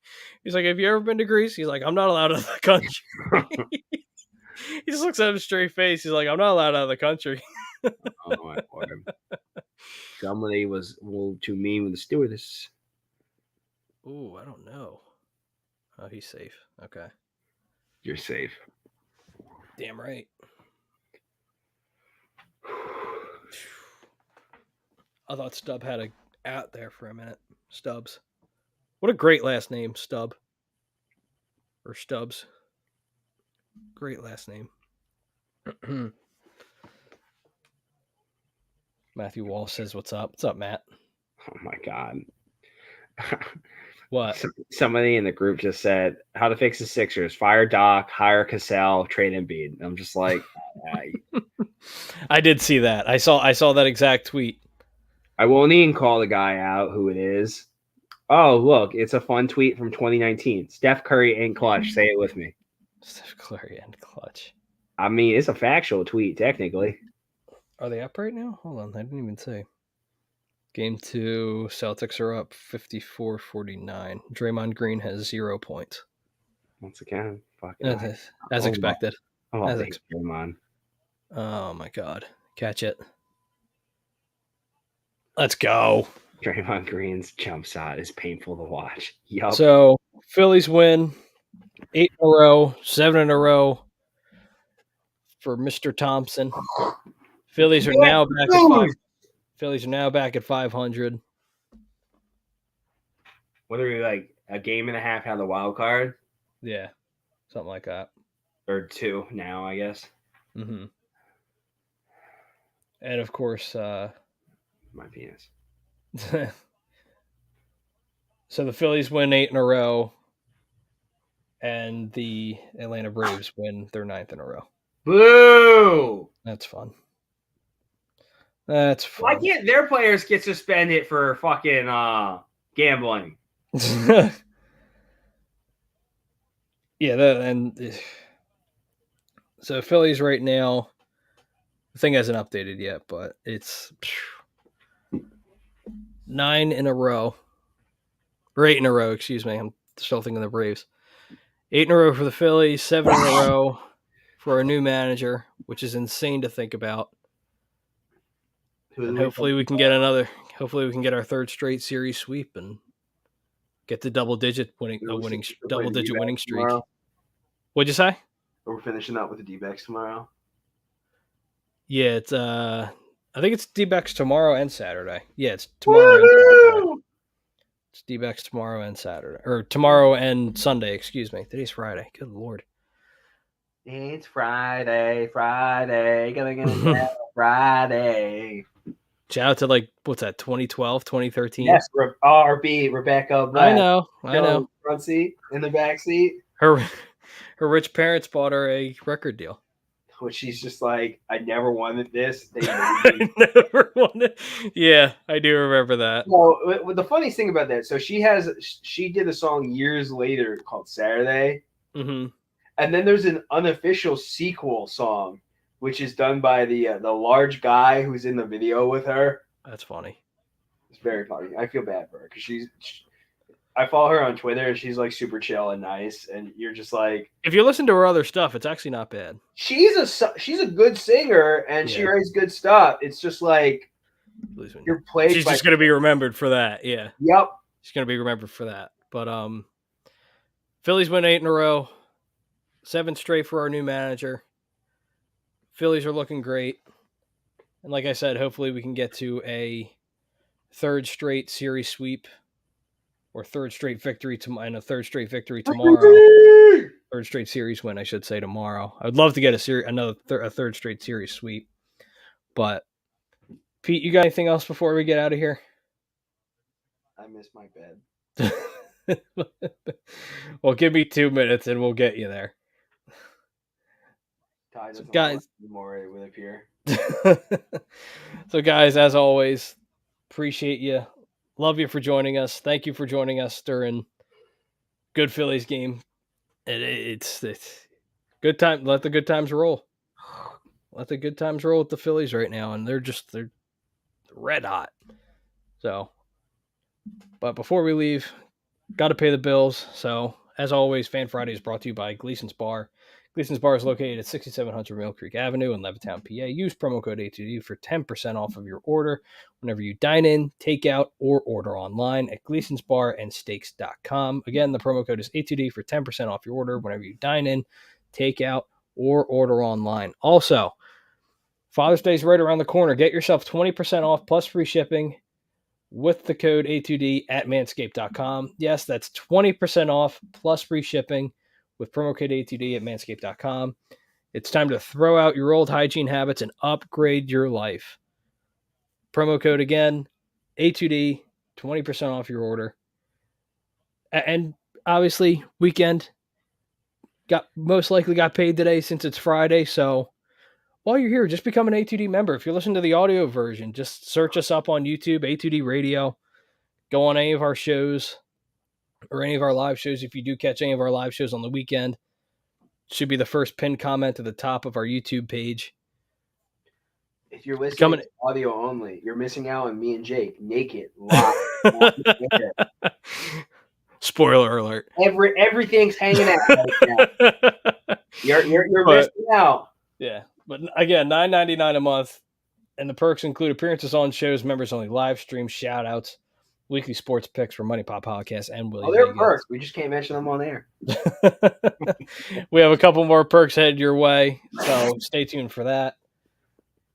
A: he's like, have you ever been to Greece? He's like, I'm not allowed out of the country. He just looks at him straight face. He's like, I'm not allowed out of the country.
C: Oh my word. Somebody was a little too mean with the stewardess.
A: Ooh, I don't know. Oh, he's safe. Okay.
C: You're safe.
A: Damn right. I thought Stubb had a out there for a minute. Stubbs. What a great last name, Stubb. Or Stubbs. Great last name. Matthew Wall says, what's up? What's up, Matt?
C: Oh my God.
A: What?
C: Somebody in the group just said, how to fix the Sixers. Fire Doc, hire Cassell, trade Embiid. I'm just like,
A: I did see that. I saw that exact tweet.
C: I won't even call the guy out who it is. Oh, look, it's a fun tweet from 2019. Steph Curry ain't clutch. Say it with me.
A: Steph Curry and clutch.
C: I mean, it's a factual tweet, technically.
A: Are they up right now? Hold on. I didn't even say. Game 2, Celtics are up 54-49. Draymond Green has 0 points.
C: Once again,
A: as expected.
C: As expected. Draymond.
A: Oh, my God. Catch it. Let's go.
C: Draymond Green's jump shot is painful to watch. Yup.
A: So, Phillies win 8 in a row, 7 in a row for Mr. Thompson. Phillies are now back at 5. Phillies are now back at 500.
C: What are we like? A game and a half out of the wild card?
A: Yeah, something like that.
C: Or 2 now, I guess.
A: Mm-hmm. And of course,
C: my penis.
A: So the Phillies win 8 in a row, and the Atlanta Braves win their 9th in a row.
C: Boo!
A: That's fun. That's fun.
C: Why can't their players get suspended for fucking gambling?
A: Yeah, so Phillies right now, the thing hasn't updated yet, but it's 9 in a row. Or 8 in a row, excuse me. I'm still thinking the Braves. 8 in a row for the Phillies, 7 in a row for our new manager, which is insane to think about. And hopefully we can get our third straight series sweep and get the double-digit winning streak.
D: Tomorrow.
A: What'd you say?
D: We're finishing up with the D-backs tomorrow.
A: Yeah, it's I think it's D-backs tomorrow and Saturday. Yeah, it's tomorrow and Saturday. It's D-backs tomorrow and Saturday. Or tomorrow and Sunday, excuse me. Today's Friday. Good Lord.
D: It's Friday. Gonna get Friday.
A: Shout out to, like, what's that, 2012, 2013?
D: Yes, RB, Rebecca Black.
A: I know.
D: Front seat, in the back seat.
A: Her rich parents bought her a record deal.
D: Which she's just like, I never wanted this.
A: I never wanted. Yeah, I do remember that.
D: Well, the funniest thing about that, so she did a song years later called Saturday.
A: Mm-hmm.
D: And then there's an unofficial sequel song, which is done by the large guy who's in the video with her.
A: That's funny.
D: It's very funny. I feel bad for her because I follow her on Twitter and she's like super chill and nice, and you're just like,
A: if you listen to her other stuff, it's actually not bad.
D: She's a good singer and she writes good stuff. It's just like you're played.
A: She's just gonna be remembered for that. Yeah.
D: Yep.
A: She's gonna be remembered for that. But Phillies win 8 in a row, 7 straight for our new manager. Phillies are looking great, and like I said, hopefully we can get to a third straight series sweep. Or third straight victory and a third straight victory tomorrow. Third straight series win, I should say, tomorrow. I would love to get a third straight series sweep. But Pete, you got anything else before we get out of here?
D: I miss my bed.
A: Well, give me 2 minutes and we'll get you there.
D: So guys, Morey will appear.
A: So guys, as always, appreciate you. Love you for joining us. Thank you for joining us during good Phillies game. It's good time. Let the good times roll. Let the good times roll with the Phillies right now, and they're red hot. So, but before we leave, got to pay the bills. So, as always, Fan Friday is brought to you by Gleason's Bar. Gleason's Bar is located at 6700 Mill Creek Avenue in Levittown, PA. Use promo code A2D for 10% off of your order whenever you dine in, take out, or order online at gleasonsbarandsteaks.com. Again, the promo code is A2D for 10% off your order whenever you dine in, take out, or order online. Also, Father's Day is right around the corner. Get yourself 20% off plus free shipping with the code A2D at manscaped.com. Yes, that's 20% off plus free shipping with promo code A2D at manscaped.com. It's time to throw out your old hygiene habits and upgrade your life. Promo code again, A2D, 20% off your order. And obviously, weekend most likely got paid today since it's Friday. So while you're here, just become an A2D member. If you listen to the audio version, just search us up on YouTube, A2D Radio. Go on any of our shows or any of our live shows. If you do catch any of our live shows on the weekend, should be the first pinned comment at the top of our YouTube page.
D: If you're listening to audio only, you're missing out on me and Jake naked live.
A: Spoiler alert.
D: Everything's hanging out right now. You're missing out.
A: Yeah, but again, $9.99 a month, and the perks include appearances on shows, members only live streams, shout outs, weekly sports picks for Money Pop Podcast and Willie.
D: They're perks. We just can't mention them on air.
A: We have a couple more perks headed your way, so stay tuned for that.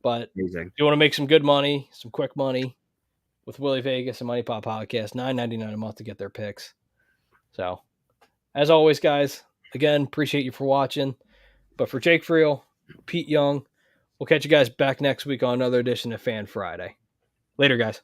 A: But
C: amazing.
A: If you want to make some good money, some quick money with Willie Vegas and Money Pop Podcast, $9.99 a month to get their picks. So, as always, guys, again, appreciate you for watching. But for Jake Friel, Pete Young, we'll catch you guys back next week on another edition of Fan Friday. Later, guys.